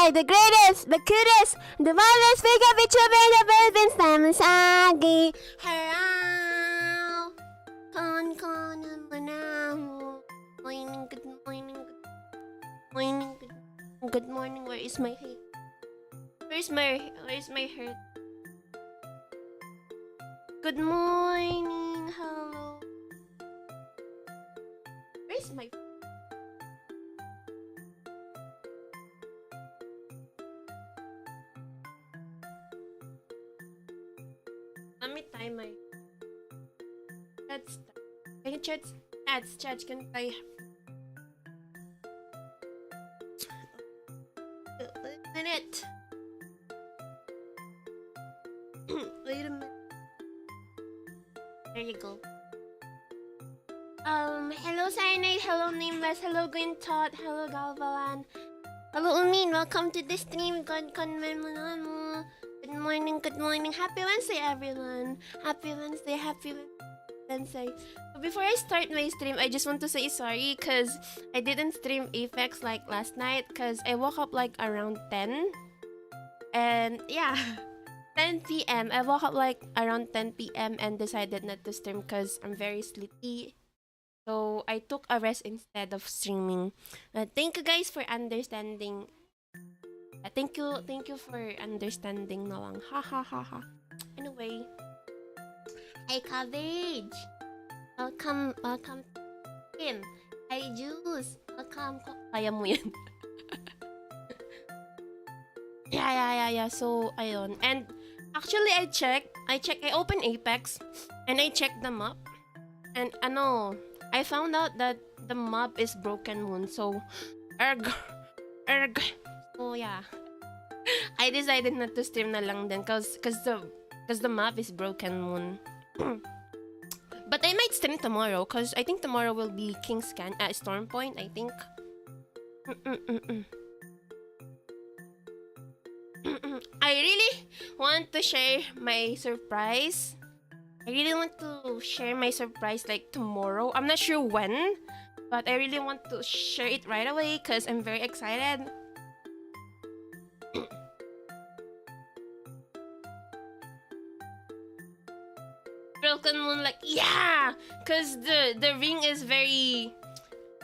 I, the greatest, the cutest, the marvelous figure Vtuber, the virgin Stanley Parable. Hello. Morning, good morning, good morning. Where is my head? Where's my head? Good morning, hello. Where's my... Let me time my... Can you chat? Chat, can I... Wait a minute. Wait a minute. There you go. Hello Cyanide, hello Nameless, hello Green Tot, hello Galvalan, hello Umin, welcome to the stream. Good morning. Happy Wednesday, everyone. Happy Wednesday. But before I start my stream, I just want to say sorry because I didn't stream Apex like last night because I woke up like around 10. And yeah, 10 p.m. I woke up like around 10 p.m. and decided not to stream because I'm very sleepy. So I took a rest instead of streaming. Thank you guys for understanding. Thank you for understanding na lang. Ha ha ha ha. Anyway. Hi Cabbage. Welcome Kim. Hi Juice. Welcome. Kaya mo yan. Yeah. So, ayun. And actually, I opened Apex and I checked the map. And I found out that the map is Broken Moon. So, erg. So, yeah. I decided not to stream na lang din cause the map is Broken Moon. But I might stream tomorrow cause I think tomorrow will be King's Can Storm Point, I think. I really want to share my surprise. Like tomorrow. I'm not sure when, but I really want to share it right away because I'm very excited. Broken Moon, like, yeah! Because the ring is very...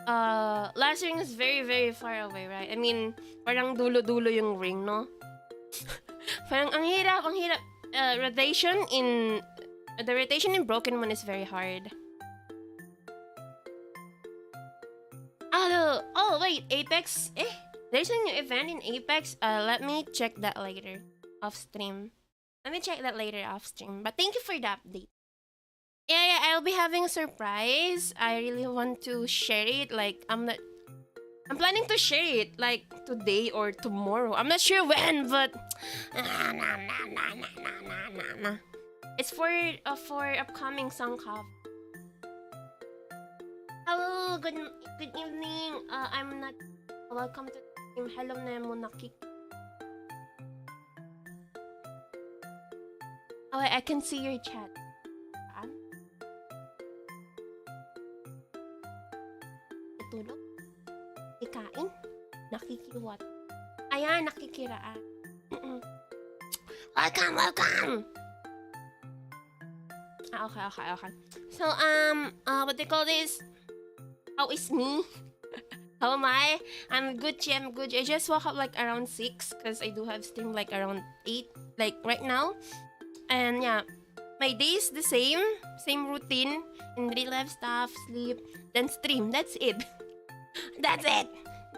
last ring is very, very far away, right? I mean, parang dulo-dulo yung ring, no? Parang ang hirap. The rotation in Broken Moon is very hard. Oh wait, Apex? There's a new event in Apex. Let me check that later off stream. But thank you for the update. Yeah, I'll be having a surprise. I really want to share it. Like, I'm planning to share it like today or tomorrow. I'm not sure when, but it's for upcoming song cover. Hello, good evening. I'm not welcome to the stream. Hello, Nemo Nakik. Oh, I can see your chat. Natulog? Ikain? Nakikiwat? Ayan, nakikiraan. Welcome! Okay. So, what they call this? How is me? How am I? I'm good. I just woke up like around 6 because I do have stream like around 8, like right now. And yeah, my day is the same routine. In real life stuff, sleep, then stream. That's it.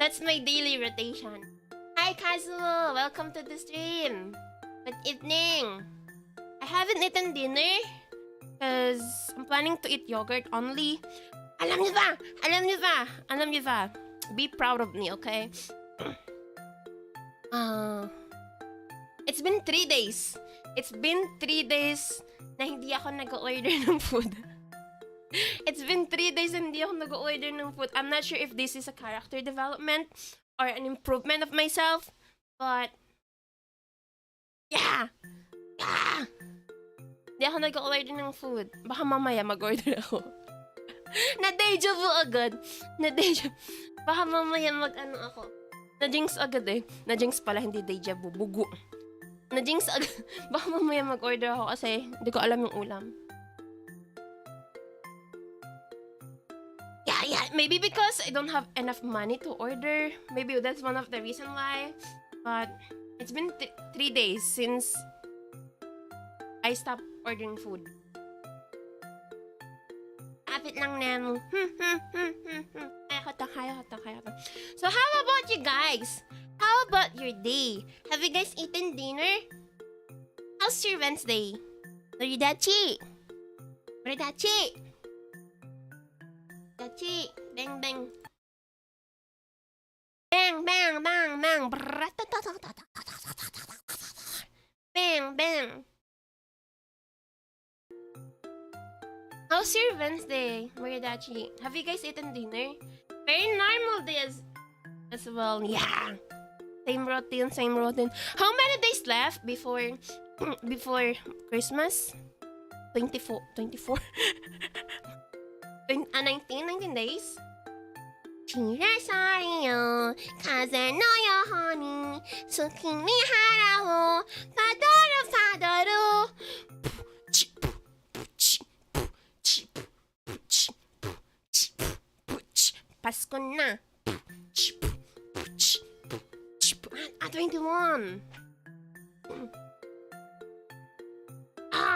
That's my daily rotation. Hi Kazuo, welcome to the stream. Good evening. I haven't eaten dinner because I'm planning to eat yogurt only. Alam niyo ba? Be proud of me, okay? It's been 3 days. Na hindi ako nag-order ng food. It's been 3 days na hindi ako nag-order ng food. I'm not sure if this is a character development or an improvement of myself, but yeah. Hindi ako nag-order ng food. Baka mamaya mag-order ako. Na-deja vu agad. Baka mamaya mag-ano ako. Na-jinx agad eh. Na-jinx pala, hindi deja vu. Bugo. Na-jinx agad. Baka mamaya mag-order ako kasi hindi ko alam yung ulam. Yeah. Maybe because I don't have enough money to order. Maybe that's one of the reason why. But it's been 3 days since I stopped ordering food. Kapit lang nemo. Kaya. So how about you guys? How about your day? Have you guys eaten dinner? How's your Wednesday? Moridachi. Dachi. Bang. Bang. Bang. How's your Wednesday, Moridachi? Have you guys eaten dinner? Very normal day as well. Yeah. Same routine. How many days left before Christmas? 24. 19 days? 7歳よ風のように好きに腹をパドルPasko na. 21.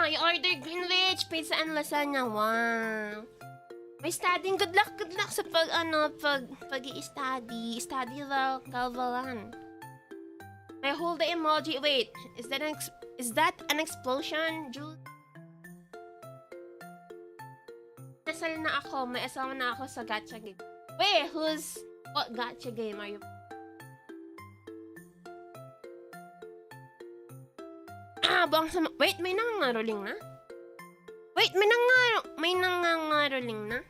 You ordered Greenwich, pizza and lasagna. Wow. May studying. Good luck sa pag-i-study. Study the Galvalan. May hold the emoji. Wait, is that an explosion, Jules? Nasal na ako. May asawa na ako sa gacha game. Wait, what gacha game are you? Buang sama. Wait, may nangangaroling na? Wait, may nangangaroling na?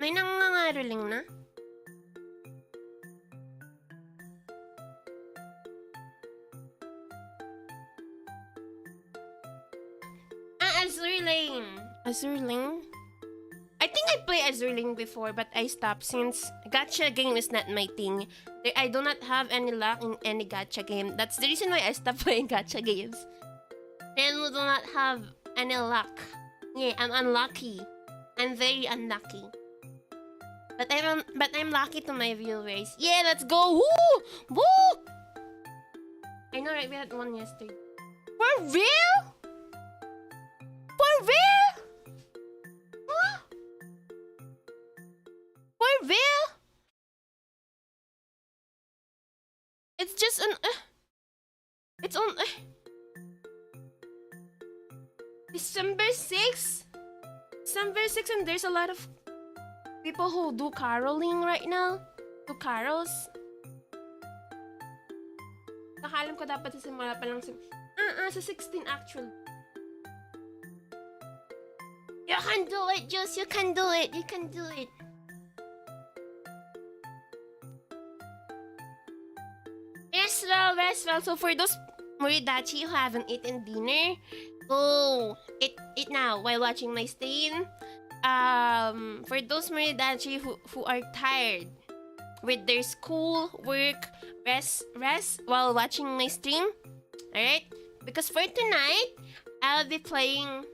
May nangangaroling na? Azur Lane? I think I played Azur Lane before, but I stopped since gacha game is not my thing. I do not have any luck in any gacha game. That's the reason why I stopped playing gacha games. I do not have any luck. Yeah, I'm unlucky. I'm very unlucky. But I'm lucky to my viewers. Yeah, let's go! Woo! I know, right? We had one yesterday. For real? For real? Huh? For real? It's just an... it's on... December 6th? December 6th, and there's a lot of people who do caroling right now. Do carols. Nakalam ko dapat sa simula pa lang sa 16 actually. You can do it, Juice. You can do it. You can do it. Rest well. So for those Moridachi who haven't eaten dinner, go eat now while watching my stream. For those Moridachi who are tired with their school, work, rest while watching my stream. Alright? Because for tonight, I'll be playing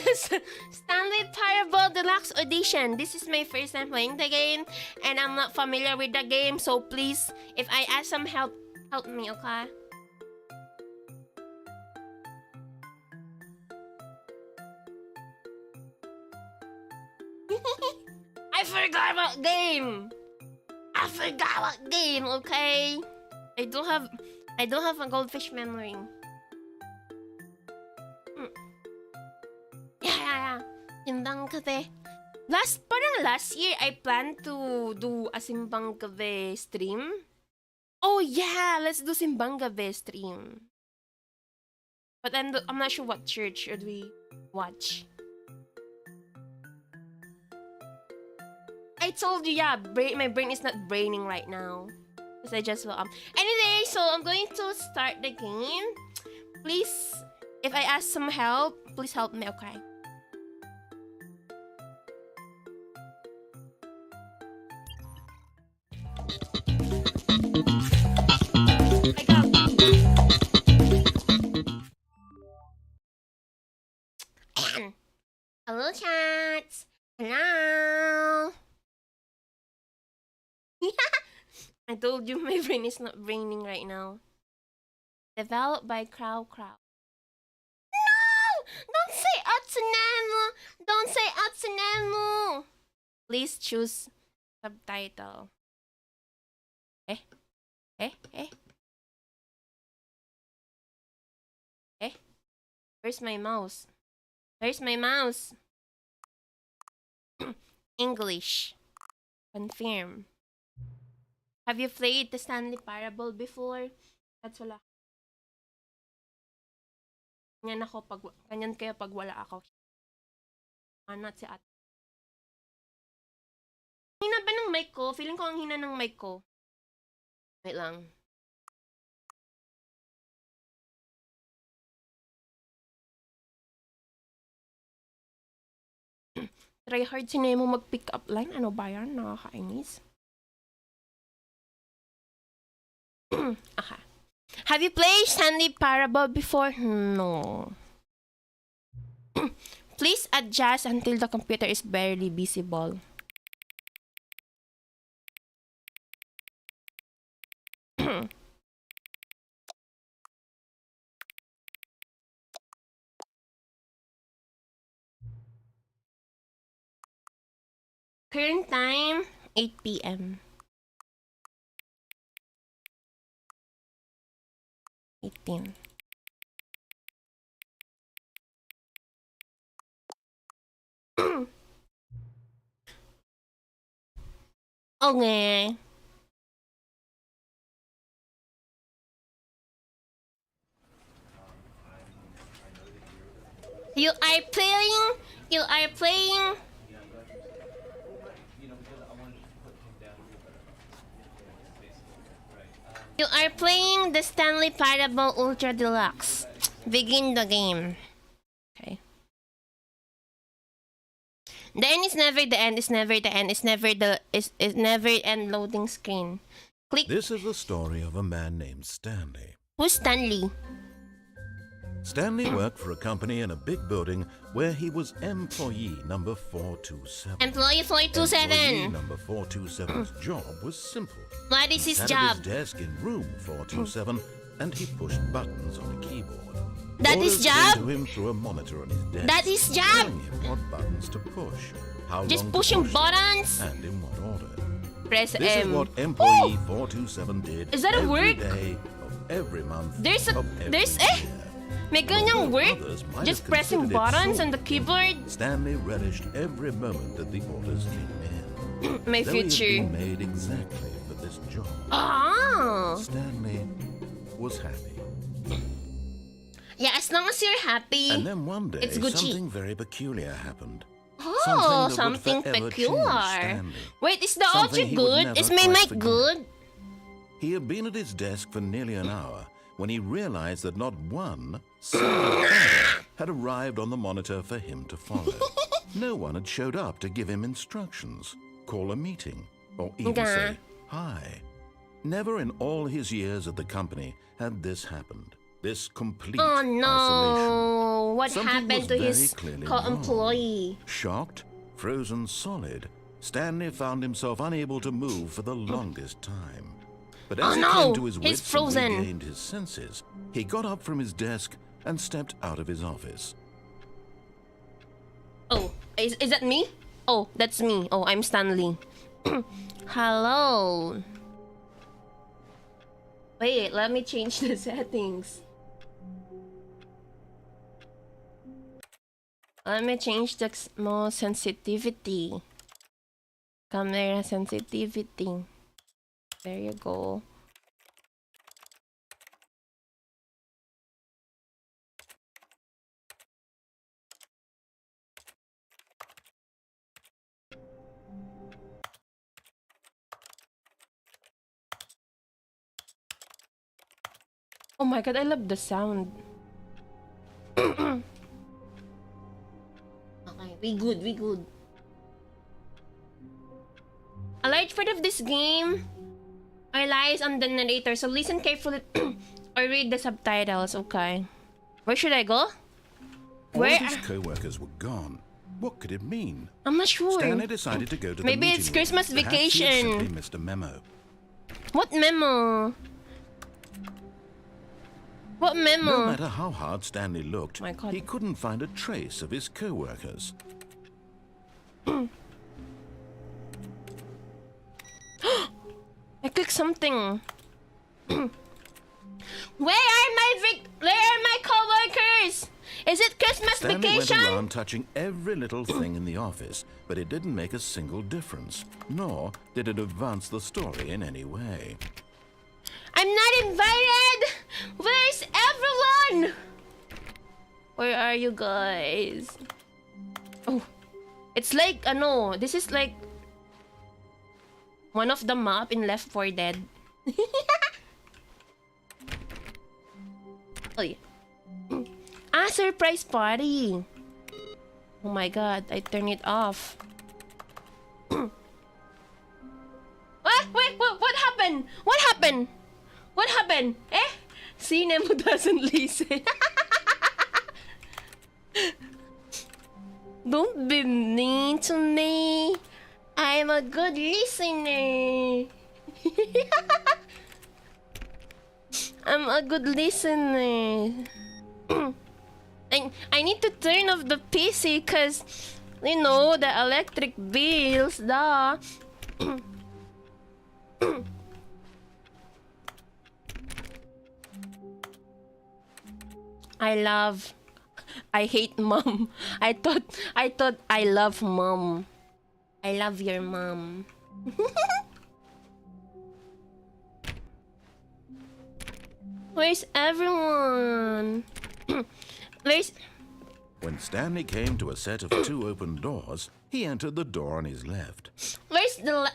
this Stanley Parable Deluxe Edition. This is my first time playing the game, and I'm not familiar with the game, so please, if I ask some help me, okay? I forgot what game, okay? I don't have a goldfish memory. Yeah. Simbang gabi. Last year, I planned to do a Simbang gabi stream. Oh yeah, let's do Simbang gabi stream. But I'm not sure what church should we watch. I told you, yeah, my brain is not braining right now. Because I just will Anyway, so I'm going to start the game. Please, if I ask some help, please help me, okay? I got. Hello, chats. Hello. I told you my brain is not braining right now. Developed by Crow. No! Don't say Atsunemu! Don't say Atsunemu! Please choose subtitle. Eh? Where's my mouse? English. Confirm. Have you played the Stanley Parable before? That's wala. Ganyan kaya pag wala ako. Not si ate. Hina ba ng mic ko? Feeling ko ang hina ng mic ko. Wait lang. Try hard si Nemo mag-pick up line. Ano ba yan? Nakakainis. Okay. Have you played Stanley Parable before? No. Please adjust until the computer is barely visible. Current time, 8 p.m. 18. Okay. You are playing. You are playing the Stanley Parable Ultra Deluxe. Begin the game. Okay. The end is never the end, is never the end, is never end loading screen. Click. This is the story of a man named Stanley. Who's Stanley? Stanley worked for a company in a big building where he was employee number 427. Employee 427. Employee number 427's job was simple. What is his He sat job? at his desk in room 427 and he pushed buttons on a keyboard. That is Orders job? came to him through a monitor on his desk. That is job? Telling him what buttons to push, how Just long to pushing push, buttons? and in what order. Press This is M. what employee 427 did Is that a every work? day of every month There's of every year. May ganyang work? Others might Just have pressing considered it buttons so. on the keyboard? Stanley relished every moment that the orders came in. My Though he had future. been made exactly for this job, Ah! Stanley was happy. Yeah, as long as you're happy. And then one day, It's Gucci. something very peculiar happened. Oh, that would something forever change peculiar. Stanley. Wait, is the Something audio he would good? never Is my quite mic forget. good? He had been at his desk for nearly an hour when he realized that not one single order had arrived on the monitor for him to follow. No one had showed up to give him instructions, call a meeting, or even Okay. say hi. Never in all his years at the company had this happened. This complete Oh isolation. no! What Something happened was to very his clearly co-employee? Shocked, frozen solid, Stanley found himself unable to move for the longest time. But as Oh he no! came to his He's wits frozen. and regained his senses, he got up from his desk and stepped out of his office. Oh, is that me? Oh, that's me. Oh, I'm Stanley. Hello. Wait, let me change the settings. Let me change the more sensitivity. Camera sensitivity. There you go. Oh my god, I love the sound. Okay, we good, we good. A large part of this game relies on the narrator, so listen carefully or read the subtitles. Okay. Where should I go? All Where? his co-workers were gone. What could it mean? I'm not sure. Stanley decided to go to the Maybe meeting it's room. Christmas Perhaps he had vacation. simply missed a memo. What memo? What memo? No matter how hard Stanley looked, My God. he couldn't find a trace of his co-workers. I clicked something. Where are my coworkers? Is it Christmas Stanley vacation? went around touching every little thing in the office, but it didn't make a single difference, nor did it advance the story in any way. I'm not invited. Where's everyone? Where are you guys? Oh, it's like no. This is like one of the map in Left 4 Dead. Oy. Surprise party. Oh my god, I turn it off. What? Wait, what happened? What happened? What happened? Eh? See, Nemo doesn't listen. Don't be mean to me. I'm a good listener. I'm a good listener. I need to turn off the PC because, you know, the electric bills, duh. I hate mom. I thought I love mom. I love your mom. Where's everyone? Where's... When Stanley came to a set of two open doors, he entered the door on his left. Where's the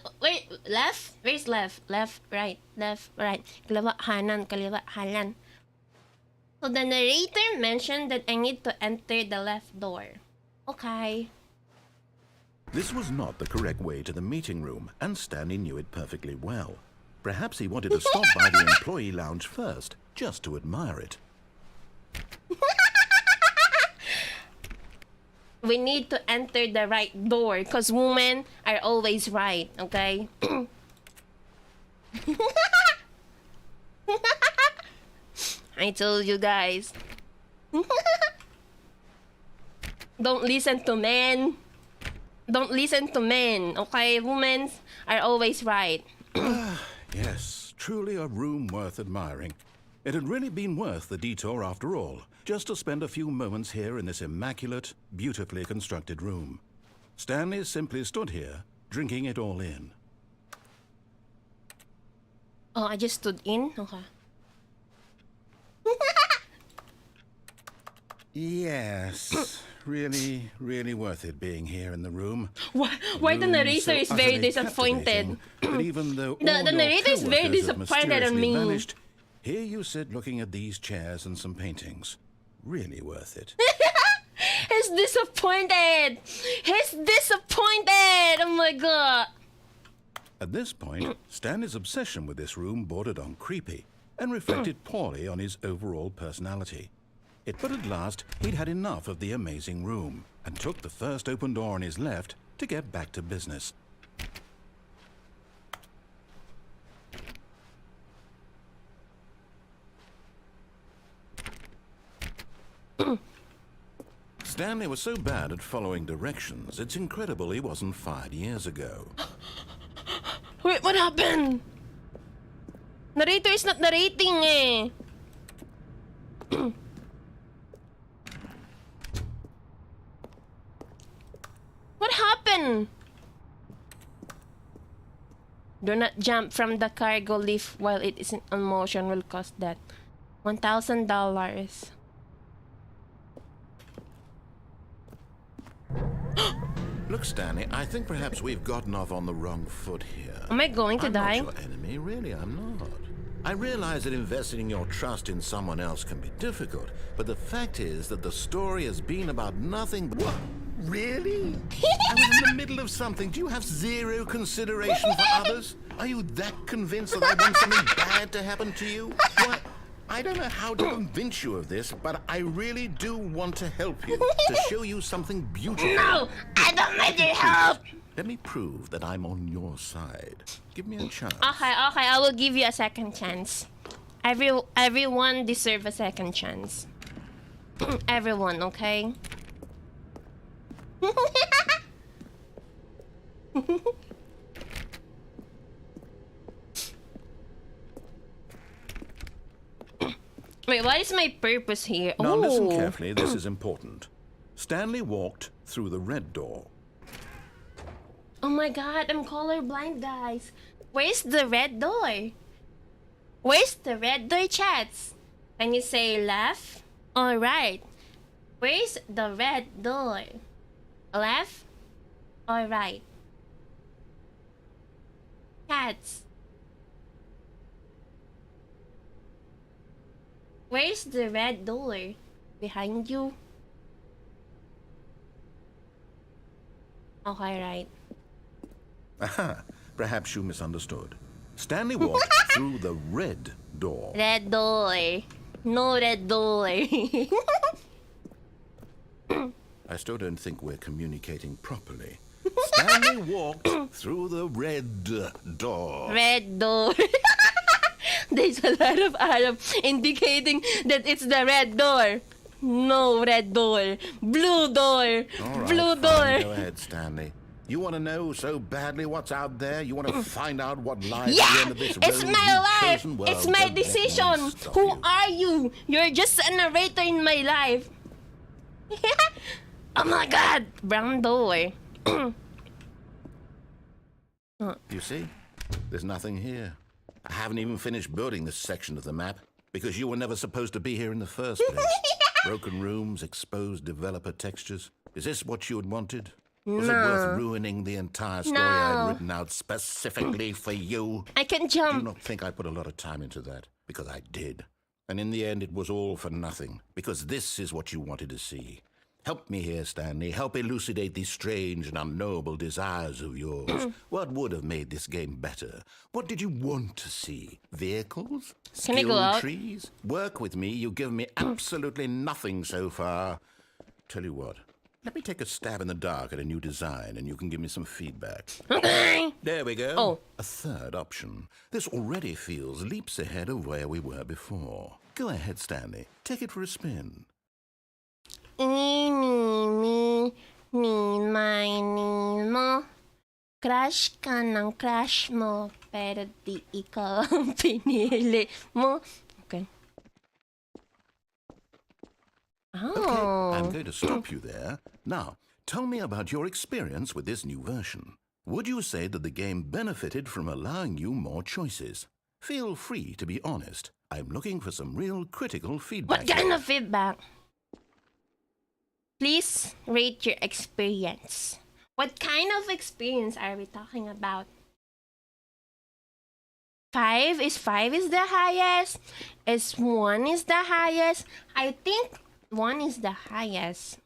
left? Where's left? Left, right, kaliwa, kanan. So the narrator mentioned that I need to enter the left door. Okay. This was not the correct way to the meeting room, and Stanley knew it perfectly well. Perhaps he wanted to stop by the employee lounge first, just to admire it. We need to enter the right door because women are always right, okay? I told you guys. Don't listen to men. Don't listen to men, okay? Women are always right. Yes, truly a room worth admiring. It had really been worth the detour after all, just to spend a few moments here in this immaculate, beautifully constructed room. Stanley simply stood here, drinking it all in. Oh, I just stood in? Okay. Yes, really, really worth it being here in the room. Why the narrator is very disappointed? But even though The narrator is very disappointed on me. Vanished, here you sit looking at these chairs and some paintings. Really worth it. He's disappointed! He's disappointed! Oh my god! At this point, Stanley's obsession with this room bordered on creepy and reflected poorly on his overall personality. But at last, he'd had enough of the amazing room and took the first open door on his left to get back to business. Stanley was so bad at following directions, it's incredible he wasn't fired years ago. Wait, what happened? Narrator is not narrating eh. What happened? Do not jump from the cargo lift while it is in motion will cost that. $1,000. Look, Stanley, I think perhaps we've gotten off on the wrong foot here. Am I going to die? I'm not your enemy, really, I'm not. I realize that investing your trust in someone else can be difficult, but the fact is that the story has been about nothing but... What? Really? I was in the middle of something. Do you have zero consideration for others? Are you that convinced that I want something bad to happen to you? What? I don't know how to convince you of this, but I really do want to help you, to show you something beautiful. No, I don't need your help. Let me prove that I'm on your side. Give me a chance. Okay, I will give you a second chance. Everyone deserves a second chance. Everyone, okay? Wait, what is my purpose here? Now listen Oh. carefully, this is important. Stanley walked through the red door. Oh my god, I'm colorblind, guys. Where's the red door? Where's the red door, chats? Can you say left or right? Where's the red door? Left or right? Cats. Where's the red door? Behind you? Okay, right. Aha, perhaps you misunderstood. Stanley walked through the red door. Red door. No red door. I still don't think we're communicating properly. Stanley walked through the red door. Red door. There's a lot of Arab indicating that it's the red door. No red door. Blue door. All right, Blue fine, door. go ahead, Stanley. You want to know so badly what's out there? You want to find out what lies at the Yeah, end of this it's road my you've life. chosen? Well, It's my don't let me decision. stop Who you. are you? You're just a narrator in my life. Oh my god. Brown door. You see? There's nothing here. I haven't even finished building this section of the map because you were never supposed to be here in the first place. Broken rooms, exposed developer textures. Is this what you had wanted? Was it worth ruining the entire story I'd written out specifically for you? I can Do jump. not think I put a lot of time into that, because I did. And in the end, it was all for nothing, because this is what you wanted to see. Help me here, Stanley. Help elucidate these strange and unknowable desires of yours. What would have made this game better? What did you want to see? Vehicles? Can I go Skill out? trees? Work with me. You've given me absolutely nothing so far. Tell you what. Let me take a stab in the dark at a new design, and you can give me some feedback. Okay. There we go. Oh. A third option. This already feels leaps ahead of where we were before. Go ahead, Stanley. Take it for a spin. Ni mo. Crush ka ng crush mo, pero di ikaw ang pinili mo. Okay. Oh. I'm going to stop you there. Now, tell me about your experience with this new version. Would you say that the game benefited from allowing you more choices? Feel free to be honest. I'm looking for some real critical feedback. What kind of feedback? Please rate your experience. What kind of experience are we talking about? 5 is the highest? Is 1 is the highest? I think 1 is the highest.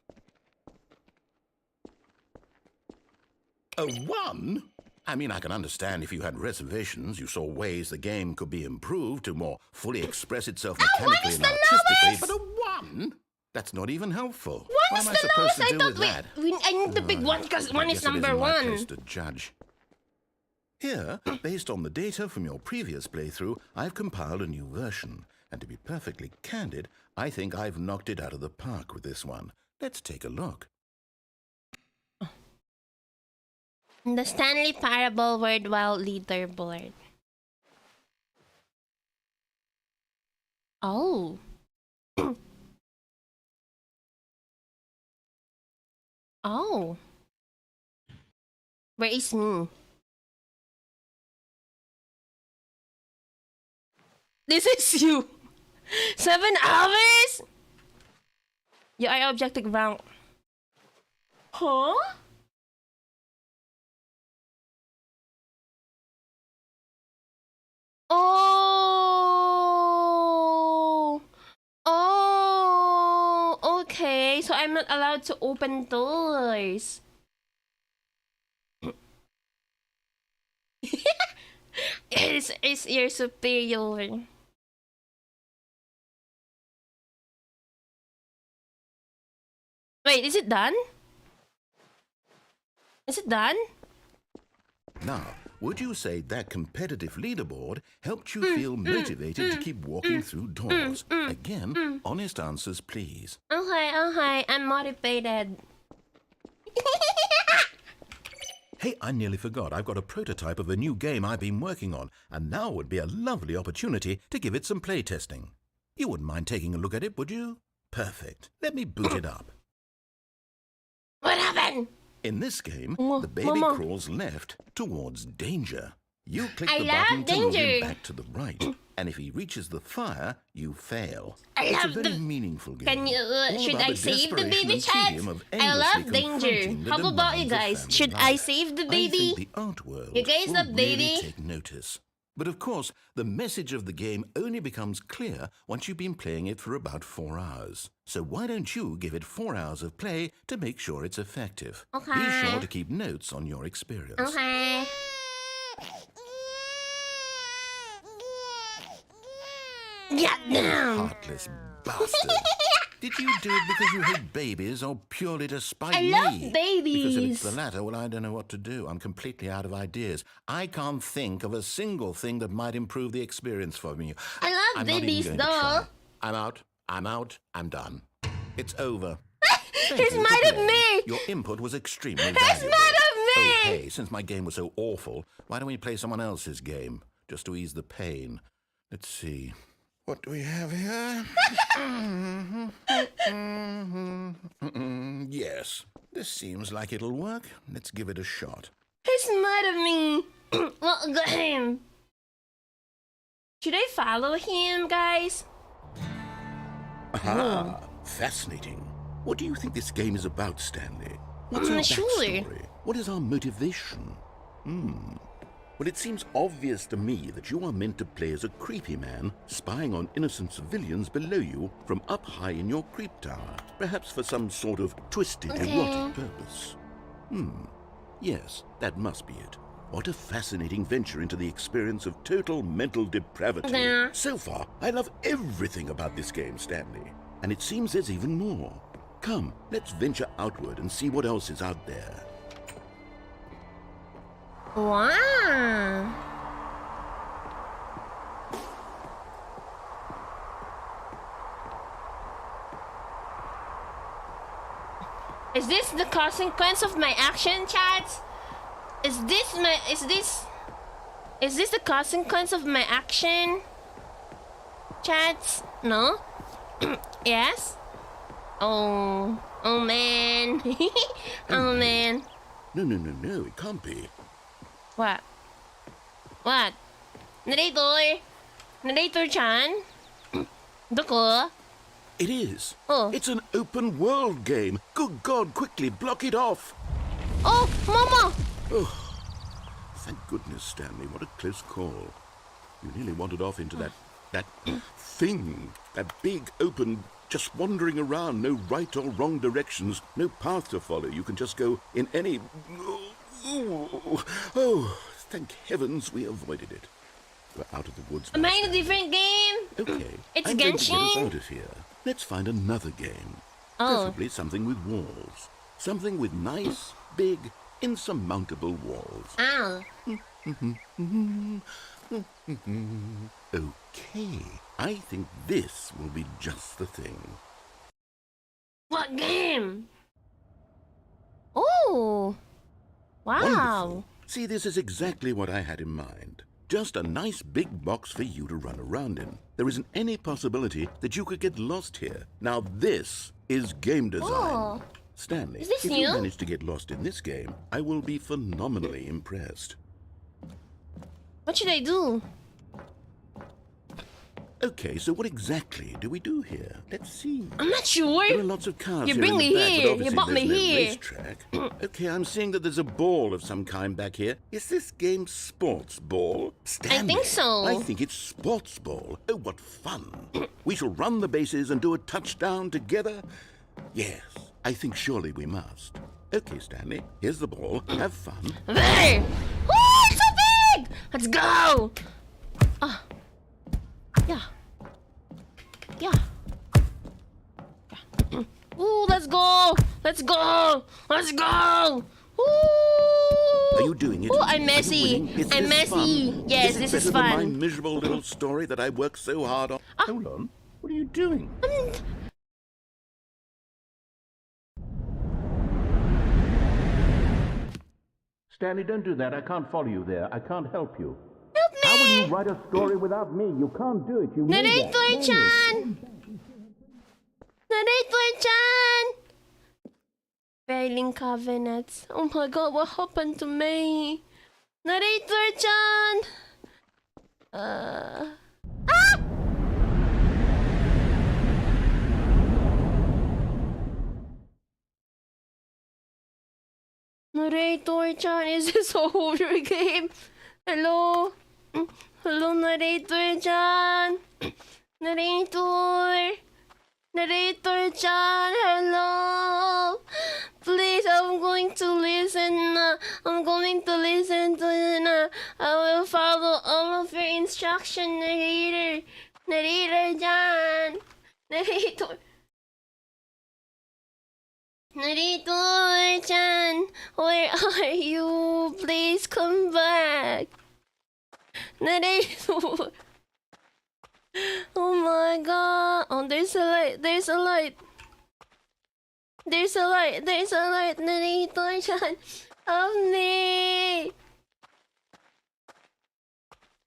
A 1? I mean, I can understand if you had reservations, you saw ways the game could be improved to more fully express itself mechanically and artistically, but a 1? That's not even helpful. 1 is What am I the supposed lowest. to I do thought with that? I need the big one because 1 I is guess it number isn't my 1. place to judge. Here, based on the data from your previous playthrough, I've compiled a new version. And to be perfectly candid, I think I've knocked it out of the park with this one. Let's take a look. The Stanley Parable Worldwide Leaderboard. Oh. Oh. Where is me? This is you. 7 hours? You are objective rank. Huh? okay? So I'm not allowed to open doors. It's your superior. Wait, is it done? Is it done? Now, would you say that competitive leaderboard helped you feel motivated to keep walking through doors? Again, honest answers, please. Okay, I'm motivated. Hey, I nearly forgot. I've got a prototype of a new game I've been working on, and now would be a lovely opportunity to give it some playtesting. You wouldn't mind taking a look at it, would you? Perfect. Let me boot it up. What happened? In this game, Mama, the baby Mama. crawls left towards danger. You click I the love button to move him danger. back to the right, and if he reaches the fire, you fail. I It's a love very the- meaningful game. Can you? All Should about I the save the desperation baby, and chat? tedium of I endlessly love danger. confronting the How about you demands of guys? family Should life. I save the I baby? think the art world You guys will love really baby? take notice. But of course, the message of the game only becomes clear once you've been playing it for about 4 hours. So why don't you give it 4 hours of play to make sure it's effective? Be Okay. sure to keep notes on your experience. Okay. Get down. Heartless bastard. Did you do it because you hate babies or purely to spite I me? love Because if babies. it's the latter, well, I don't know what to do. I'm completely out of ideas. I can't think of a single thing that might improve the experience for me. I love I'm not even babies, going to though. try. I'm out. I'm done. It's over. Thank He's you mad for at playing. me. Your input was extremely He's valuable. mad at me. Oh, hey, since my game was so awful, why don't we play someone else's game, just to ease the pain? Let's see. What do we have here? Yes, this seems like it'll work. Let's give it a shot. He's mad at me. What game? Should I follow him, guys? Aha! Fascinating. What do you think this game is about, Stanley? What's our Sure. backstory? What is our motivation? Well, it seems obvious to me that you are meant to play as a creepy man spying on innocent civilians below you from up high in your creep tower, perhaps for some sort of twisted, erotic purpose. Yes, that must be it. What a fascinating venture into the experience of total mental depravity. Yeah. So far, I love everything about this game, Stanley. And it seems there's even more. Come, let's venture outward and see what else is out there. Wow. Is this the consequence of my action, chat? Is this the consequence of my action? Chats? No? Yes? Oh man. Oh man. No, it can't be. What? What? Narrator? Narrator-chan? Doko? It is. Oh. It's an open world game. Good God, quickly block it off. Oh, Mama! Thank goodness, Stanley. What a close call. You nearly wandered off into that thing. That big, open, just wandering around. No right or wrong directions. No path to follow. You can just go in any... Oh, thank heavens we avoided it. We're out of the woods now, Am I in a Stanley. different game? Okay. It's I'm going to get us Genshin? out of here. Let's find another game. Oh. Preferably something with walls. Something with nice, big, insurmountable walls. Ow. Okay. I think this will be just the thing. What game? Oh. Wow. Wonderful. See, this is exactly what I had in mind. Just a nice big box for you to run around in. There isn't any possibility that you could get lost here. Now this is game design. Oh. Stanley, Is this if new? you manage to get lost in this game, I will be phenomenally impressed. What should I do? Okay, so what exactly do we do here? Let's see. I'm not sure. There are lots of cars You here bring in the me back, here. but You obviously brought me there's no here. racetrack. Okay, I'm seeing that there's a ball of some kind back here. Is this game sports ball? Stanley, think so. I think it's sports ball. Oh, what fun. We shall run the bases and do a touchdown together. Yes, I think surely we must. Okay, Stanley, here's the ball. Have fun. There! Oh, it's so big! Let's go! Ah. Yeah. Yeah. Yeah. Ooh, let's go! Let's go! Let's go! Ooh! Are you doing it? Ooh, I'm Are you messy. winning? Is I'm this messy. fun? Yes, it this is better than fun. my miserable little story that I worked so hard on. Hold on. What are you doing? Stanley, don't do that. I can't follow you there. I can't help you. Help me! How will you write a story without me? You can't do it. You know that. Narrator-chan! Narrator-chan! Failing covenants. Oh my god, what happened to me? Narrator-chan! Ah! Narrator-chan, is this a horror game? Hello? Hello, Narrator-chan? Narrator? Narrator-chan, hello? Please, I'm going to listen. I'm going to listen to I will follow all of your instruction, narrator. Narrator-chan. Narrator. Narrator-chan, where are you? Please come back. Narrator. Oh my god. Oh, there's a light. There's a light. There's a light. There's a light. Narrator-chan, help me.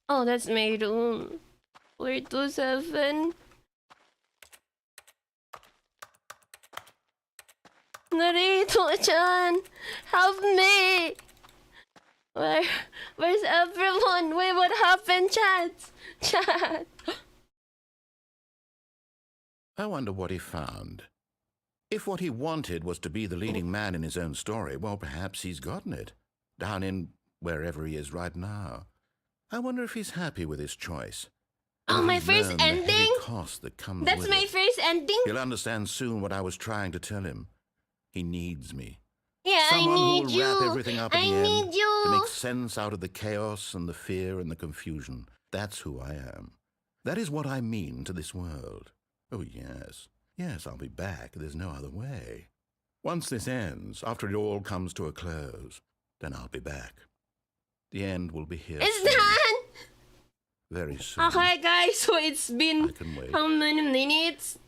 Oh, that's my room. 427. Narrator-chan, help me! Where's everyone? Wait, what happened, chat? Chat. I wonder what he found. If what he wanted was to be the leading man in his own story, well, perhaps he's gotten it. Down in wherever he is right now. I wonder if he's happy with his choice. Oh, my He's first learned the heavy ending? cost that comes That's with my it. first ending? He'll understand soon what I was trying to tell him. He needs me. Yeah, Someone I who need will you. wrap everything up in I the end need you. to make sense out of the chaos and the fear and the confusion. That's who I am. That is what I mean to this world. Oh, yes. Yes, I'll be back. There's no other way. Once this ends, after it all comes to a close, then I'll be back. The end will be here It's soon. done. Very soon. Okay, guys. So it's been I can wait. how many minutes?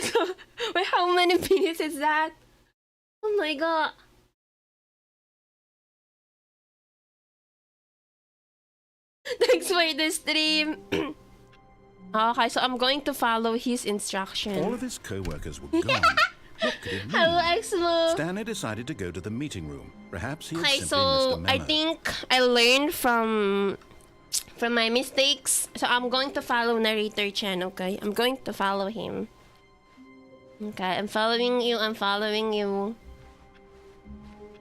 So, wait, how many minutes is that? Oh my god. Thanks for the stream. Okay, so I'm going to follow his instruction. All of his co-workers were gone. What could it mean? Hello, Exmo. Stanley decided to go to the meeting room. Perhaps he had Okay, simply so missed a I memo. think I learned from my mistakes. So I'm going to follow Narrator Chan, okay? I'm going to follow him. Okay, I'm following you, I'm following you.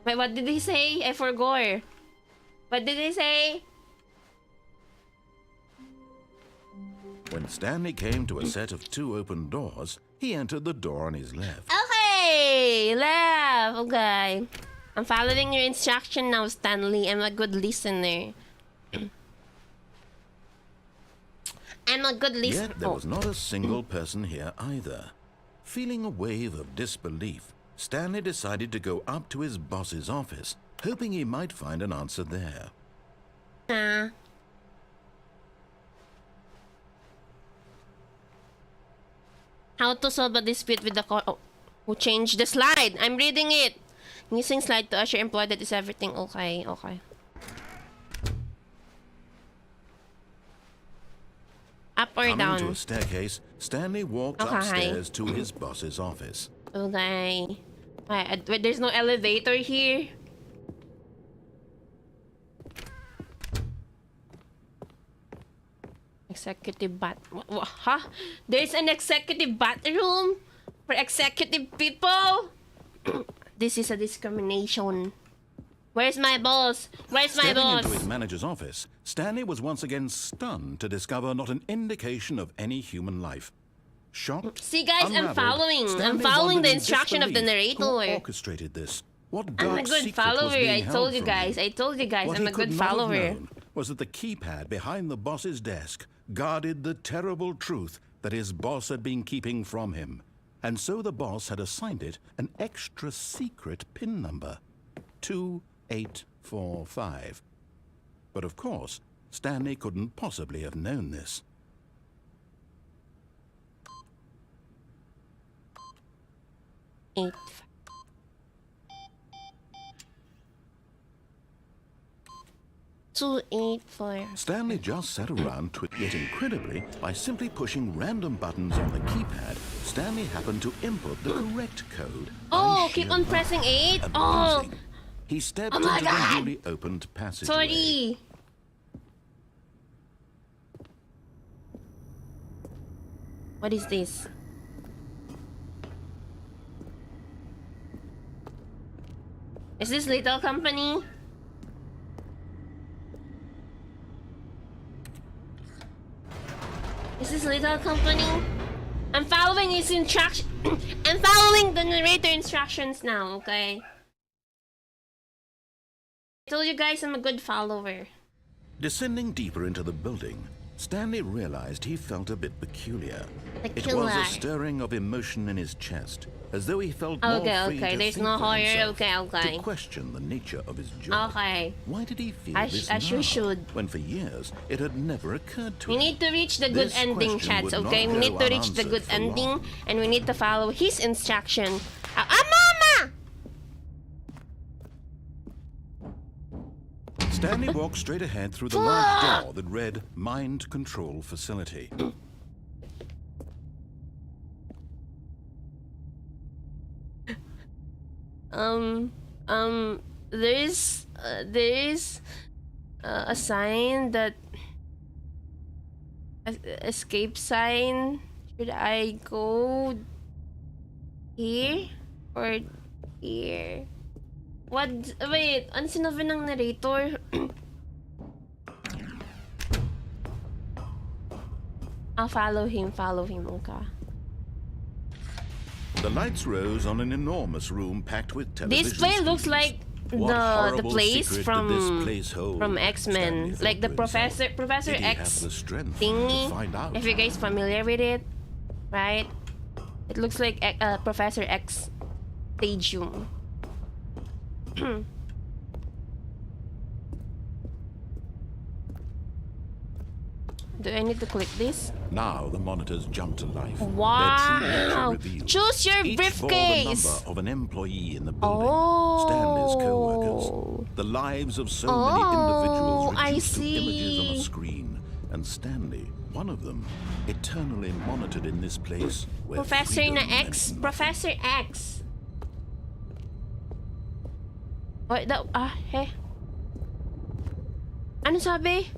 Wait, what did he say? I forgot. What did he say? When Stanley came to a set of 2 open doors, he entered the door on his left. Okay, left. Okay. I'm following your instruction now, Stanley. I'm a good listener. I'm a good listener. Yet there was not a single person here either. Feeling a wave of disbelief, Stanley decided to go up to his boss's office, hoping he might find an answer there. How to solve a dispute with the who changed the slide? I'm reading it. Using slide to assure employee that is everything okay. Okay. Up or Coming down? to a staircase, Stanley walked Okay. upstairs to his boss's office. Okay. Wait, there's no elevator here. Executive bat. Huh? There's an executive bathroom for executive people? This is a discrimination. Where's my boss? Where's my Stepping boss? into his manager's office, Stanley was once again stunned to discover not an indication of any human life. Shocked, See, guys, I'm unraveled, following. Stanley I'm following wondered the in instruction of the disbelief who narrator. orchestrated this? What I'm dark a good secret follower. was being I held told you from guys. him? I told you guys. What I'm he a could good not have follower. known was that the keypad behind the boss's desk guarded the terrible truth that his boss had been keeping from him. And so the boss had assigned it an extra secret PIN number, 2845. But of course, Stanley couldn't possibly have known this. Eight. 284. Stanley just sat around, yet incredibly, by simply pushing random buttons on the keypad, Stanley happened to input the correct code. Oh, by keep sheer on luck. pressing 8. Oh, Amazing. He stepped Oh my into God. the newly opened passageway. sorry. What is this? Is this little company? Is this little company? I'm following his instruction. I'm following the narrator instructions now, okay? I told you guys I'm a good follower. Descending deeper into the building, Stanley realized he felt a bit peculiar. It was Peculiar. a stirring of emotion in his chest, as though he felt more free Okay, to there's think no for horror. himself, Okay. to question the nature of his job. Okay. Why did he feel As this you now, should. when for years it had never occurred to We him? need to reach the good This ending, question chats, would not okay? We go need to reach the unanswered good for ending, long. and we need to follow his instruction. Mama! Stanley walked straight ahead through the large door that read Mind Control Facility. There's a sign that escape sign. Should I go here or here? What? Wait, ano sinabi ng narrator? I'll follow him, okay. The lights rose on an enormous room packed with television This place looks screens. like What the horrible place secret did this from place hold? X-Men, Stanley thought like the to himself. Professor Did he X have the strength thingy. to find out? If you guys familiar with it, right? It looks like Professor X stadium. Do I need to click this? Now the monitors jumped to life. Wow! Their true nature revealed. Choose your Each briefcase. bore the number of an employee in the building. Oh. Stanley's co-workers. The lives of so many individuals I reduced to images on a see. screen. And Stanley, one of them, eternally monitored in this place where Professor freedom na meant X. nothing. Professor X. What the? Hey. Ano sabi?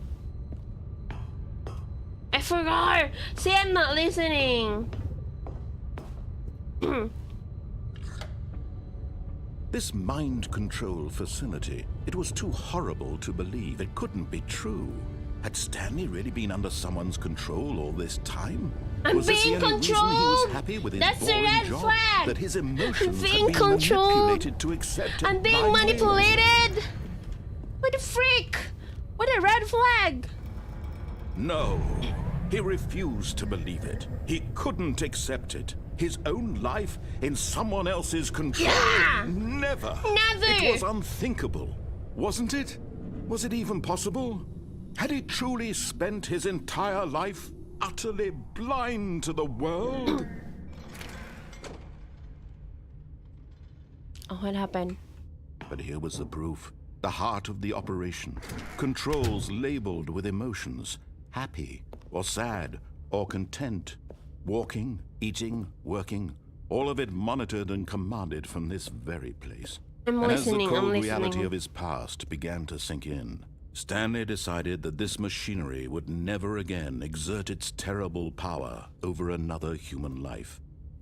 I forgot. See, I'm not listening. This mind control facility, it was too horrible to believe. It couldn't be true. Had Stanley really been under someone's control all this time? I'm Was this the being only reason he controlled. was happy with his That's a boring red job? flag. That his emotions being had been controlled. manipulated to accept it I'm being blindly? manipulated. What the freak? What a red flag. No. He refused to believe it. He couldn't accept it. His own life in someone else's control? Yeah. Never. Never. It was unthinkable, wasn't it? Was it even possible? Had he truly spent his entire life utterly blind to the world? Oh, what happened? But here was the proof. The heart of the operation. Controls labeled with emotions. Happy, or sad, or content. Walking, eating, working. All of it monitored and commanded from this very place. I'm And as the listening, I'm cold reality listening. of his past began to sink in, Stanley decided that this machinery would never again exert its terrible power over another human life.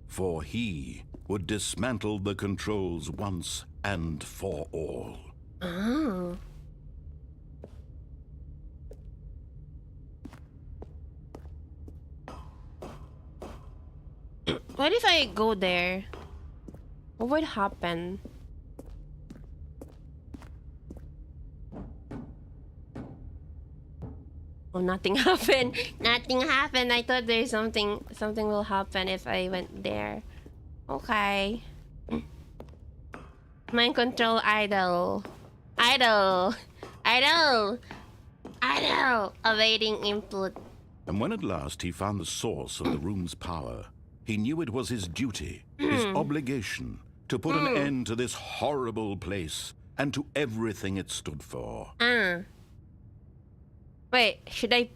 For he would dismantle the controls once and for all. Oh. What if I go there? What would happen? Oh, nothing happened. Nothing happened. I thought there's something will happen if I went there. Okay. Mind control idle. Idle. Idle. Idle. Awaiting input. And when at last he found the source of the room's power, he knew it was his duty, his obligation, to put an end to this horrible place and to everything it stood for. Wait, should I...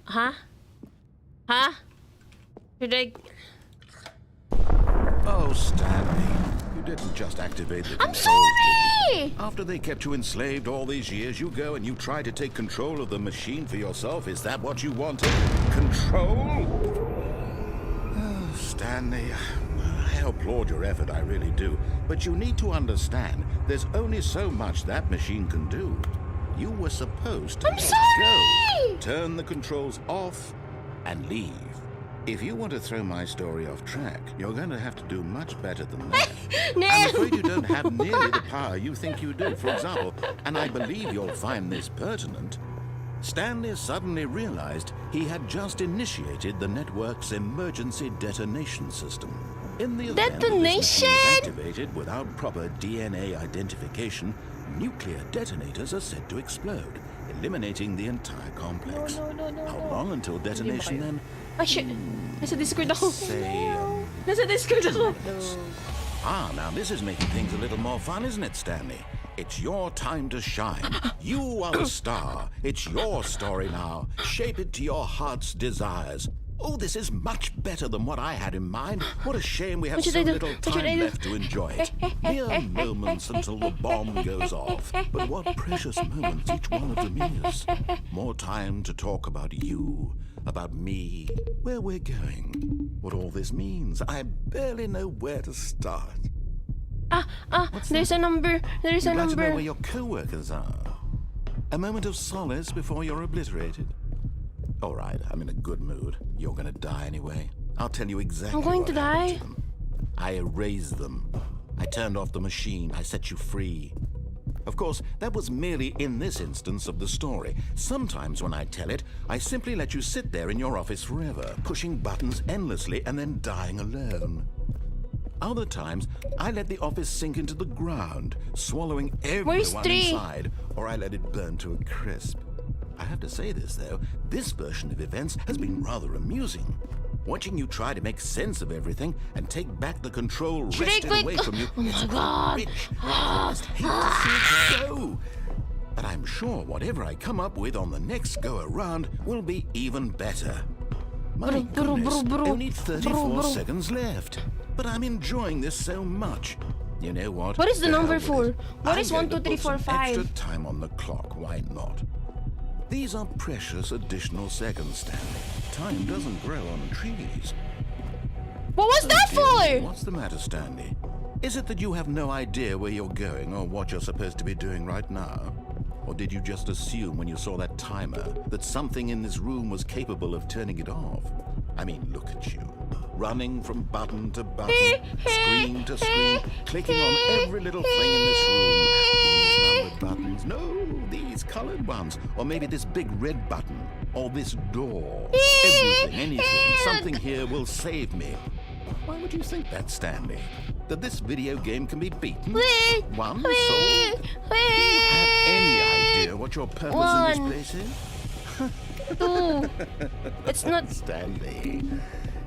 Huh? Huh? Should I... Oh, Stanley, you didn't just activate the controls, sorry! did you? After they kept you enslaved all these years, you go and you try to take control of the machine for yourself. Is that what you wanted? Control? Oh, Stanley, I applaud your effort, I really do. But you need to understand, there's only so much that machine can do. You were supposed to let it go, turn the controls off, and leave. If you want to throw my story off track, you're going to have to do much better than that. No. I'm afraid you don't have nearly the power you think you do. For example, and I believe you'll find this pertinent, Stanley suddenly realized he had just initiated the network's emergency detonation system. In the event that this machine is activated without proper DNA identification, nuclear detonators are said to explode, eliminating the entire complex. No. How long until detonation then? I should... Nasa Discord ako. Say, Nasa Discord ako. Ah, now this is making things a little more fun, isn't it, Stanley? It's your time to shine. You are the star. It's your story now. Shape it to your heart's desires. Oh, this is much better than what I had in mind. What a shame we have so little time left to enjoy it. Mere moments until the bomb goes off. But what precious moments each one of them is. More time to talk about you, about me, where we're going, what all this means. I barely know where to start. There's a number. There's a You'd like to know number. where your co-workers are. A moment of solace before you're obliterated. All right, I'm in a good mood. You're gonna die anyway. I'll tell you exactly I'm going what to happened die. them. I erased them. I turned off the machine. I set you free. Of course, that was merely in this instance of the story. Sometimes when I tell it, I simply let you sit there in your office forever, pushing buttons endlessly and then dying alone. Other times, I let the office sink into the ground, swallowing everyone inside, or I let it burn to a crisp. I have to say this, though, this version of events has been rather amusing. Watching you try to make sense of everything and take back the control wrested away from you. Oh my God. Rich. I just hate to see it go. But I'm sure whatever I come up with on the next go-around will be even better. My goodness, only 34 seconds left. But I'm enjoying this so much. You know what? What is the To number hell for? with it. What I'm is going 1, 2, to 3, put 4, some 5? extra time on the clock. Why not? These are precious additional seconds, Stanley. Time doesn't grow on trees. What was that Dear, for? what's the matter, Stanley? Is it that you have no idea where you're going or what you're supposed to be doing right now? Or did you just assume when you saw that timer that something in this room was capable of turning it off? I mean, look at you. Running from button to button, screen to screen, clicking on every little thing in this room. These numbered buttons, no, these colored ones. Or maybe this big red button, or this door. Everything, anything, something here will save me. Why would you think that, Stanley? That this video game can be beaten? One solved? Do you have any idea what your purpose in this place is? 2. It's not... Stanley,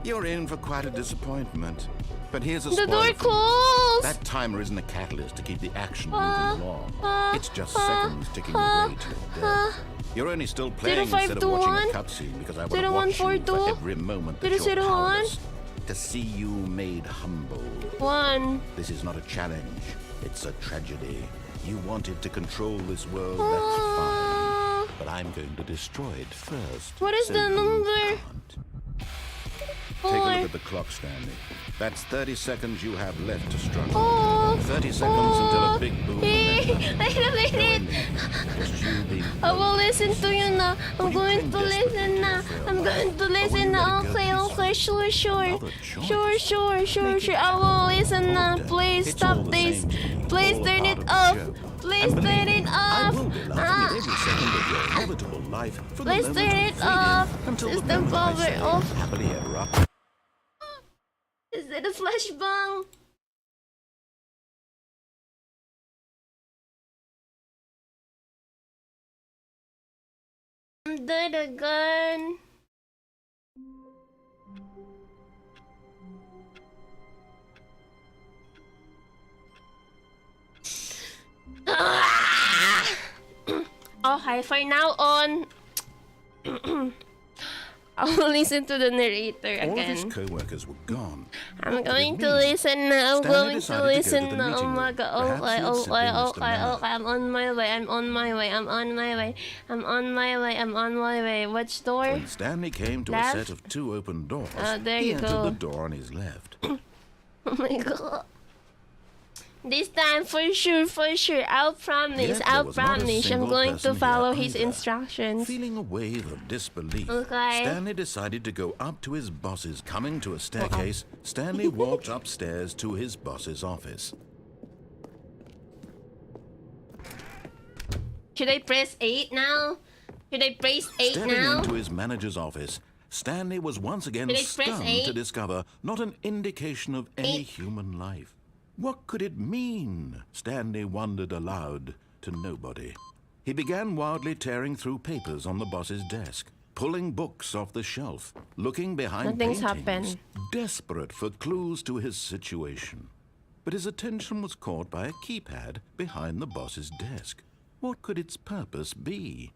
you're in for quite a disappointment. But here's a The spoiler door for you. closed! That timer isn't a catalyst to keep the action moving along. It's just seconds ticking away to your death. You're only still playing instead of watching a cutscene because I want to watch you for every moment that you're powerless. To see you made humble. 1. This is not a challenge. It's a tragedy. You wanted to control this world, that's fine. But I'm going to destroy it first. What is so the you number? can't. Take a look at the clock, Stanley. That's 30 seconds you have left to struggle. Oh, 30 seconds until a big boom. Wait a minute. Just you being I will listen to you now. I'm going to listen now. I'm going to listen now. Okay, okay, sure. I will listen now. Please stop this. Please turn it off. Please turn it off. Please turn it off. System power off. Is that a flashbang? I'm dead again. Okay, for now on, I will listen to the narrator All of his again. co-workers were gone. I'm going to listen now. I'm going to listen now. Oh my god. Okay. I'm on my way. Which door? When Stanley came to Left? a set of 2 open doors, There he you entered go. the door on his left. Oh my god. This time for sure. I'll promise. Yet there was not a I'm single going to person follow here his either. instructions. Feeling a wave of disbelief, Okay. Stanley decided to go up to his boss's. Coming to a staircase, Stanley walked upstairs to his boss's office. Should I press 8 now? Stepping now? into his manager's office, Stanley was once again Should I press stunned 8? to discover not an indication of any 8. human life. What could it mean? Stanley wondered aloud to nobody. He began wildly tearing through papers on the boss's desk, pulling books off the shelf, looking behind Nothing's paintings, happened. desperate for clues to his situation. But his attention was caught by a keypad behind the boss's desk. What could its purpose be?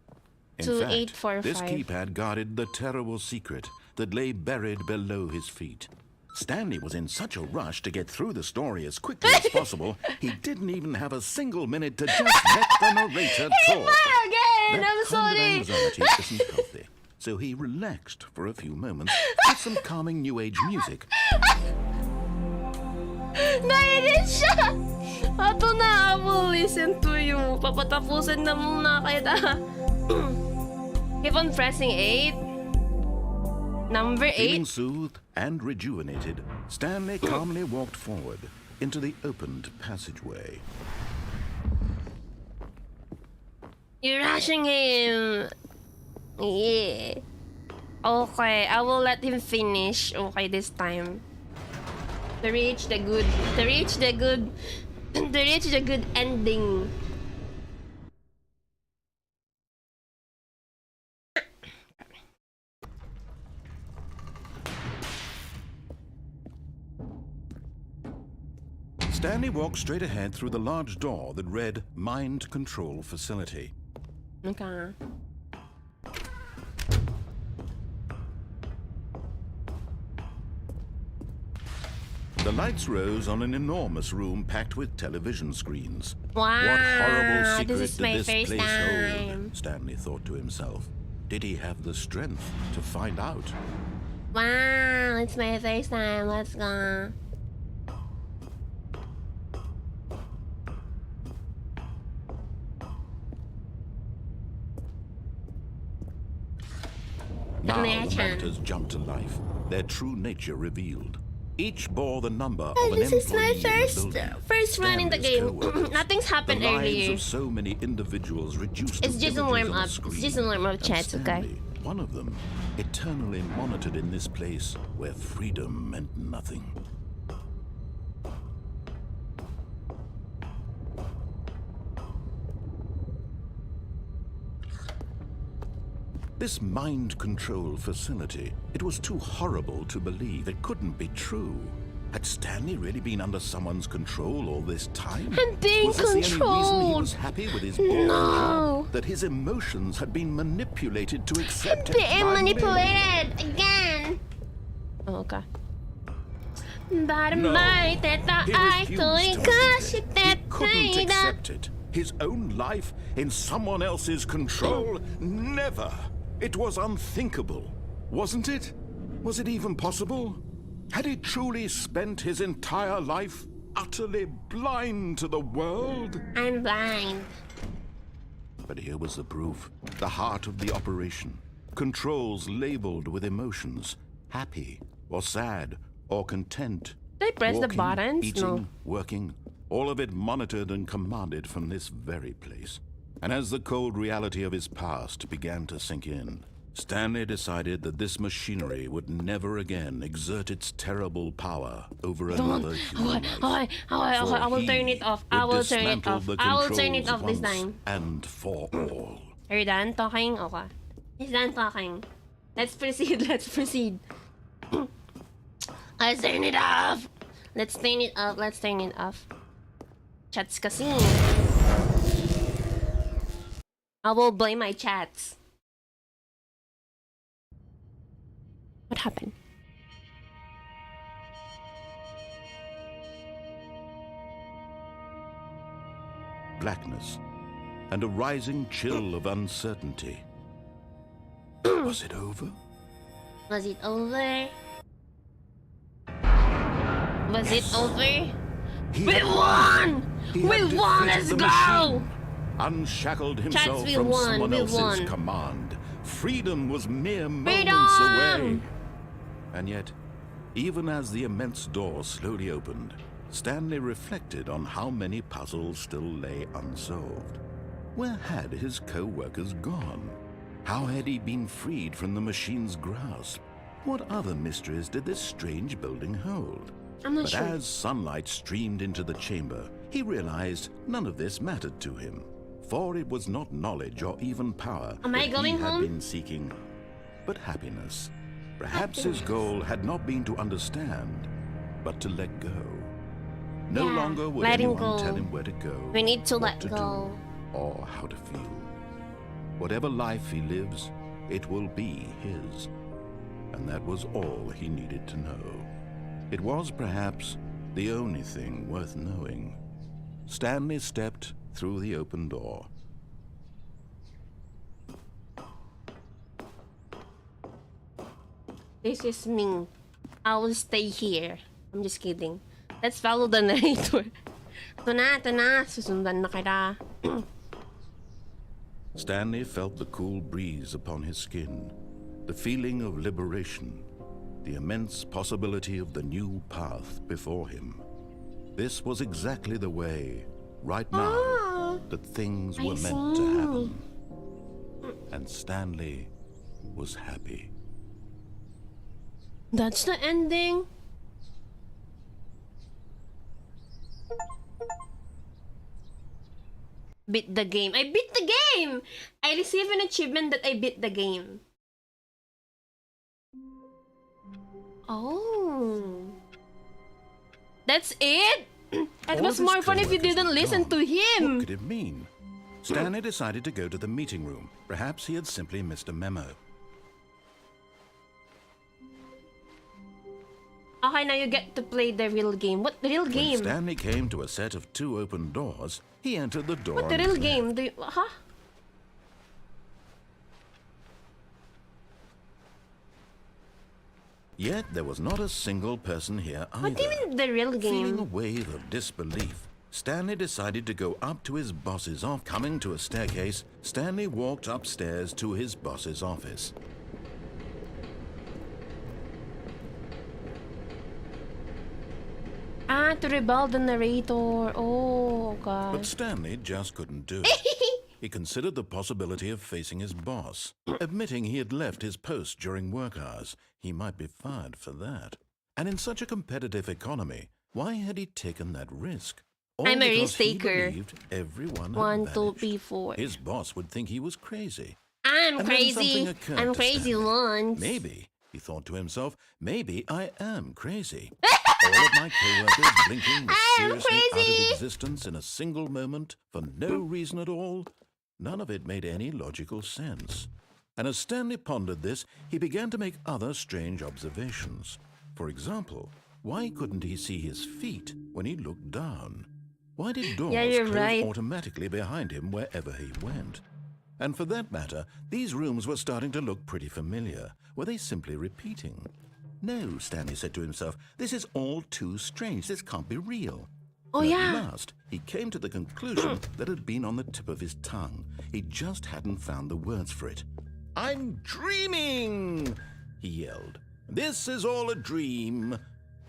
In fact, 2845. this keypad guarded the terrible secret that lay buried below his feet. Stanley was in such a rush to get through the story as quickly as possible, he didn't even have a single minute to just let the narrator talk. Again, That I'm kind sorry. of anxiety isn't healthy, so he relaxed for a few moments with some calming new age music. Nainis siya! Ato na, I will listen to you. Papatapusin na muna kita. Keep on pressing 8. Number 8. Feeling soothed and rejuvenated, Stanley calmly walked forward into the opened passageway. You're rushing him. Yeah. Okay, I will let him finish. Okay, this time. To reach the good ending. Stanley walked straight ahead through the large door that read Mind Control Facility. Okay. The lights rose on an enormous room packed with television screens. Wow, What horrible secret this is did my this first place time. hold? Stanley thought to himself. Did he have the strength to find out? Wow, it's my first time. Let's go. Now the Imagine. monitors jumped to life, their true nature revealed. Each bore the number Oh, of an this is my employee in the building. first run in the Stanley's game. coworkers. Nothing's happened The lives earlier. of so many individuals reduced It's to just a images warm on up. screen. It's just a warm up And chat, okay? Stanley, one of them, eternally monitored in this place where freedom meant nothing. This mind control facility, it was too horrible to believe. It couldn't be true. Had Stanley really been under someone's control all this time? I'm being was this the only reason he controlled. was happy with his boring No. job? That his emotions had been manipulated to accept it Being blindly? manipulated again. Oh, okay. No. He refused to believe it. He couldn't accept it. His own life in someone else's control? Never. It was unthinkable, wasn't it? Was it even possible? Had he truly spent his entire life utterly blind to the world? I'm blind. But here was the proof. The heart of the operation. Controls labeled with emotions. Happy or sad or content. Did I press the Walking, buttons? Eating, No. working, all of it monitored and commanded from this very place. And as the cold reality of his past began to sink in, Stanley decided that this machinery would never again exert its terrible power over another human life. I will For turn he it off. would I will turn it dismantle off. the I will turn it controls off this once time. and for all. Are you done talking? Okay. He's done talking. Let's proceed. Let's proceed. Let's turn it off. Let's turn it off. Let's turn it off. Chats kasi. I will blame my chats. What happened? Blackness and a rising chill of uncertainty. Was it over? Was it over? Was it over? He We had won! He We had won! defeated Let's the go! machine, unshackled himself we from won, someone we else's won. command. Freedom was mere moments Freedom! away. And yet, even as the immense door slowly opened, Stanley reflected on how many puzzles still lay unsolved. Where had his co-workers gone? How had he been freed from the machine's grasp? What other mysteries did this strange building hold? I'm not But sure. as sunlight streamed into the chamber, he realized none of this mattered to him, for it was not knowledge or even power Am I that going he had home? been seeking, but happiness. Perhaps his goal had not been to understand, but to let go. No Yeah, longer would letting anyone go. tell him where to go, We need to what let to go. do, or how to feel. Whatever life he lives, it will be his. And that was all he needed to know. It was perhaps the only thing worth knowing. Stanley stepped through the open door. This is me. I will stay here. I'm just kidding. Let's follow the narrator. Ito na. Susundan na kita. Stanley felt the cool breeze upon his skin, the feeling of liberation, the immense possibility of the new path before him. This was exactly the way, right now, Ah, that things I were meant to see. happen. And Stanley was happy. That's the ending. Beat the game. I beat the game! I received an achievement that I beat the game. Oh. That's it? It All was of his more fun if you co-workers didn't were listen gone. to him. What could it mean? Stanley decided to go to the meeting room. Perhaps he had simply missed a memo. Okay, now you get to play the real game. What the real When game? Stanley came to a set of 2 open doors, he entered the door. What the on his real left. game? Do you, huh? Yet there was not a single person here either. What do you mean the real Feeling a game? wave of disbelief, Stanley decided to go up to his boss's office. Coming to a staircase, Stanley walked upstairs to his boss's office. Ah, to rebel the narrator. Oh, But God. Stanley just couldn't do it. He considered the possibility of facing his boss. Admitting he had left his post during work hours, he might be fired for that. And in such a competitive economy, why had he taken that risk? All I'm a because he risk-taker. believed everyone had 1, 2, vanished. 3, 4. His boss would think he was crazy. I'm And then crazy. something occurred I'm to crazy Stanley. once. Maybe, he thought to himself, maybe I am crazy. All of my co-workers blinking mysteriously out crazy. of existence in a single moment for no reason at all. None of it made any logical sense. And as Stanley pondered this, he began to make other strange observations. For example, why couldn't he see his feet when he looked down? Why did doors you're close right. automatically behind him wherever he went? And for that matter, these rooms were starting to look pretty familiar. Were they simply repeating? No, Stanley said to himself, this is all too strange. This can't be real. Oh, And yeah. At last, he came to the conclusion that had been on the tip of his tongue. He just hadn't found the words for it. I'm dreaming, he yelled. This is all a dream.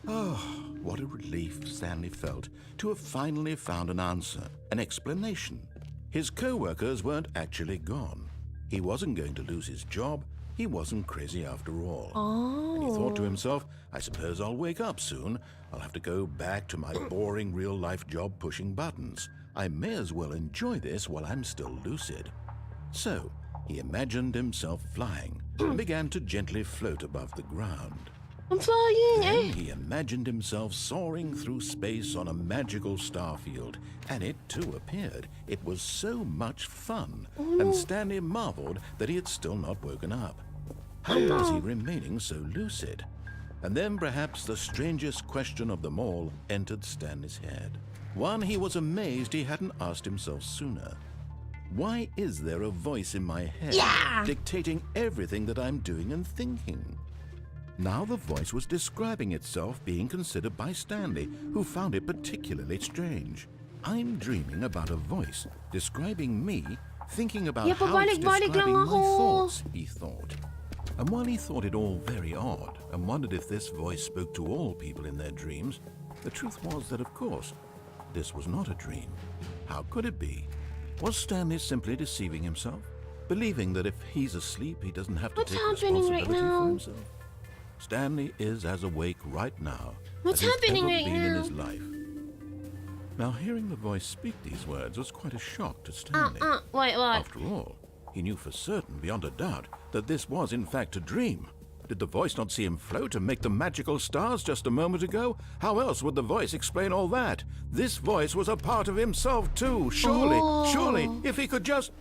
Oh, what a relief Stanley felt to have finally found an answer, an explanation. His co-workers weren't actually gone. He wasn't going to lose his job. He wasn't crazy after all. And he thought to himself, I suppose I'll wake up soon. I'll have to go back to my boring real-life job pushing buttons. I may as well enjoy this while I'm still lucid. So, he imagined himself flying and began to gently float above the ground. I'm flying, Then he imagined himself soaring through space on a magical star field, and it too appeared. It was so much fun, and Stanley marveled that he had still not woken up. How was he remaining so lucid? And then perhaps the strangest question of them all entered Stanley's head. One he was amazed he hadn't asked himself sooner. Why is there a voice in my head dictating everything that I'm doing and thinking? Now the voice was describing itself being considered by Stanley, who found it particularly strange. I'm dreaming about a voice describing me, thinking about how it's describing my thoughts, he thought. And while he thought it all very odd and wondered if this voice spoke to all people in their dreams, the truth was that, of course, this was not a dream. How could it be? Was Stanley simply deceiving himself, believing that if he's asleep, he doesn't have to take responsibility for himself? Stanley is as awake right now as he's ever been in his life. Now, hearing the voice speak these words was quite a shock to Stanley. Wait, what? After all, he knew for certain, beyond a doubt, that this was in fact a dream. Did the voice not see him float and make the magical stars just a moment ago? How else would the voice explain all that? This voice was a part of himself too. Surely, if he could just...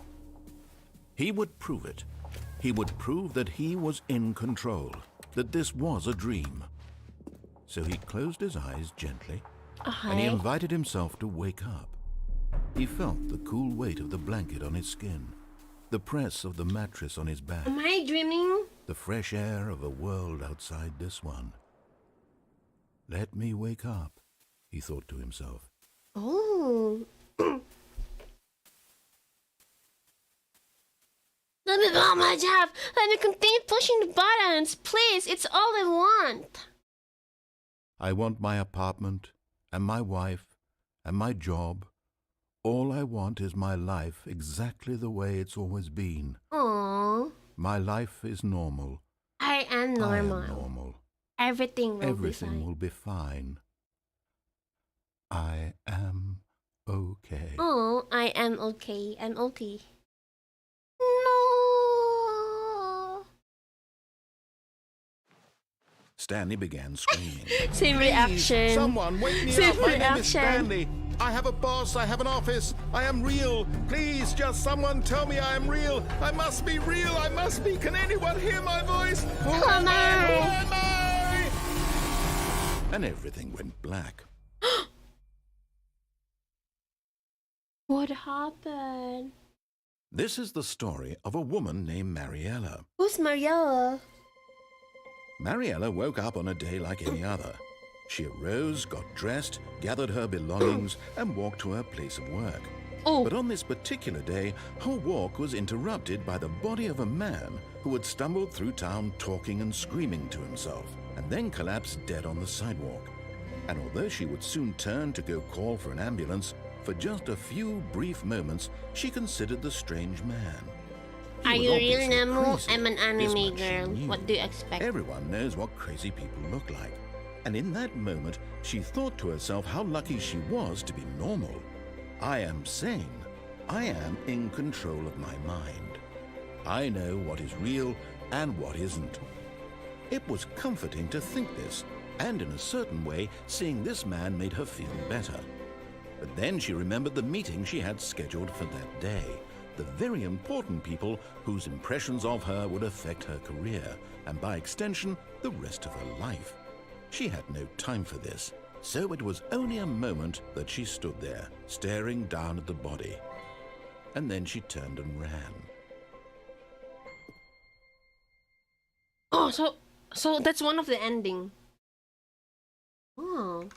He would prove it. He would prove that he was in control, that this was a dream. So he closed his eyes gently, and he invited himself to wake up. He felt the cool weight of the blanket on his skin, the press of the mattress on his back. Am I dreaming? The fresh air of a world outside this one. Let me wake up, he thought to himself. Oh. Let me do my job. Let me continue pushing the buttons. Please, it's all I want. I want my apartment, and my wife, and my job. All I want is my life exactly the way it's always been. Aww. My life is normal. I am normal. I am normal. Everything will be fine. I am okay. Oh, I am okay. I'm okay. No. Stanley began screaming. Same reaction. Someone wake me Same up. My name is reaction. Stanley. I have a boss. I have an office. I am real. Please, just someone tell me I am real. I must be real. I must be. Can anyone hear my voice? Who am I? Who am I? And everything went black. What happened? This is the story of a woman named Mariella. Who's Mariella? Mariella woke up on a day like any other. She arose, got dressed, gathered her belongings, and walked to her place of work. But on this particular day, her walk was interrupted by the body of a man who had stumbled through town talking and screaming to himself, and then collapsed dead on the sidewalk. And although she would soon turn to go call for an ambulance, for just a few brief moments, she considered the strange man. Are you real, Nemo? I'm an anime girl. What do you expect? Everyone knows what crazy people look like. And in that moment, she thought to herself how lucky she was to be normal. I am sane. I am in control of my mind. I know what is real and what isn't. It was comforting to think this, and in a certain way, seeing this man made her feel better. But then she remembered the meeting she had scheduled for that day. The very important people whose impressions of her would affect her career, and by extension, the rest of her life. She had no time for this, so it was only a moment that she stood there, staring down at the body. And then she turned and ran. Oh, so So that's one of the ending. Oh.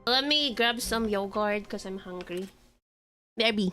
Let me grab some yogurt because I'm hungry. Baby.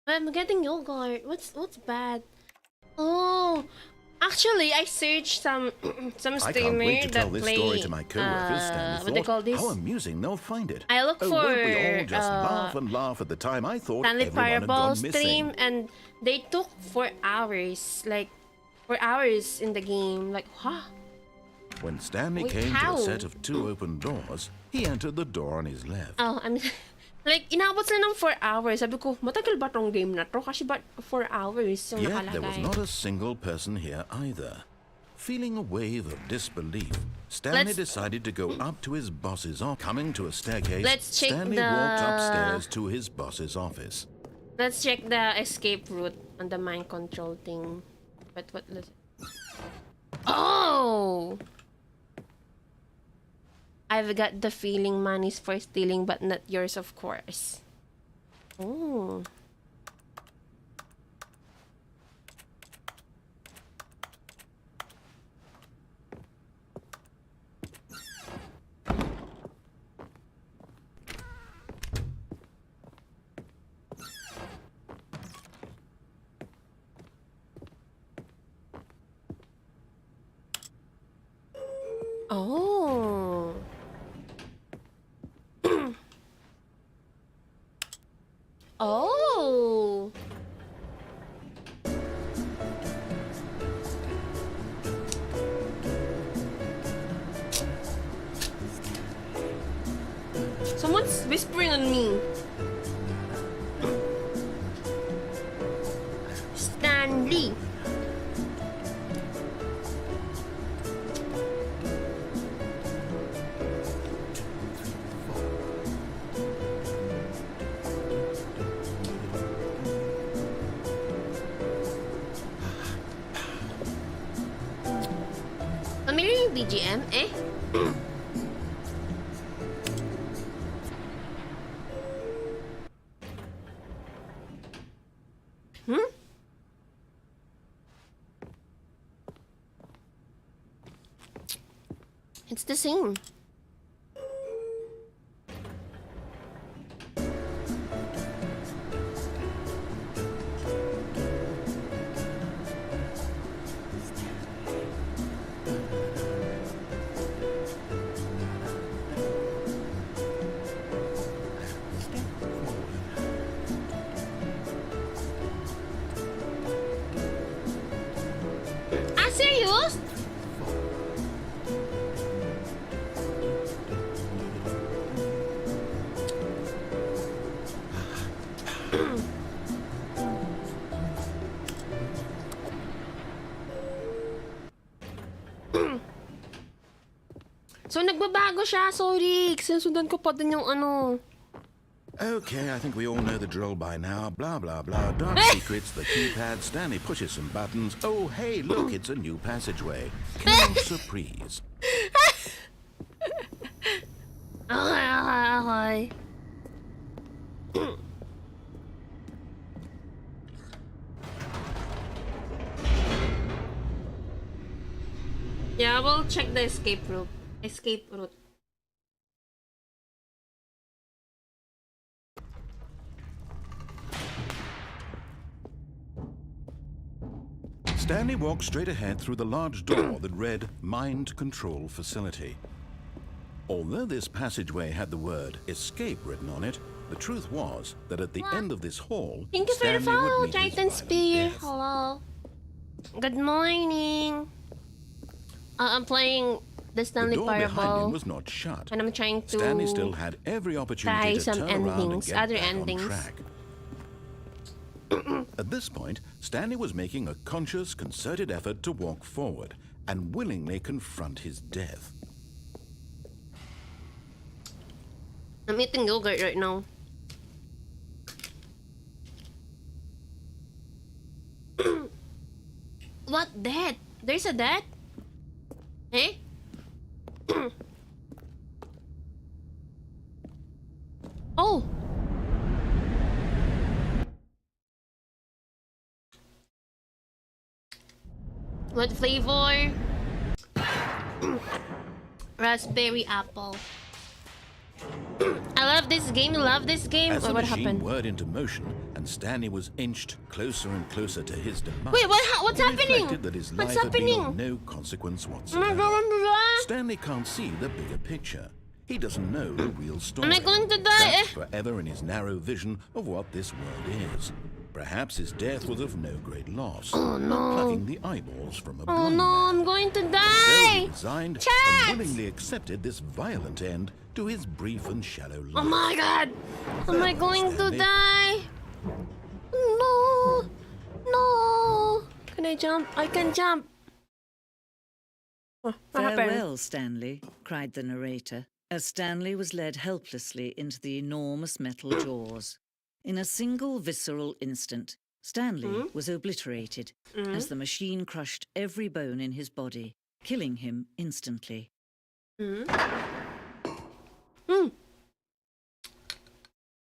I'm getting yogurt. What's bad? Oh, actually, I searched some some I can't streamer wait to tell that this play. story to my coworkers, Stanley What they call thought. this? How amusing they'll find it. I look Oh, for won't we all just laugh and laugh at the time I thought Stanley everyone had Parable gone stream, missing. and they took 4 hours, like 4 hours in the game. Like, huh? When Stanley Wait, came how? to a set of 2 open doors, he entered the door on his left. Oh, I mean, like, inabot sila ng 4 hours. Sabi ko, matagal ba tong game na to? Kasi ba 4 hours yung Yet there was nakalagay? not a single person here either. Feeling a wave of disbelief, Stanley decided to go up to his boss's office. Coming to a staircase, Let's check Stanley the- walked upstairs to his boss's office. Let's check the escape route on the mind control thing. But what? Oh! I've got the feeling money's for stealing, but not yours, of course. Oh. Oh. Oh. Someone's whispering on me. Stanley. Familiar yung BGM? Eh? Hmm? It's the same. Ah, serious? So, nagbabago siya. Sorry. Sinusundan ko pa din yung ano. Okay, I think we all know the drill by now. Blah, blah, blah. Dark secrets, the keypad. Stanley pushes some buttons. Oh, hey, look, it's a new passageway. Killing surprise. kahoy. Yeah, we'll check the escape route. Escape route. Stanley walked straight ahead through the large door that read Mind Control Facility. Although this passageway had the word escape written on it, the truth was that at the end of this hall, Thank you for the Stanley would follow, meet his Titan violent Spear. death. Hello. Good morning. I'm playing the The Stanley door behind him Parable, was not shut. and I'm trying to Stanley still had every try opportunity to some turn around and endings, get other back endings. on track. At this point, Stanley was making a conscious, concerted effort to walk forward and willingly confront his death. I'm eating yogurt right now. What death? There's a death? Eh? Oh! What flavor? Raspberry apple. I love this game. Love this game. As the What machine happened? whirred into motion and Stanley was inched closer and closer to his demise, Wait, what's he happening? reflected that his What's life had been happening? of no consequence Am I whatsoever. going to die? Stanley can't see the bigger picture. He doesn't know the real story. Am I going to die? Trapped forever in his narrow vision of what this world is. Perhaps his death was of no great loss. Oh no. Plucking the eyeballs from a Oh blind no, man. I'm going to So he die! resigned Chat! and willingly accepted this violent end to his brief and shallow life. Oh my god! Am I going to Stanley. die? No! No! Can I jump? I can jump! Oh, what happened? Farewell, Stanley, cried the narrator, as Stanley was led helplessly into the enormous metal jaws. In a single visceral instant, Stanley was obliterated as the machine crushed every bone in his body, killing him instantly. I'm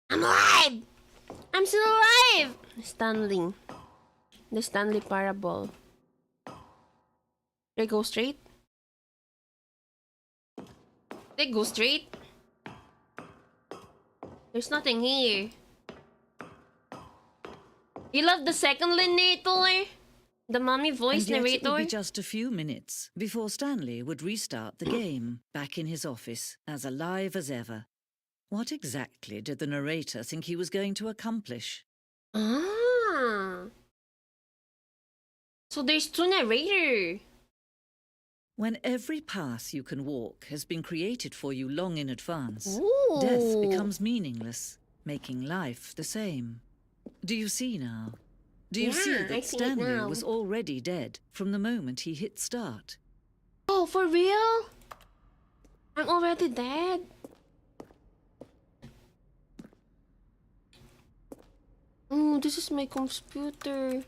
alive! I'm still alive! Stanley. The Stanley Parable. They go straight? They go straight? There's nothing here. You love the second narrator? The mommy voice And yet it would narrator? be just a few minutes before Stanley would restart the game, back in his office, as alive as ever. What exactly did the narrator think he was going to accomplish? Ah. So there's two narrators. When every path you can walk has been created for you long in advance, Ooh. death becomes meaningless, making life the same. Do you see now? Do you see Yeah, I that see it Stanley now. was already dead from the moment he hit start? Oh, for real? I'm already dead. Oh, this is my computer.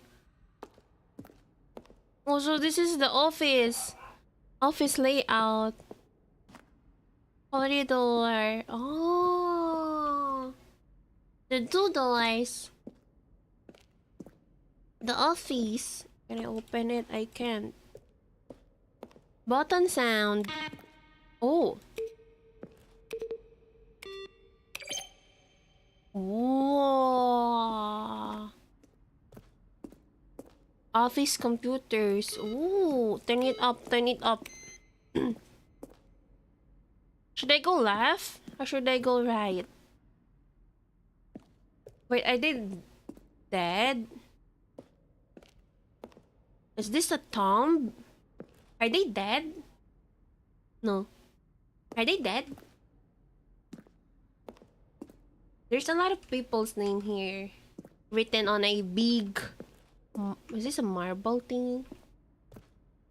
Oh, so this is the office. Office layout. Corridor. Oh. The doodles. The office. Can I open it? I can't. Button sound. Oh. Whoa. Office computers. Ooh. Turn it up. Turn it up. Should I go left? Or should I go right? Wait, I did dead? Is this a tomb? Are they dead? No. Are they dead? There's a lot of people's name here. Written on a big... Is this a marble thing?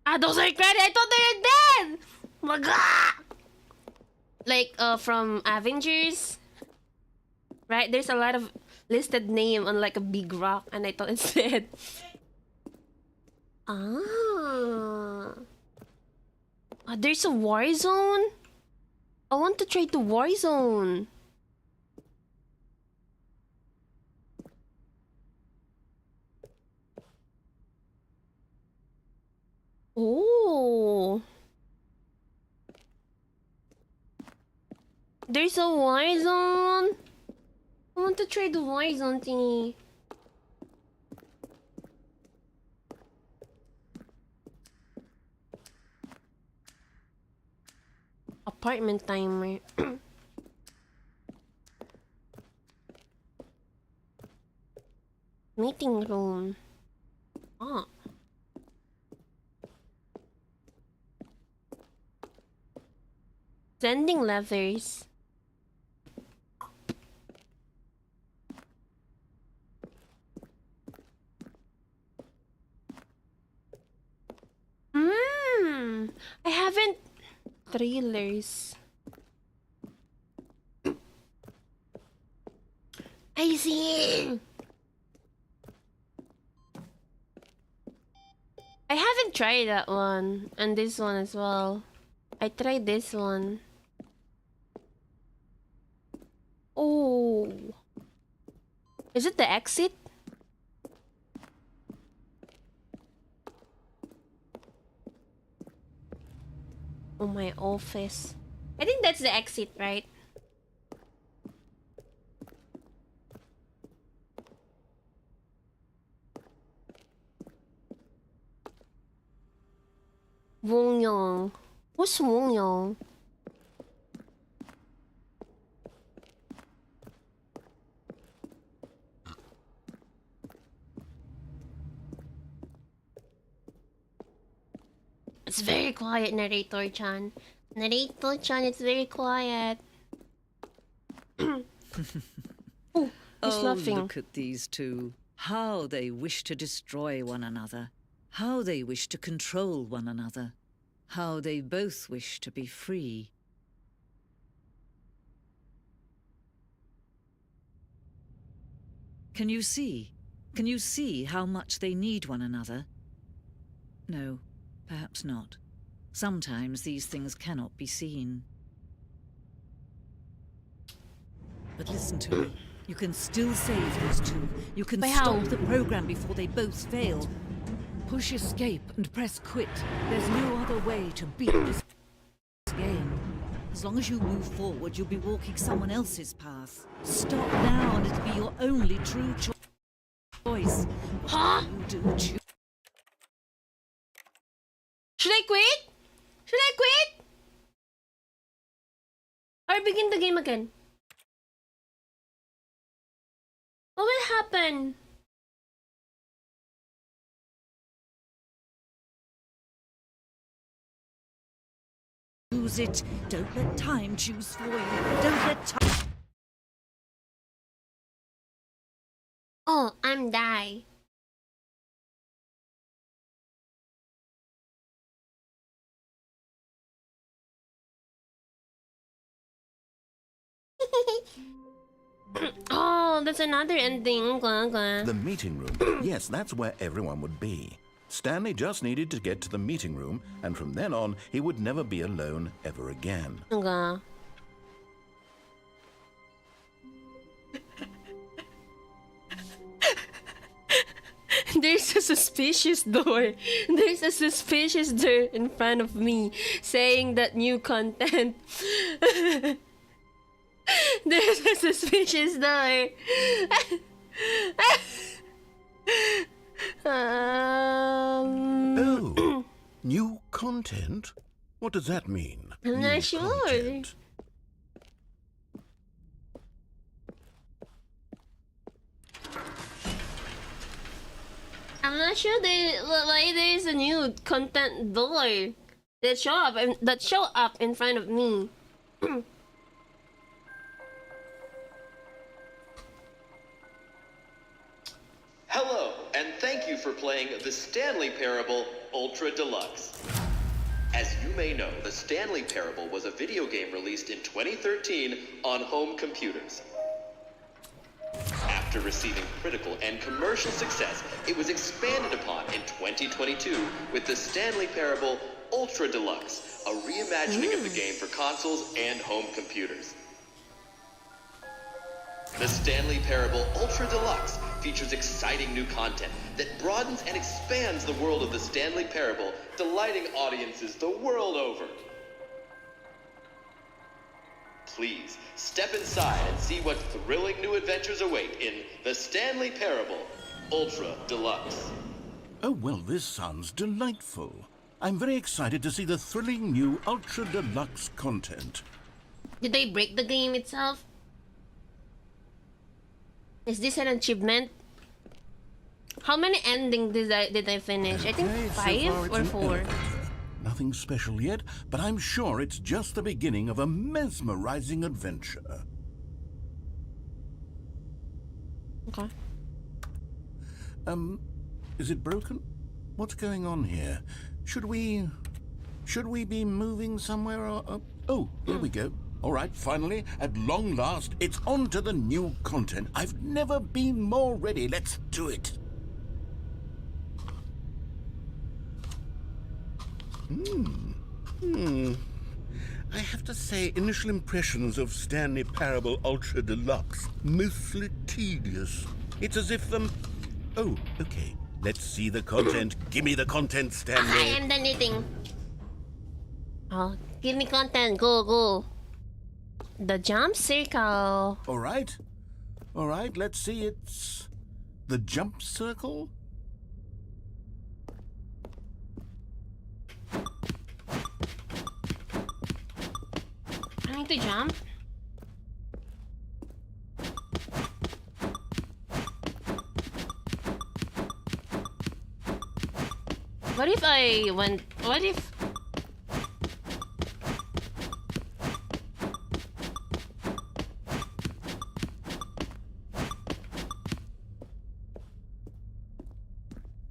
Ah, those are credit! I thought they were dead! Oh my god! Like, from Avengers? Right? There's a lot of listed name on like a big rock and I thought it's dead. Ah. There's a war zone? I want to try the war zone. Oh. There's a Warzone. I want to try the Warzone thingy. Apartment timer. Meeting room. Ah. Sending letters. I haven't trailers. I see. I haven't tried that one and this one as well. I tried this one. Oh. Is it the exit? Oh, my office. I think that's the exit, right? Wong Yang. Who's Wong Yang? It's very quiet, narrator-chan. Narrator-chan, it's very quiet. Oh, he's laughing. Look at these two. How they wish to destroy one another. How they wish to control one another. How they both wish to be free. Can you see? Can you see how much they need one another? No, perhaps not. Sometimes these things cannot be seen. But listen to me. You can still save those two. You can stop the program before they both fail. Push escape and press quit. There's no other way to beat this game. As long as you move forward, you'll be walking someone else's path. Stop now and it'll be your only true choice. Huh? Should I quit? Should I quit? Or begin the game again? What will happen? Choose it. Don't let time choose for you. Don't let time... Oh, I'm die. Oh, that's another ending. The meeting room. Yes, that's where everyone would be. Stanley just needed to get to the meeting room, and from then on, he would never be alone ever again. There's a suspicious door. There's a suspicious door in front of me saying that new content. There's a suspicious door. Oh, new content? What does that mean? I'm new not sure. Content? I'm not sure why there's a new content door that show up in front of me. Hello, and thank you for playing the Stanley Parable Ultra Deluxe. As you may know, the Stanley Parable was a video game released in 2013 on home computers. After receiving critical and commercial success, it was expanded upon in 2022 with the Stanley Parable Ultra Deluxe, a reimagining of the game for consoles and home computers. The Stanley Parable Ultra Deluxe features exciting new content that broadens and expands the world of the Stanley Parable, delighting audiences the world over. Please step inside and see what thrilling new adventures await in the Stanley Parable Ultra Deluxe. Oh, well, this sounds delightful. I'm very excited to see the thrilling new Ultra Deluxe content. Did they break the game itself? Is this an achievement? How many endings did I finish? I think Okay, so 5 far it's or an 4. elevator. Nothing special yet, but I'm sure it's just the beginning of a mesmerizing adventure. Okay. Is it broken? What's going on here? Should we be moving somewhere or... Oh, here we go. All right, finally, at long last, it's on to the new content. I've never been more ready. Let's do it. I have to say, initial impressions of Stanley Parable Ultra Deluxe, mostly tedious. It's as if Oh, okay. Let's see the content. Give me the content, Stanley. I am done eating. Oh, give me content. Go, go. The jump circle. All right. All right, let's see. It's the jump circle. I need to jump. What if I went... What if...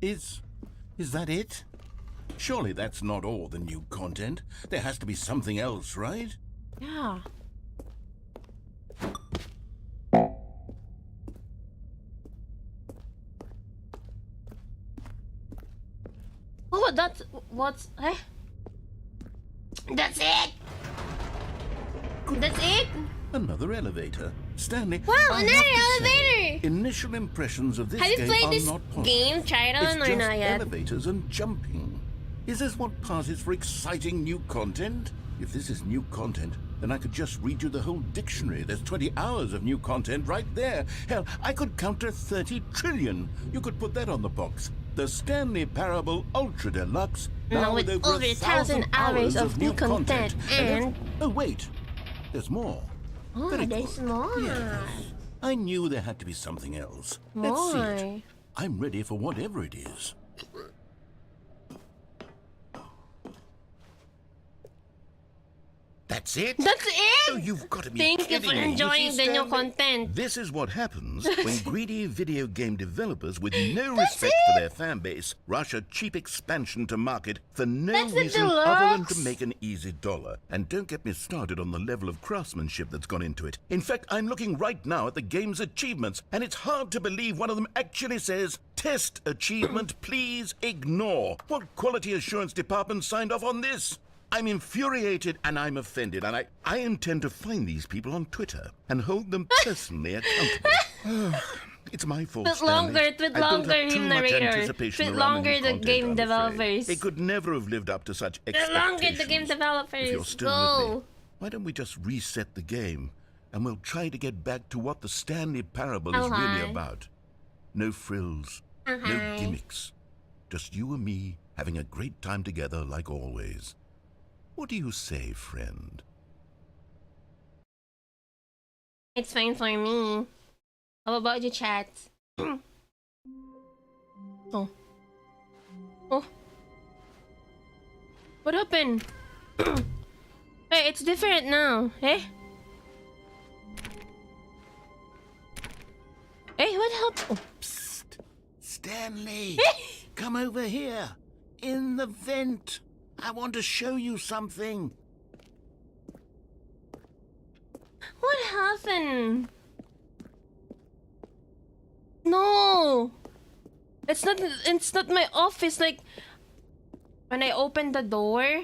Is that it? Surely that's not all the new content. There has to be something else, right? Yeah. Oh, that's... What's... Eh? That's it! That's it? Another elevator. Stanley. Wow, I another have to say, elevator! initial impressions of this Have you game played are this not positive. game, Triton, It's or just not yet? elevators and jumping. Is this what passes for exciting new content? If this is new content, then I could just read you the whole dictionary. There's 20 hours of new content right there. Hell, I could count to 30 trillion. You could put that on the box. The Stanley Parable Ultra Deluxe. No, Now with with over over 1,000 hours of new content and... Oh, wait. There's more. Oh, Very there's good. more. Yes. I knew there had to be something else. Let's see it. More. I'm ready for whatever it is. That's it? That's Oh, it! you've got to be Thank you kidding for me. enjoying see, the new Stanley, content. This is what happens when greedy video game developers with no respect for their fan base rush a cheap expansion to market for no That's the reason other than to Deluxe. make an easy dollar. And don't get me started on the level of craftsmanship that's gone into it. In fact, I'm looking right now at the game's achievements, and it's hard to believe one of them actually says, "Test achievement, please ignore." What quality assurance department signed off on this? I'm infuriated and I'm offended, and I intend to find these people on Twitter and hold them personally accountable. It's my fault, Tweet Stanley. longer, tweet I built longer, up too him much narrator. anticipation Tweet around longer, new the content, game I'm afraid. developers. It could never have lived up to such The expectations. longer the game If you're developers. still with me, Go. why don't we just reset the game and we'll try to get back to what the Stanley Parable is Okay. really about. No frills, no Okay. gimmicks. Just you and me having a great time together like always. What do you say, friend? It's fine for me. How about you, chat? Oh. Oh. What happened? Hey, it's different now. Eh? Hey, what happened? Psst! Stanley! Come over here! In the vent! I want to show you something! What happened? No! It's not my office, like when I open the door.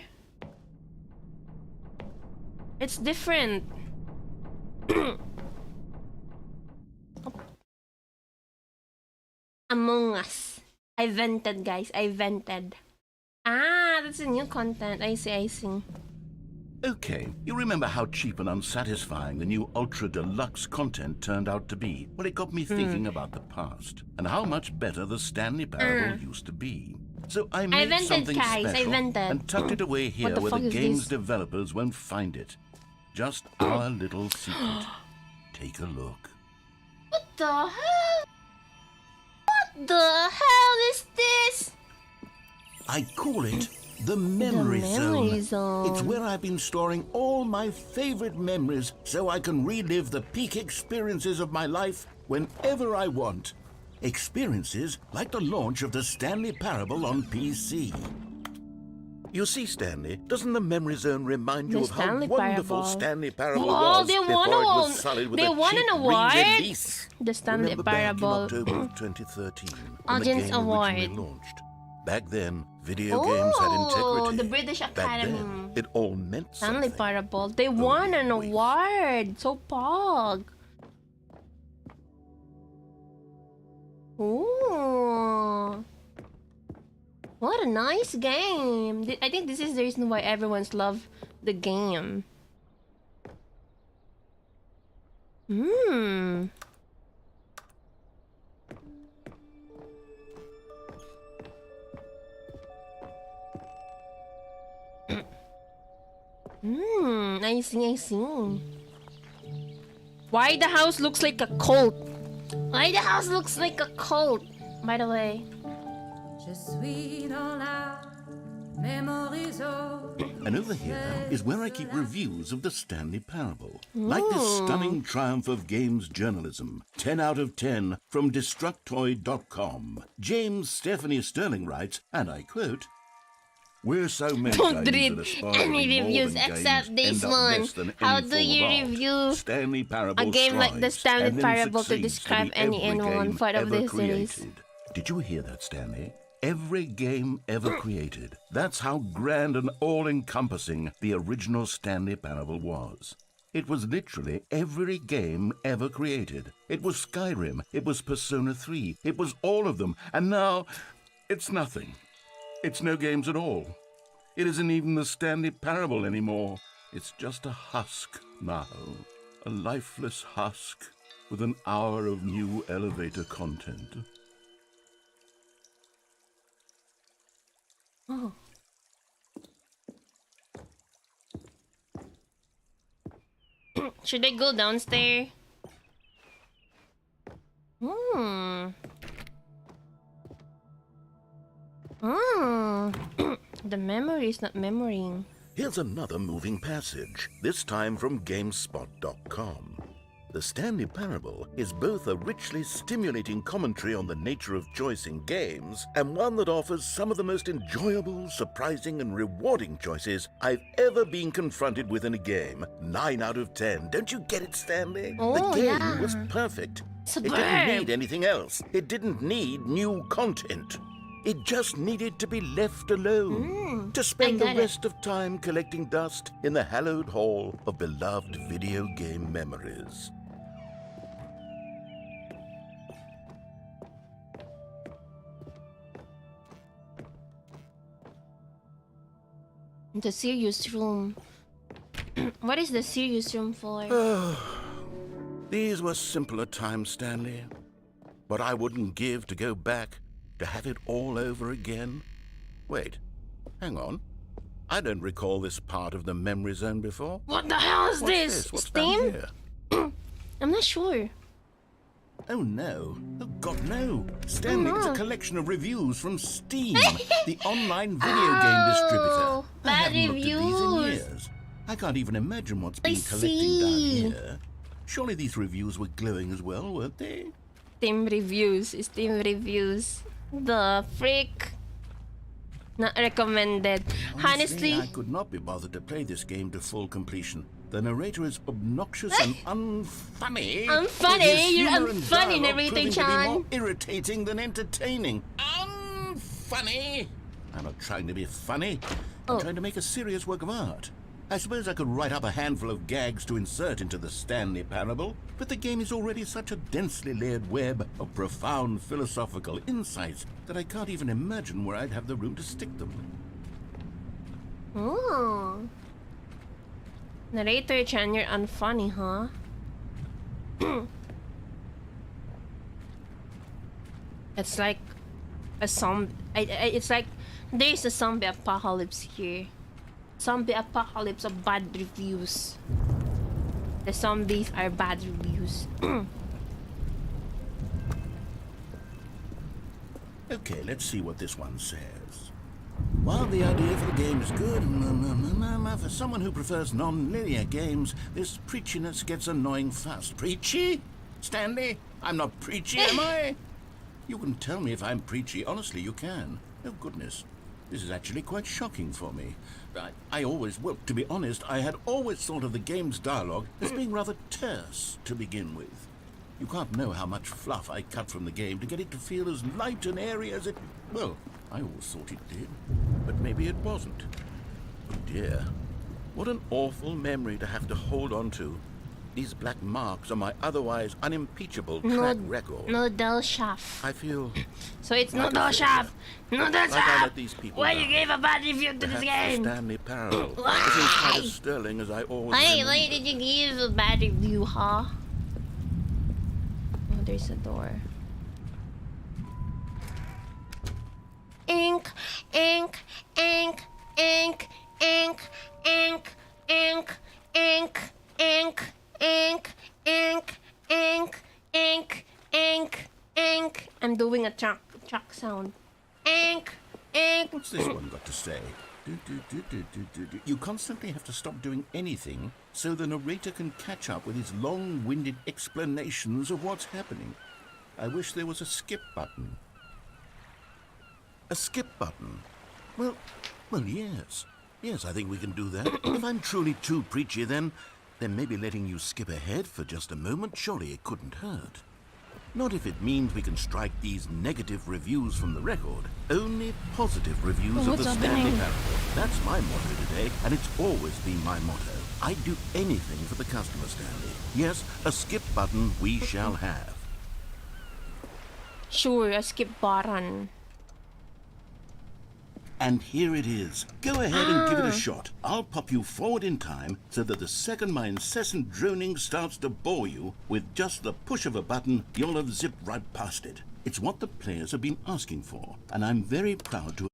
It's different. I vented, guys. I vented. Ah, that's a new content. I see. Okay, you remember how cheap and unsatisfying the new Ultra Deluxe content turned out to be? Well, it got me thinking about the past and how much better the Stanley Parable used to be. So I made vented, something guys. I special vented. and tucked it away here the where fuck the is game's this? developers won't find it. Just our little secret. Take a look. What the hell? What the hell is this? I call it the Memory Memory Zone. Zone. It's where I've been storing all my favorite memories so I can relive the peak experiences of my life whenever I want. Experiences like the launch of the Stanley Parable on PC. You see, Stanley, doesn't the Memory Zone remind you The of how Stanley wonderful Parable. Stanley Parable Wow, was they before won it a- was solid with they a won cheap an award? re-release? The Stanley Remember back in Parable. October of 2013, when Audience the game Award. originally launched. Back then, video games had integrity. the British Back Academy. then, it all meant Stanley something. Parable. They won an wait. award. So pog. Ooh. What a nice game. I think this is the reason why everyone's love the game. I see. Why the house looks like a cult? Why the house looks like a cult? By the way. Je suis dans la memory zone. And over here is where I keep reviews of the Stanley Parable. Like this stunning triumph of games journalism. 10 out of 10 from Destructoid.com. James Stephanie Sterling writes, and I quote, "We're so many Don't games read that aspire to any be more reviews than except games this end up one. less than How any do form you of art. review Stanley Parable a game like the strives Stanley and then Parable to succeeds describe be any every and one game part of ever this series? created. Did you hear that, Stanley? Every game ever created. That's how grand and all-encompassing the original Stanley Parable was. It was literally every game ever created. It was Skyrim. It was Persona 3. It was all of them. And now, it's nothing. It's no games at all. It isn't even the Stanley Parable anymore. It's just a husk now. A lifeless husk with an hour of new elevator content. Oh. Should I go downstairs? The memory is not memorying. Here's another moving passage, this time from GameSpot.com. The Stanley Parable is both a richly stimulating commentary on the nature of choice in games and one that offers some of the most enjoyable, surprising, and rewarding choices I've ever been confronted with in a game. 9 out of 10. Don't you get it, Stanley? Oh, the game yeah. was perfect. Superb. It didn't need anything else. It didn't need new content. It just needed to be left alone to spend the got it. rest of time collecting dust in the hallowed hall of beloved video game memories. The serious room. What is the serious room for? These were simpler times, Stanley. But I wouldn't give to go back to have it all over again. Wait, hang on. I don't recall this part of the memory zone before. What the hell is What's this? What's down Steam? here? I'm not sure. Oh no. Oh God, no. Stanley, it's a collection of reviews from Steam, the online video game distributor. I Bad haven't looked at these in reviews. years. I can't even imagine what's been I collecting see. down here. Surely these reviews were glowing as well, weren't they? Steam reviews. Steam reviews. The freak. Not recommended. Honestly, I could not be bothered to play this game to full completion. The narrator is obnoxious and unfunny. Unfunny? with his You're humor and unfunny, dialogue narrator proving to be Chan. more irritating than entertaining. Unfunny. I'm not trying to be funny. I'm trying to make a serious work of art. I suppose I could write up a handful of gags to insert into the Stanley Parable, but the game is already such a densely layered web of profound philosophical insights that I can't even imagine where I'd have the room to stick them. Oh. Narrator Chan, you're unfunny, huh? It's like a zombie. It's like there's a zombie apocalypse here. Zombie apocalypse of bad reviews. The zombies are bad reviews. Okay, let's see what this one says. While the idea for the game is good, for someone who prefers non-linear games, this preachiness gets annoying fast. Preachy? Stanley? I'm not preachy, am I? You can tell me if I'm preachy. Honestly, you can. Oh, goodness. This is actually quite shocking for me. I always, well, to be honest, I had always thought of the game's dialogue as being rather terse to begin with. You can't know how much fluff I cut from the game to get it to feel as light and airy as it... Well, I always thought it did, but maybe it wasn't. Oh dear, what an awful memory to have to hold on to. These black marks are my otherwise unimpeachable track record. Noodle Chef. I feel... So it's like Noodle Chef! Noodle like I Chef! let these people Why down. you gave a bad review to this Perhaps the game? Stanley Parable Why? isn't quite as sterling as I always Why remembered. did you give a bad review, huh? Oh, there's a door. Ink, ink, ink, ink, ink, ink, ink, ink, ink, ink, ink, ink, ink, ink, ink. I'm doing a truck sound. Ink, ink. What's this one got to say? You constantly have to stop doing anything so the narrator can catch up with his long-winded explanations of what's happening. I wish there was a skip button. A skip button? Well, yes. Yes, I think we can do that. If I'm truly too preachy, then maybe letting you skip ahead for just a moment, surely it couldn't hurt. Not if it means we can strike these negative reviews from the record. Only positive reviews of What's the Stanley happening? Parable. That's my motto today, and it's always been my motto. I'd do anything for the customer, Stanley. Yes, a skip button we shall have. Sure, a skip button. And here it is. Go ahead and give it a shot. I'll pop you forward in time so that the second my incessant droning starts to bore you, with just the push of a button, you'll have zipped right past it. It's what the players have been asking for, and I'm very proud to...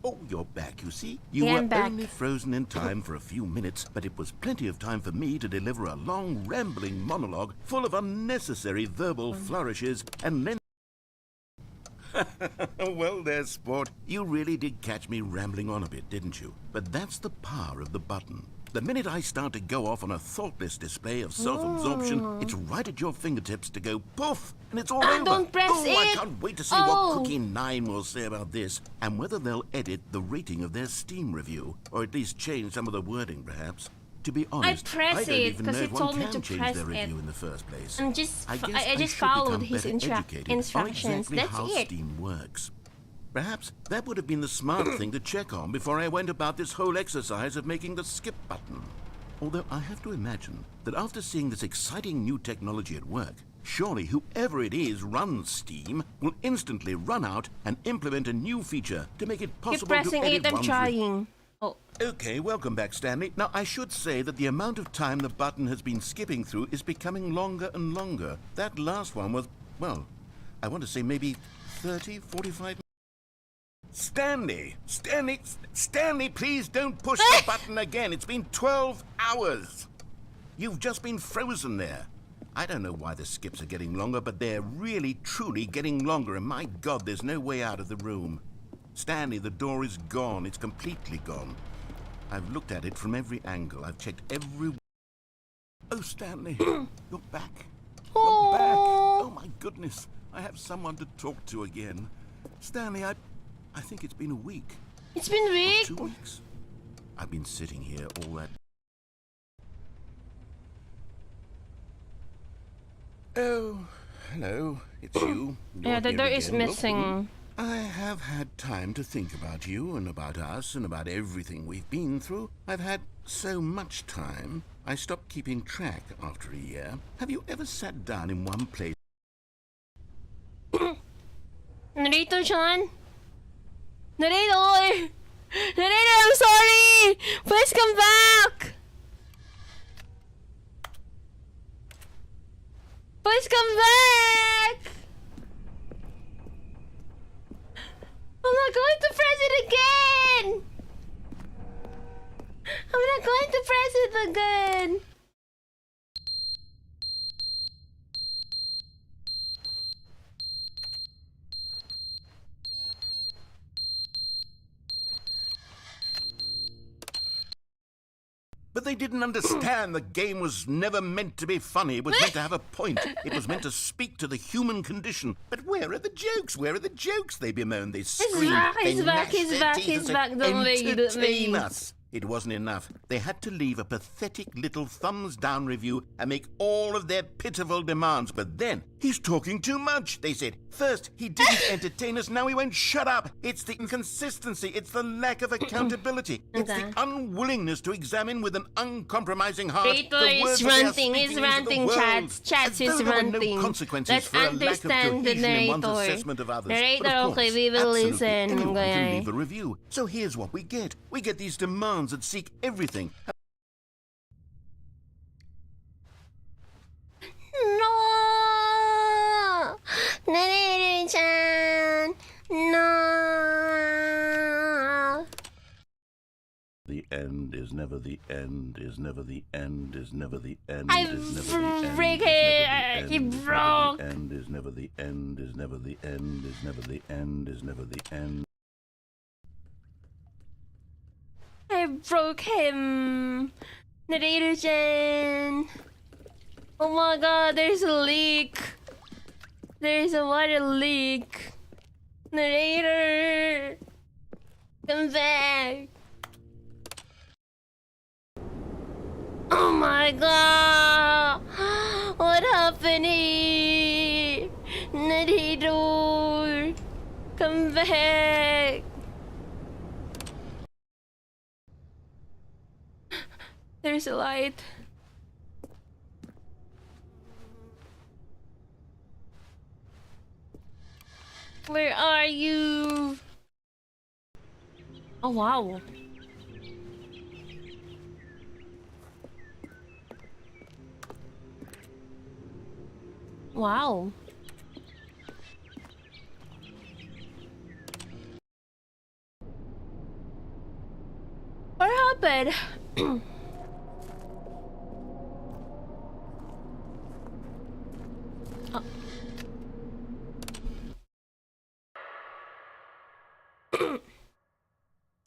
Oh, you're back, you see? You Yeah, were I'm back. only frozen in time for a few minutes, but it was plenty of time for me to deliver a long, rambling monologue full of unnecessary verbal flourishes and then... Well there, sport. You really did catch me rambling on a bit, didn't you? But that's the power of the button. The minute I start to go off on a thoughtless display of self-absorption, it's right at your fingertips to go poof, and it's all over. Don't press oh, I it. can't wait to see what Cookie 9 will say about this, and whether they'll edit the rating of their Steam review, or at least change some of the wording, perhaps. To be honest, press I don't it, even 'cause know he if one told me can to change press their review it. in the first place. I'm just, I guess I just should followed become his better educated on instructions. exactly That's how it. Steam works. Perhaps that would have been the smart thing to check on before I went about this whole exercise of making the skip button. Although I have to imagine that after seeing this exciting new technology at work, surely whoever it is runs Steam will instantly run out and implement a new feature to make it Keep possible pressing to edit it, I'm one's trying. Oh, Okay, welcome back, Stanley. Now, I should say that the amount of time the button has been skipping through is becoming longer and longer. That last one was, well, I want to say maybe 30, 45... Stanley! Stanley, please don't push the button again. It's been 12 hours. You've just been frozen there. I don't know why the skips are getting longer, but they're really, truly getting longer, and my God, there's no way out of the room. Stanley, the door is gone. It's completely gone. I've looked at it from every angle. I've checked every... Oh, Stanley, you're back. You're back. Oh, my goodness. I have someone to talk to again. Stanley, I think it's been a week. it's been Or weak. 2 weeks. I've been sitting here all that... Oh, hello. It's you. Yeah, You're the here door is again. Well, missing. I have had time to think about you and about us and about everything we've been through. I've had so much time, I stopped keeping track after a year. Have you ever sat down in one place? Narrator Sean? Narrator! Narrator, I'm sorry! Please come back! Please come back! I'm not going to press it again! I'm not going to press it again! But they didn't understand the game was never meant to be funny. It was meant to have a point. It was meant to speak to the human condition. But where are the jokes? Where are the jokes? They bemoan, they scream, He's back, he's back, he's back. Don't entertain us. It wasn't enough. They had to leave a pathetic little thumbs-down review and make all of their pitiful demands. But then, he's talking too much, they said. First, he didn't entertain us, now he won't shut up. It's the inconsistency, it's the lack of accountability. It's the unwillingness to examine with an uncompromising heart Rito the words is that they are ranting, speaking he's into the ranting, world. chats As though is there were no ranting. consequences Let's for a lack of understand the cohesion in one's narrator. assessment of others. Narrator, But of okay, course, we will absolutely listen. anyone can Okay. leave a review. So here's what we get. We get these demands that seek everything. No! Narrator-chan! No! The end is never the end, is never the end, is never the end, I is never the end, freak is it! never He the end, broke! end is never the end, is never the end, is never the end, is never the end. I broke him! Narrator-chan! Oh my god, there's a leak! There's a water leak! Narrator! Come back! Oh my god! What happened here? Narrator! Come back! There's a light. Where are you? Oh wow. Wow. What happened?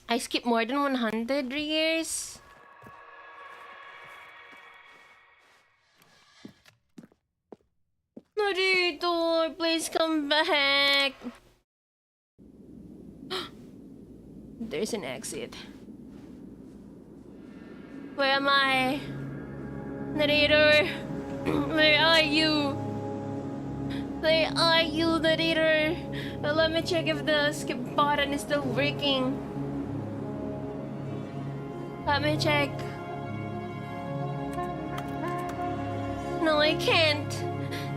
I skipped more than 100 years. Narrator, please come back. There's an exit. Where am I? Narrator, where are you? Where are you, narrator? Let me check if the skip button is still working. Let me check. No, I can't.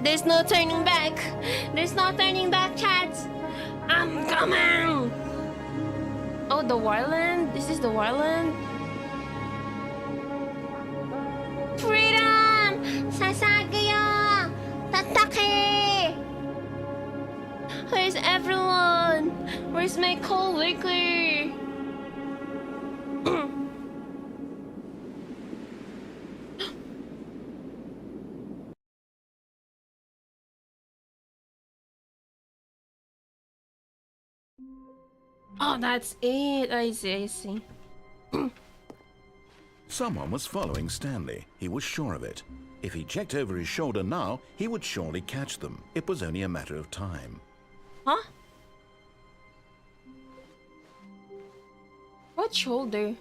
There's no turning back. There's no turning back, chat. I'm coming. Oh, the Warland? This is the Warland? Freedom! Sasagyo! Tatake! Where's everyone? Where's my co-worker? Oh, that's it. I see, I see. Someone was following Stanley. He was sure of it. If he checked over his shoulder now, he would surely catch them. It was only a matter of time. Huh? What shoulder?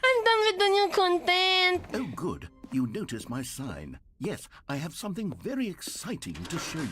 I'm done with the new content. you notice my sign. Yes, I have something very exciting to show you.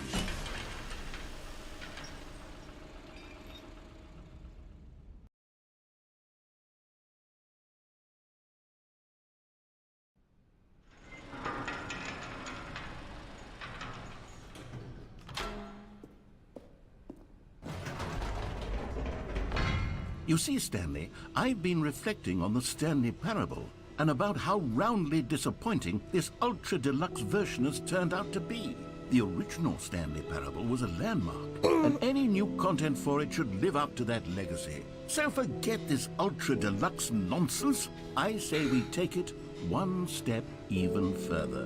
You see, Stanley, I've been reflecting on the Stanley Parable and about how roundly disappointing this ultra deluxe version has turned out to be. The original Stanley Parable was a landmark, and any new content for it should live up to that legacy. So forget this ultra deluxe nonsense. I say we take it one step even further.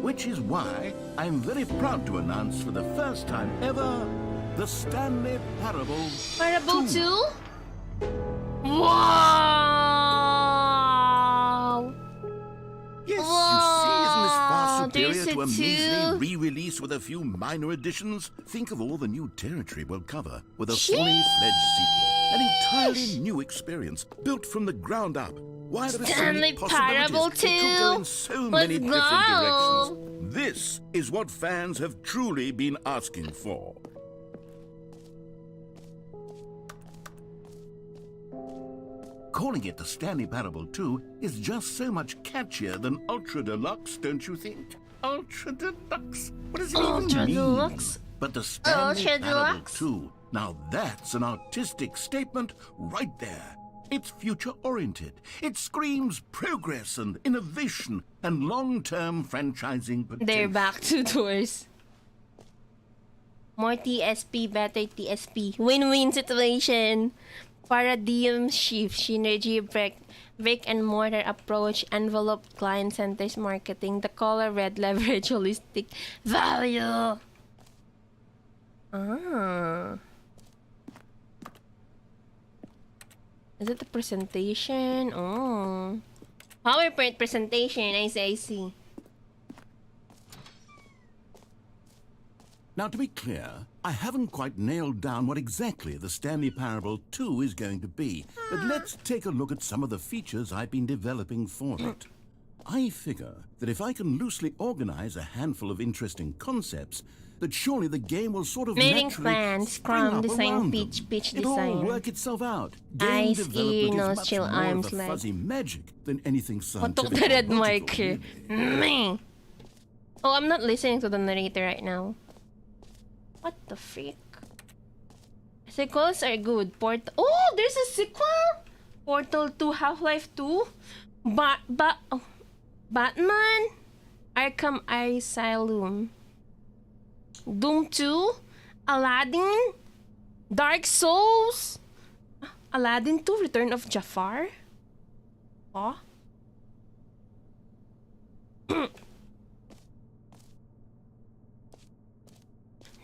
Which is why I'm very proud to announce for the first time ever, the Stanley Parable Parable 2? Wow! Yes, you see, isn't this far superior there's to a a measly re-release with a few minor additions? Think of all the new territory we'll cover with a fully fledged sequel. An entirely new experience, built from the ground up. Why there are so many Stanley Parable possibilities. It could go in 2. so Let's many different go. directions. This is what fans have truly been asking for. Calling it the Stanley Parable 2 is just so much catchier than Ultra Deluxe, don't you think? Ultra Deluxe? What does it Ultra even mean? Deluxe? But the Stanley Ultra Parable Deluxe? 2, now that's an artistic statement right there. It's future-oriented. It screams progress and innovation and long-term franchising potential. They're back to tours. More TSP, better TSP. Win-win situation. Paradigm shift, synergy break, brick and mortar approach, enveloped client centers marketing, the color red leverage holistic value. Ah. Is it the presentation? Oh. PowerPoint presentation, I see. Now, to be clear, I haven't quite nailed down what exactly the Stanley Parable 2 is going to be, but let's take a look at some of the features I've been developing for it. I figure that if I can loosely organize a handful of interesting concepts, that surely the game will sort of Meeting naturally plans, spring Scrum up design, around pitch, them. pitch It'll all design. work itself out. Game Eyes, development ear, is nose, much chill, more arms, of a leg. fuzzy magic than anything Patok scientific the or red logical, marker. really. Meh. Oh, I'm not listening to the narrator right now. What the freak? Sequels are good. Oh, there's a sequel? Portal 2, Half-Life 2? Oh. Batman? Arkham Asylum. Doom 2? Aladdin? Dark Souls? Aladdin 2, Return of Jafar? Oh?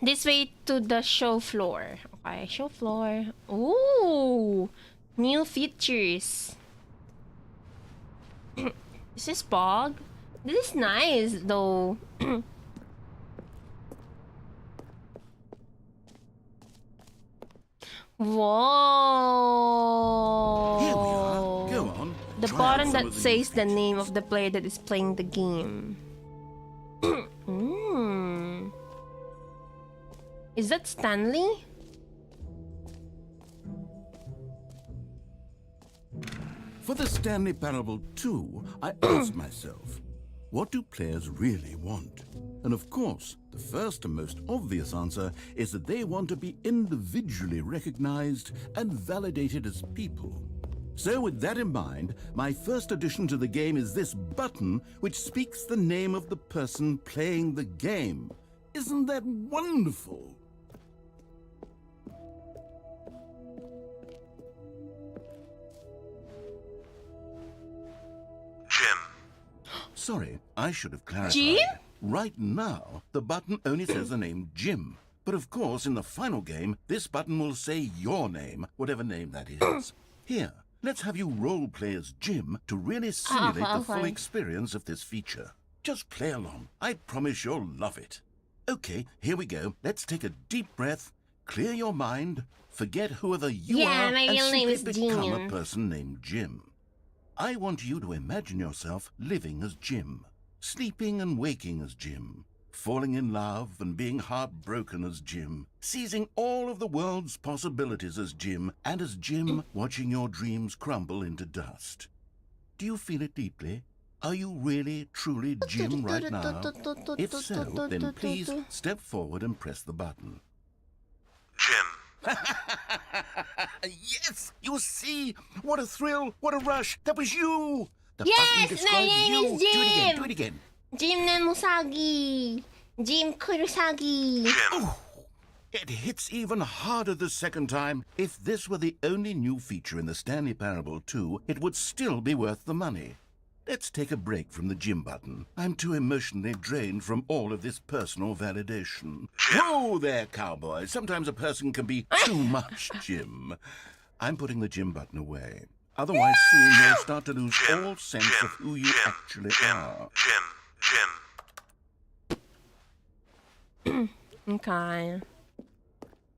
This way to the show floor. Okay, show floor. Ooh! New features. Is this Bog? This is nice though. Whoa! Here we are. Go on. The Try out button some that of the says the features. name of the player that is playing the game. Is that Stanley? For the Stanley Parable 2, I asked myself, what do players really want? And of course, the first and most obvious answer is that they want to be individually recognized and validated as people. So with that in mind, my first addition to the game is this button which speaks the name of the person playing the game. Isn't that wonderful? Jim. Sorry, I should have clarified. Jim? Right now, the button only says the name Jim. But of course, in the final game, this button will say your name, whatever name that is. Here, let's have you role-play as Jim to really simulate the full okay. experience of this feature. Just play along. I promise you'll love it. Okay, here we go. Let's take a deep breath, clear your mind, forget whoever you Yeah, are, my and real name simply is become Jim. a person named Jim. I want you to imagine yourself living as Jim. sleeping and waking as Jim, falling in love and being heartbroken as Jim, seizing all of the world's possibilities as Jim, and as Jim watching your dreams crumble into dust. Do you feel it deeply? Are you really, truly Jim right now? If so, then please step forward and press the button. Jim. Yes! You see? What a thrill! What a rush! That was you! The Yes, button describes my name you. is Do it again, Jim. do it again. Jim na Musagi. Jim Kurosagi. Oh, it hits even harder the second time. If this were the only new feature in the Stanley Parable 2, it would still be worth the money. Let's take a break from the Jim button. I'm too emotionally drained from all of this personal validation. Whoa there, cowboy. Sometimes a person can be too much Jim. I'm putting the Jim button away. Otherwise, soon you'll start to lose all sense of who you actually are. Jim. Okay.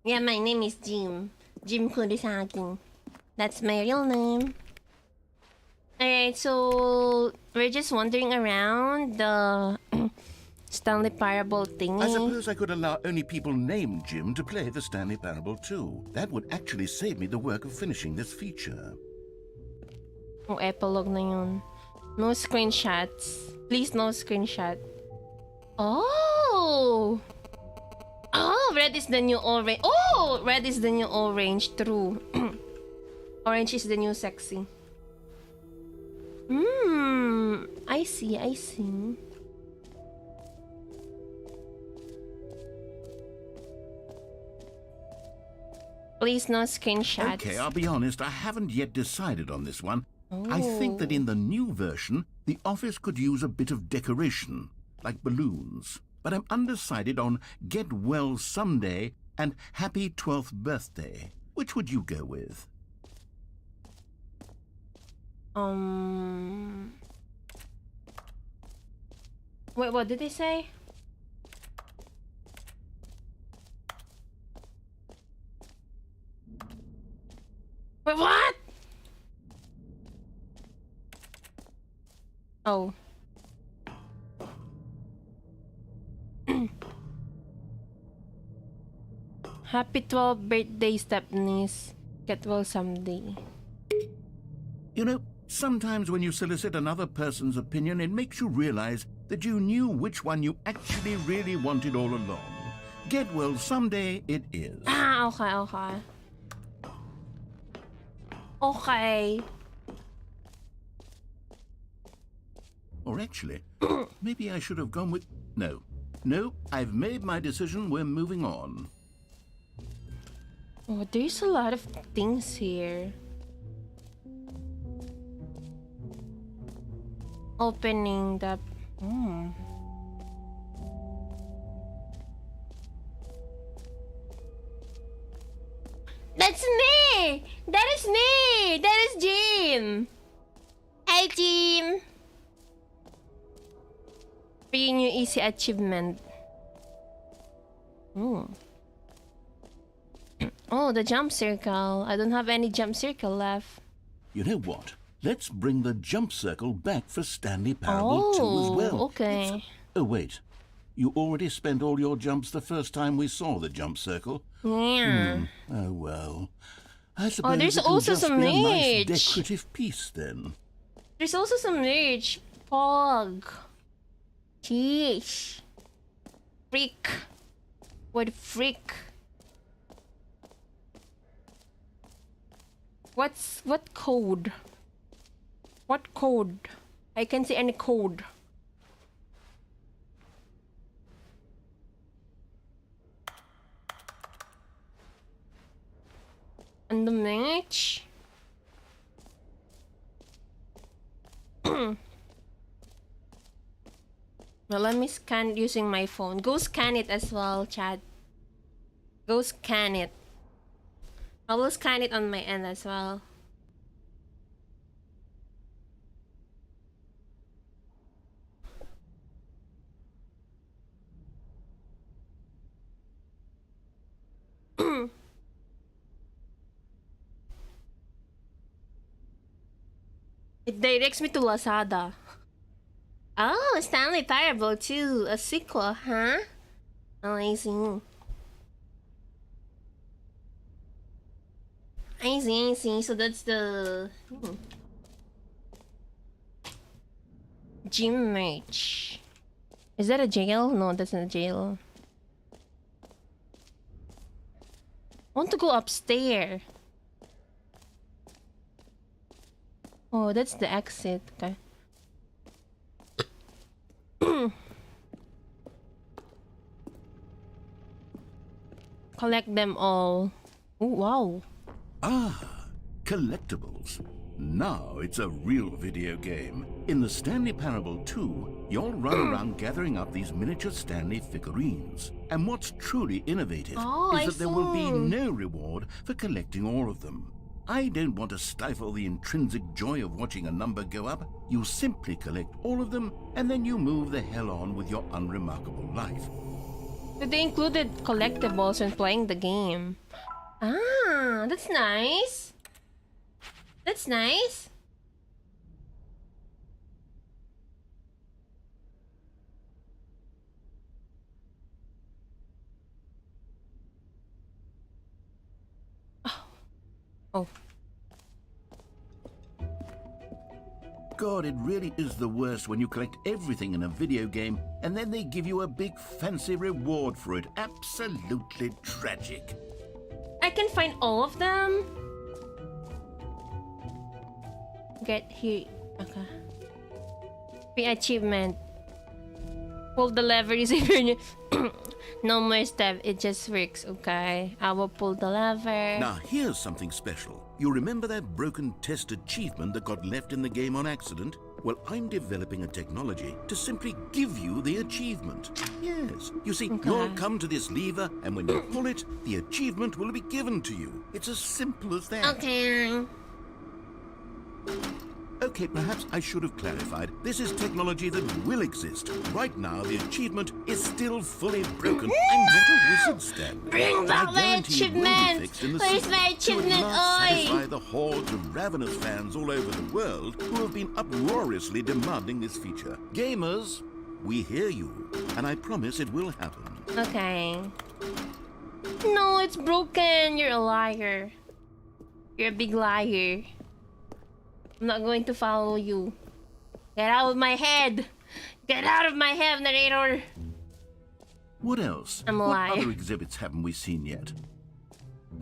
Yeah, my name is Jim. Jim Kurosagi. That's my real name. Alright, so we're just wandering around the Stanley Parable thingy. I suppose I could allow only people named Jim to play the Stanley Parable 2. That would actually save me the work of finishing this feature. Oh, epilogue na yun. No screenshots. Please, no screenshot. Oh! Oh, red is the new orange. Oh! Red is the new orange. True. Orange is the new sexy. I see, I see. Please, no screenshots. Okay, I'll be honest, I haven't yet decided on this one. I think that in the new version, the office could use a bit of decoration, like balloons. But I'm undecided on Get Well Someday and Happy 12th Birthday. Which would you go with? Wait, what did they say? Wait, what? Oh. Happy 12th birthday, Stepniece. Get well someday. You know, sometimes when you solicit another person's opinion, it makes you realize that you knew which one you actually really wanted all along. Get well someday it is. Ah, okay, okay. Okay. Or actually, maybe I should have gone with... No. No, I've made my decision. We're moving on. Oh, there's a lot of things here. Opening the... That's me! That is me! That is Jim! Hi, Jim! Free new easy achievement. Oh, the jump circle. I don't have any jump circle left. You know what? Let's bring the jump circle back for Stanley Parable 2 as well. Okay. Oh, wait. You already spent all your jumps the first time we saw the jump circle. Yeah. Oh, well. I suppose there's it'll also just some be a nice merch. decorative piece then. There's also some merch. Pog. Jeez. Freak. What freak? What code? What code? I can't see any code. And the match? Well, let me scan using my phone. Go scan it as well, Chad. Go scan it. I will scan it on my end as well. It directs me to Lazada. Oh, Stanley Parable 2, a sequel, huh? Amazing. I see. So that's the gym merch. Is that a jail? No, that's not a jail. I want to go upstairs. Oh, that's the exit. Okay. Collect them all. Oh, wow. Ah, collectibles. Now it's a real video game. In the Stanley Parable 2, you'll run around gathering up these miniature Stanley figurines. And what's truly innovative is that there will be no reward for collecting all of them. I don't want to stifle the intrinsic joy of watching a number go up. You simply collect all of them, and then you move the hell on with your unremarkable life. But they included collectibles when playing the game. Ah, that's nice. That's nice. Oh. God, it really is the worst when you collect everything in a video game and then they give you a big fancy reward for it. Absolutely tragic. I can find all of them. Get here. Okay. Free achievement. Pull the lever is even. No more step. It just works. Okay. I will pull the lever. Now here's something special. You remember that broken test achievement that got left in the game on accident? Well, I'm developing a technology to simply give you the achievement. Yes. You see, you'll come to this lever, and when you pull it, the achievement will be given to you. It's as simple as that. Okay. Okay, perhaps I should have clarified. This is technology that will exist. Right now, the achievement is still fully broken. I'm not a wizard, Stanley. Bring back my achievement! Where's my achievement, satisfy the hordes of ravenous fans all over the world who have been uproariously demanding this feature. Gamers, we hear you, and I promise it will happen. Okay. No, it's broken. You're a liar. You're a big liar. I'm not going to follow you. Get out of my head! Get out of my head, narrator! What else? I'm a liar. What other exhibits haven't we seen yet?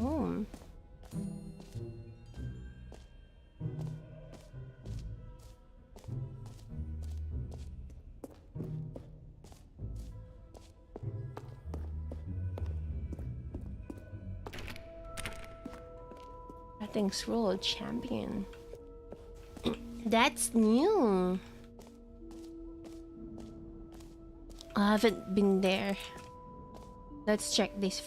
Oh. I think Roll Champion. That's new. I haven't been there. Let's check this.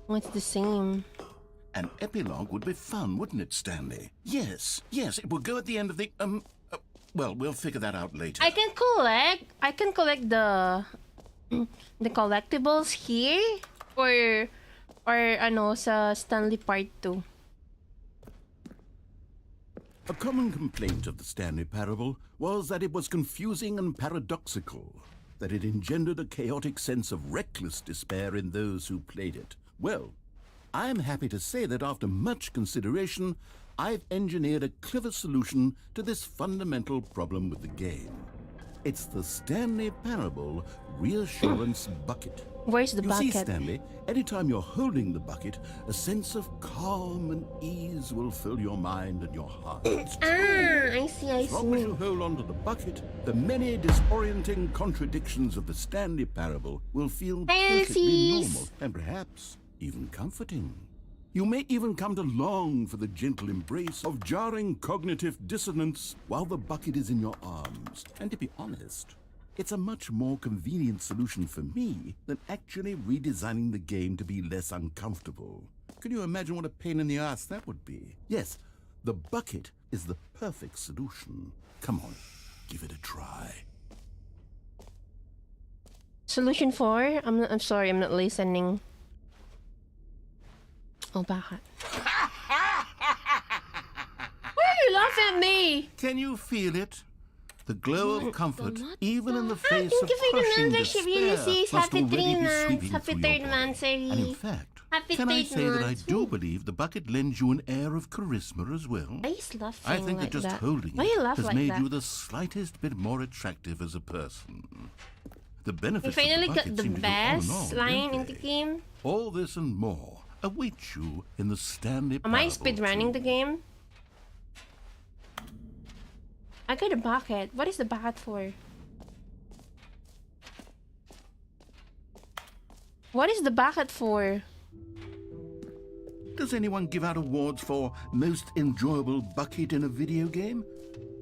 What's the same? An epilogue would be fun, wouldn't it, Stanley? Yes, it will go at the end of the, well, we'll figure that out later. I can collect the collectibles here or ano sa Stanley Part 2. A common complaint of the Stanley Parable was that it was confusing and paradoxical, that it engendered a chaotic sense of reckless despair in those who played it. Well, I'm happy to say that after much consideration, I've engineered a clever solution to this fundamental problem with the game. It's the Stanley Parable Reassurance Bucket. Where's the bucket? You see, Stanley, anytime you're holding the bucket, a sense of calm and ease will fill your mind and your heart. I see. As long as you hold on to the bucket, the many disorienting contradictions of the Stanley Parable will feel perfectly normal and perhaps even comforting. You may even come to long for the gentle embrace of jarring cognitive dissonance while the bucket is in your arms. And to be honest, it's a much more convenient solution for me than actually redesigning the game to be less uncomfortable. Can you imagine what a pain in the ass that would be? Yes, the bucket is the perfect solution. Come on, give it a try. Solution 4? I'm sorry, I'm not listening. Oh, bakit? Why are you laughing at me! Can you feel it? The glow of comfort, even in the Ah, face thank of you for the crushing membership, despair, Ulysses. must Happy already 3 be months. sweeping Happy through third your month, body. And in sorry. fact, Happy can I third say that I month. do believe the bucket lends you an air of charisma as well? Why is laughing I think like that just that? holding Why you it laugh has like made that? you the slightest bit more attractive as a person. The We benefits of the finally got bucket the seem to go on and best on, line don't in the they? game. All this and more await you in the Stanley Am I Parable speedrunning the 2. game? I got a bucket. What is the bucket for? What is the bucket for? Does anyone give out awards for most enjoyable bucket in a video game?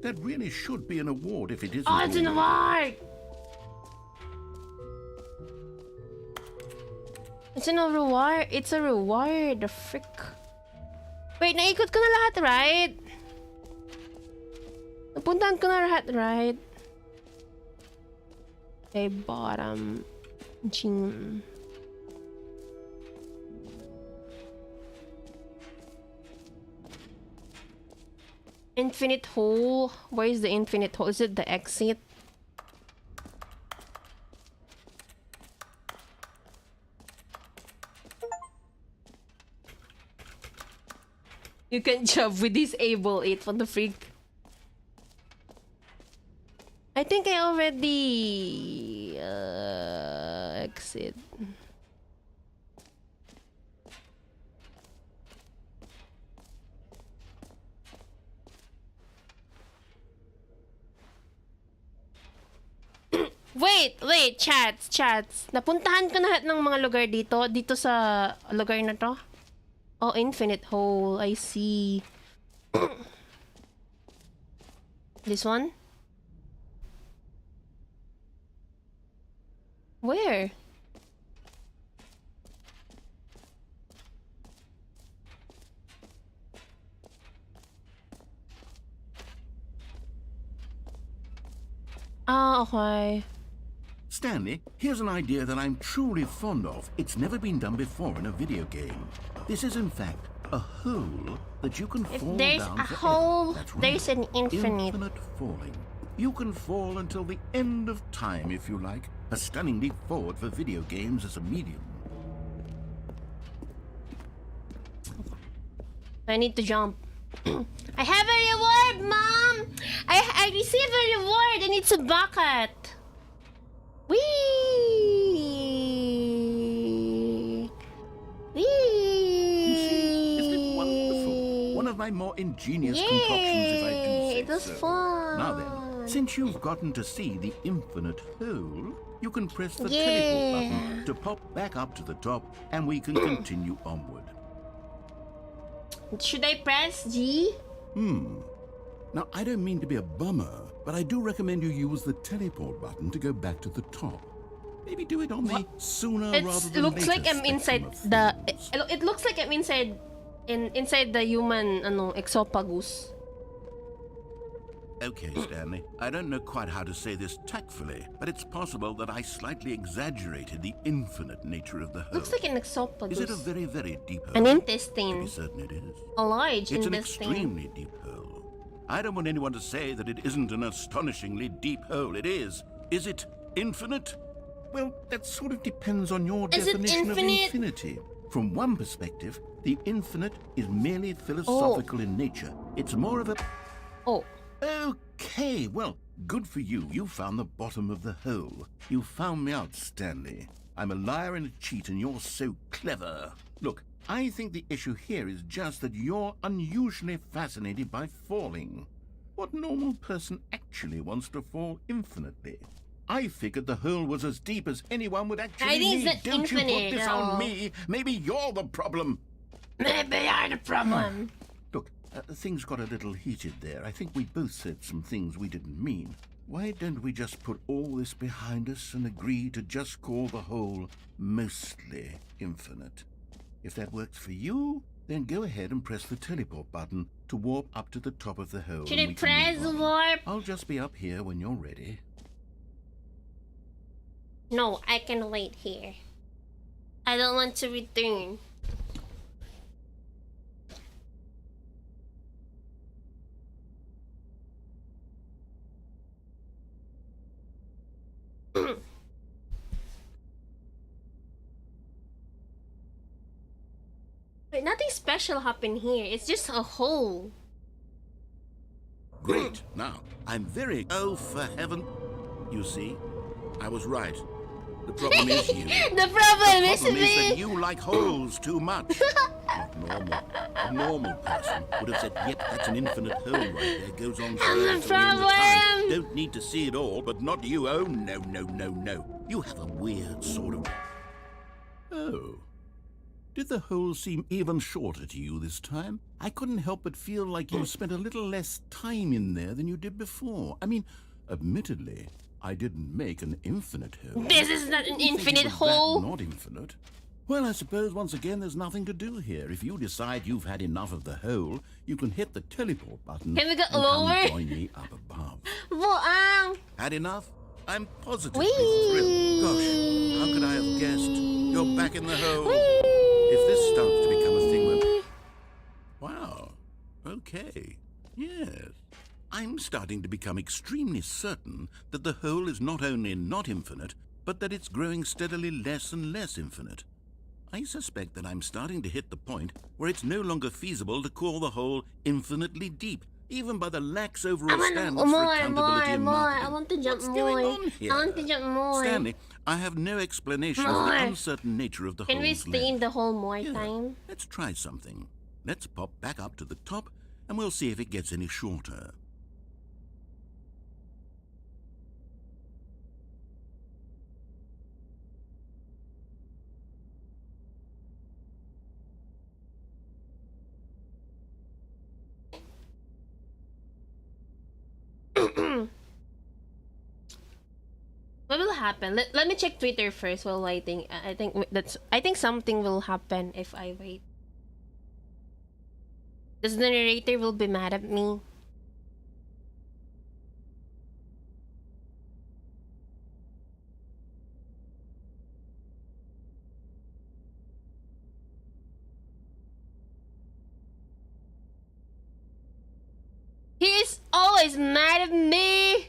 That really should be an award if it isn't. Oh, it's an already. award! It's an reward. It's a reward. The frick. Wait, naikot ko na lahat, right? Napuntahan ko na lahat, right? Okay, bottom. Ching. Infinite hole. Where is the infinite hole? Is it the exit? You can jump with disable it for the freak. I think I already exit. Wait, chats. Napuntahan ko na lahat ng mga lugar dito sa lugar na to. Oh, infinite hole. I see. This one? Where? Ah, okay. Stanley, here's an idea that I'm truly fond of. It's never been done before in a video game. This is, in fact, a hole that you can If fall there's down a forever. hole, That's right. there's an infinite. Infinite falling. You can fall until the end of time, if you like. A stunning leap forward for video games as a medium. I need to jump. I have a reward, Mom! I received a reward and it's a bucket. Whee! Whee! Isn't it wonderful? One of my more ingenious concoctions, if I do say it was so. fun. Now then, since you've gotten to see the infinite hole, you can press the Yeah. teleport button to pop back up to the top, and we can continue onward. Should I press G? Now, I don't mean to be a bummer, but I do recommend you use the teleport button to go back to the top. Maybe do it on the sooner rather It than looks later like I'm spectrum inside of the. things. It looks like I'm inside the human exopagus. Okay, Stanley. I don't know quite how to say this tactfully, but it's possible that I slightly exaggerated the infinite nature of the hole. Looks like an exopagus. Is it a very, very deep hole? An To intestine. be certain it is. A large It's an intestine. extremely deep hole. I don't want anyone to say that it isn't an astonishingly deep hole. It is. Is it infinite? Well, that sort of depends on your Is it definition of infinite? infinity. From one perspective, the infinite is merely philosophical in nature. It's more of a... Oh. Okay, well, good for you. You found the bottom of the hole. You found me out, Stanley. I'm a liar and a cheat, and you're so clever. Look, I think the issue here is just that you're unusually fascinated by falling. What normal person actually wants to fall infinitely? I figured the hole was as deep as anyone would actually I think need. it's not Don't you put infinite, this no. on me. Maybe you're the problem. Maybe you're the problem. Look, things got a little heated there. I think we both said some things we didn't mean. Why don't we just put all this behind us and agree to just call the whole mostly infinite? If that works for you, then go ahead and press the teleport button to warp up to the top of the hole. Should and I we can press move on. warp? I'll just be up here when you're ready. No, I can wait here. I don't want to return. Wait, nothing special happened here. It's just a hole. Great. Now, I'm very... Oh, for heaven. You see, I was right. The problem is you. The problem is The problem is that me. you like holes too much. Not normal. A normal person would have said, yep, that's an infinite hole right there. Goes on I'm forever the till the end of time. problem. Don't need to see it all, but not you. Oh, no, no, no, no. You have a weird sort of... Oh. Did the hole seem even shorter to you this time? I couldn't help but feel like you spent a little less time in there than you did before. I mean, admittedly, I didn't make an infinite hole. This is not an Didn't think it infinite was hole. Not infinite. Well, I suppose once again there's nothing to do here. If you decide you've had enough of the hole, you can hit the teleport button Can we go and lower? come join me up above. Buang. Had enough? I'm positively Whee! thrilled. Gosh, how could I have guessed? You're back in the hole. Whee! If this starts to become a thing, then... Wow. Okay. Yes. I'm starting to become extremely certain that the hole is not only not infinite, but that it's growing steadily less and less infinite. I suspect that I'm starting to hit the point where it's no longer feasible to call the hole infinitely deep, even by the lax overall standards for accountability and marketing. I want to jump What's more. going on here? I want to jump more. Stanley, I have no explanation for More. the uncertain nature of the Can we hole's stay in length. the hole more Yeah, time? let's try something. Let's pop back up to the top, and we'll see if it gets any shorter. What will happen? Let me check Twitter first while waiting. I think something will happen if I wait. Does the narrator will be mad at me? He is always mad at me.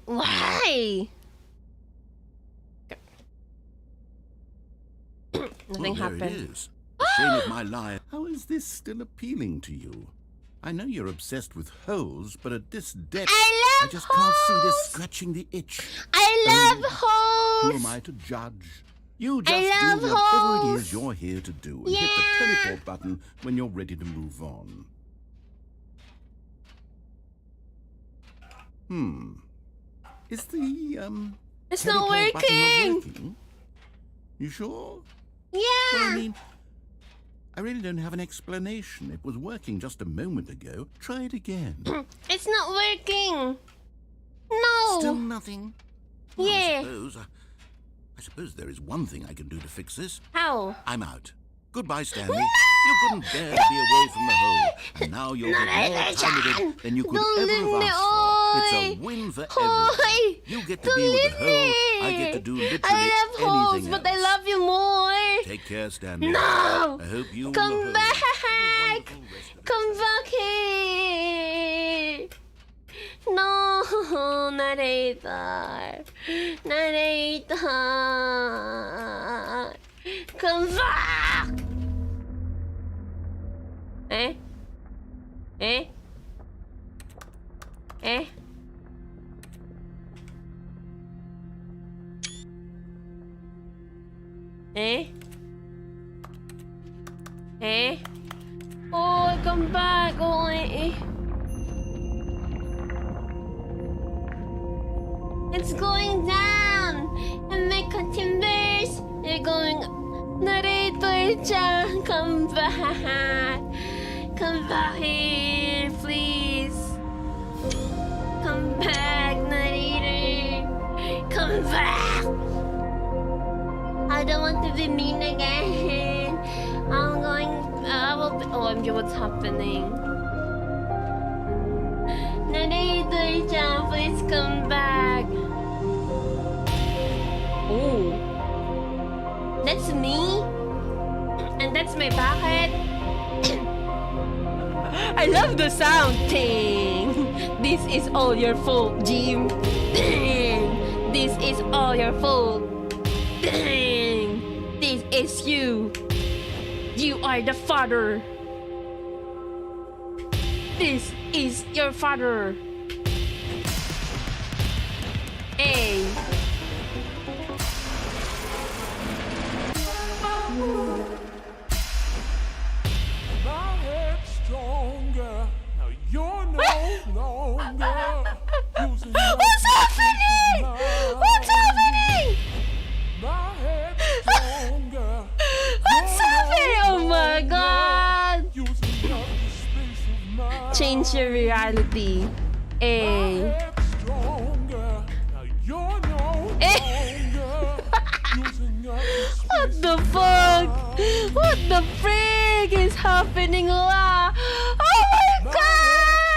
Why? Nothing Well, there happened. it is. The shame of my lie. How is this still appealing to you? I know you're obsessed with holes, but at this depth, I love just can't see this holes. scratching the itch. I love Who am holes. I to judge? You just I love do whatever it holes. is you're here to do, and hit the Yeah. teleport button when you're ready to move on. Is the It's not teleport button not working. working? You sure? Yeah. Well, I mean, I really don't have an explanation. It was working just a moment ago. Try it again. It's not working. No. Still nothing? Well, Yeah. I suppose there is one thing I can do to fix this. How? I'm out. Goodbye, Stanley. You couldn't bear to be away from the hole, and now you'll get more time with it than you could ever have asked for. It's a win for everyone. You get to be with the hole. I get to do literally I love holes, anything but I else. love you more. Take care, Stanley. No! I hope you Come and the hole back! have a wonderful rest of the Come back here! No, narrator. Narrator. Come back! Eh? Eh? Eh? Eh? Eh? Oh, come back! Oh, eh. It's going down! And my timbers are going... Narrator-chan, come back! Come back here, please! Come back, narrator! Come back! I don't want to be mean again. I'm going... I will be... OMG, what's happening? Narrator-chan, please come back. Oh. That's me? And that's my bucket? I love the sound. Ding! This is all your fault, Jim. Ding! This is all your fault. Dang! This is you. You are the father. This is your father. Hey. My head's stronger. Now you're no longer using What's happening? What's happening? my head's stronger. What's happening? Oh my god! Using up the space of my Change your reality. Hey. head's stronger. Now you're no longer using up the space What the fuck? What the freak is happening? La? Oh my god!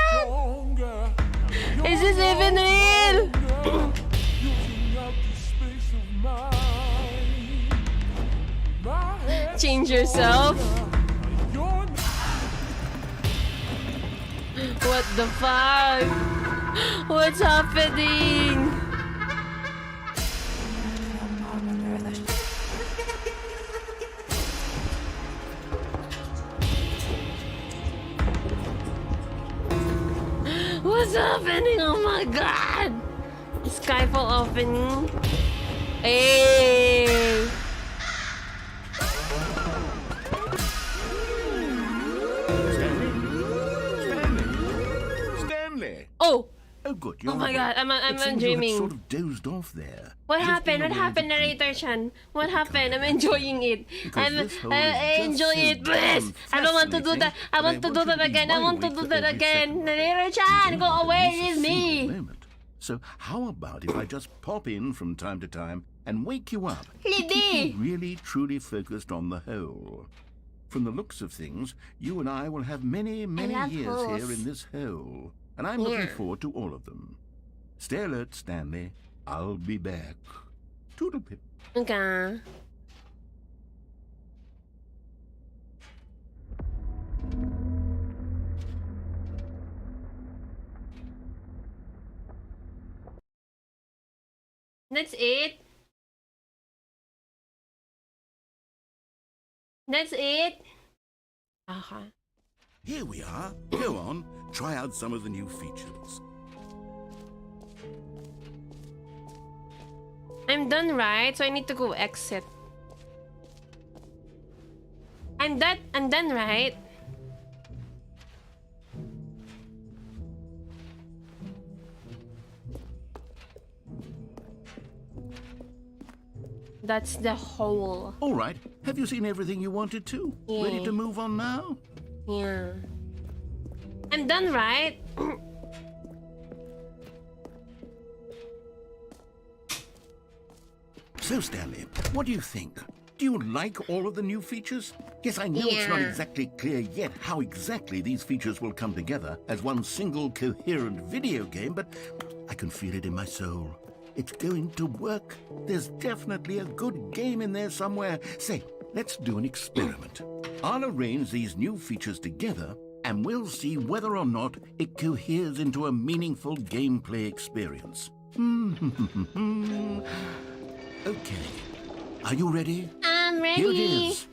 stronger. Is this even real? Using up the space of my head. Change yourself. You're What the fuck? What's happening? What's happening? Oh my god! Skyfall opening. Hey! Stanley! Oh! Oh, good. You're Oh my awake. god, I'm It seems dreaming. You had sort of dozed off there. What Just happened? been What away happened, to keep- narrator-chan? What happened? I'm enjoying it. Because this hole I is enjoy just it, so please. damn I don't want to do that. fascinating I want that to do I that want you to be again. I want to wide do awake that for every again. second. Narrator-chan, You go don't away. miss a It is single me. moment. So how about if I just pop in from time to time and wake you up to Lady. keep you really truly focused on the hole? From the looks of things, you and I will have many, many love years holes. here in this hole, and I'm looking Yeah. forward to all of them. Stay alert, Stanley. I'll be back. Toodlepip. Okay. That's it. That's it. Okay. Here we are. Go on, try out some of the new features. I'm done, right? So I need to go exit. I'm done, right? That's the whole. All right. Have you seen everything you wanted to? Ready Yeah. to move on now? Yeah. I'm done, right? So, Stanley, what do you think? Do you like all of the new features? Yes, I know it's not Yeah. exactly clear yet how exactly these features will come together as one single coherent video game, but I can feel it in my soul. It's going to work. There's definitely a good game in there somewhere. Say, let's do an experiment. I'll arrange these new features together, and we'll see whether or not it coheres into a meaningful gameplay experience. Okay. Are you ready? I'm ready. Here it is.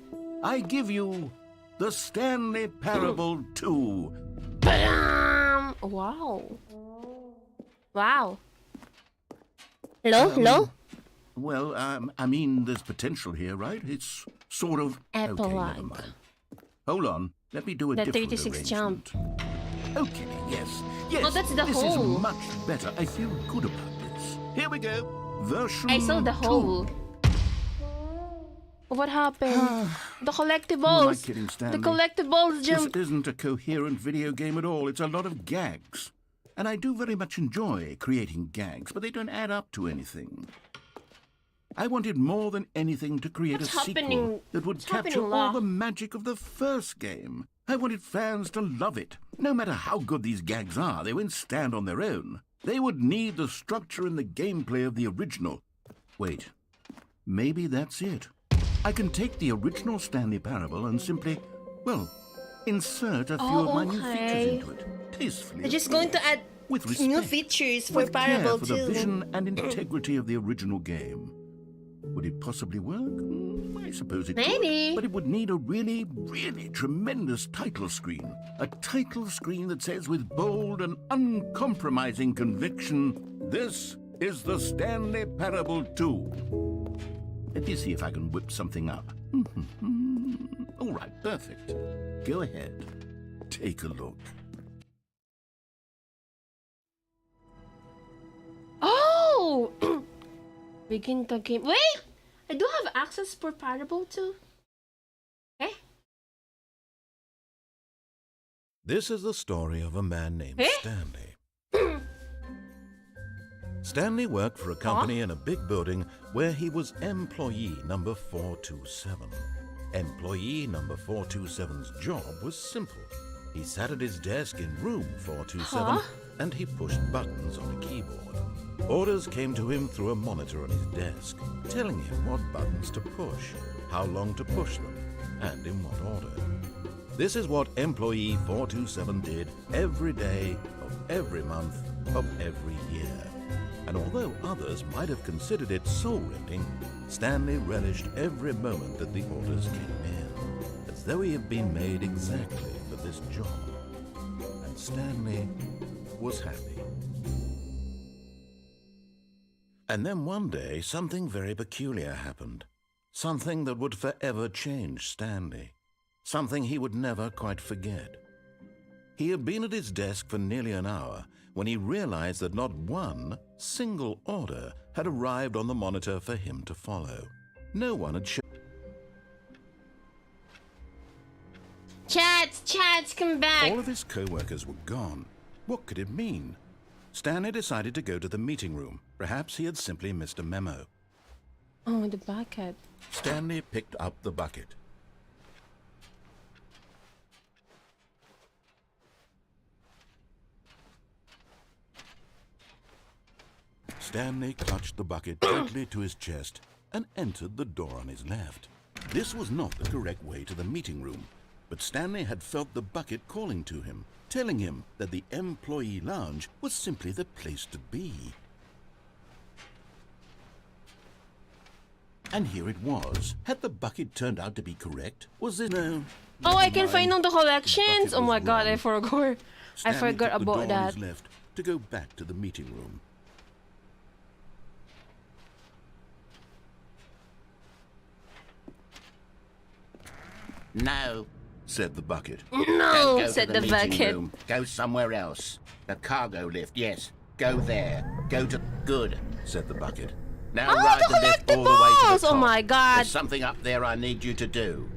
I give you the Stanley Parable 2. Wow. Wow. Hello? Well, I mean, there's potential here, right? It's sort of... Okay, never Epilogue. mind. Hold on. Let me do a The different 36 jump. arrangement. Okay, yes. Oh, that's the this hole. is much better. I feel good about this. Here we go. Version I saw the 2. hole. What happened? The Who am I collectibles. kidding, The Stanley? collectibles This jump. isn't a coherent video game at all. It's a lot of gags. And I do very much enjoy creating gags, but they don't add up to anything. I wanted more than anything to create What's a sequel happening? that would What's capture happening, all La? the magic of the first game. I wanted fans to love it. No matter how good these gags are, they won't stand on their own. They would need the structure and the gameplay of the original. Wait, maybe that's it. I can take the original Stanley Parable and simply, well, insert a few Oh, of my new okay. features into it. Tastefully. They're just of going to course. add with respect. New features for with care Parable for the 2. vision and integrity of the original game. Would it possibly work? I suppose it Maybe. could. But it would need a really, really tremendous title screen. A title screen that says with bold and uncompromising conviction, "This is the Stanley Parable 2." Let me see if I can whip something up. All right, perfect. Go ahead. Take a look. Oh! Begin the game. Wait! I do have access for Parable too. Okay. This is the story of a man named Stanley. Stanley worked for a company in a big building where he was employee number 427. Employee number 427's job was simple. He sat at his desk in room 427 and he pushed buttons on a keyboard. Orders came to him through a monitor on his desk, telling him what buttons to push, how long to push them, and in what order. This is what employee 427 did every day of every month of every year. And although others might have considered it soul-rending, Stanley relished every moment that the orders came in, as though he had been made exactly for this job. And Stanley was happy. And then one day, something very peculiar happened. Something that would forever change Stanley. Something he would never quite forget. He had been at his desk for nearly an hour when he realized that not one single order had arrived on the monitor for him to follow. No one had shown. Chats, come back. All of his co-workers were gone. What could it mean? Stanley decided to go to the meeting room. Perhaps he had simply missed a memo. Oh, the bucket. Stanley picked up the bucket. Stanley clutched the bucket tightly to his chest and entered the door on his left. This was not the correct way to the meeting room, but Stanley had felt the bucket calling to him, telling him that the employee lounge was simply the place to be. And here it was. Had the bucket turned out to be correct? Was it no? Oh, I can Never find mind. all the collections. The Oh bucket my was god, I wrong. forgot. I Stanley forgot took the door about on that. his left to go back to the meeting room. No, said the bucket. No, Go said to the the meeting bucket. room. Go somewhere else. The cargo lift, yes. Go there. Go to... Good. Said the bucket. Now Oh, ride the the lift all the way to collectibles! the Oh top. my god. There's something up there I need you to do.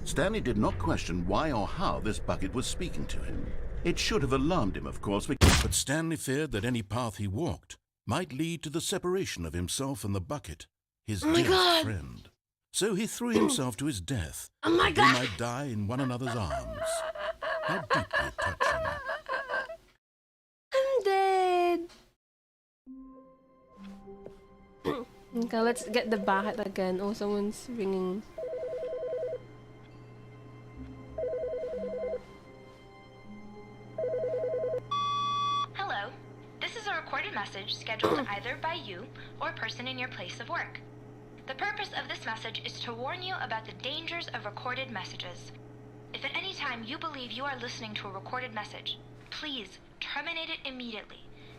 Stanley did not question why or how this bucket was speaking to him. It should have alarmed him, of course, but Stanley feared that any path he walked might lead to the separation of himself and the bucket, his my dearest God. friend. So he threw himself to his death. Oh my They god. might die in one another's arms. How deeply touching. I'm dead. Okay, let's get the bucket again. Oh, someone's ringing. Hello. This is a recorded message scheduled either by you or a person in your place of work. The purpose of this message is to warn you about the dangers of recorded messages. If at any time you believe you are listening to a recorded message, please terminate it immediately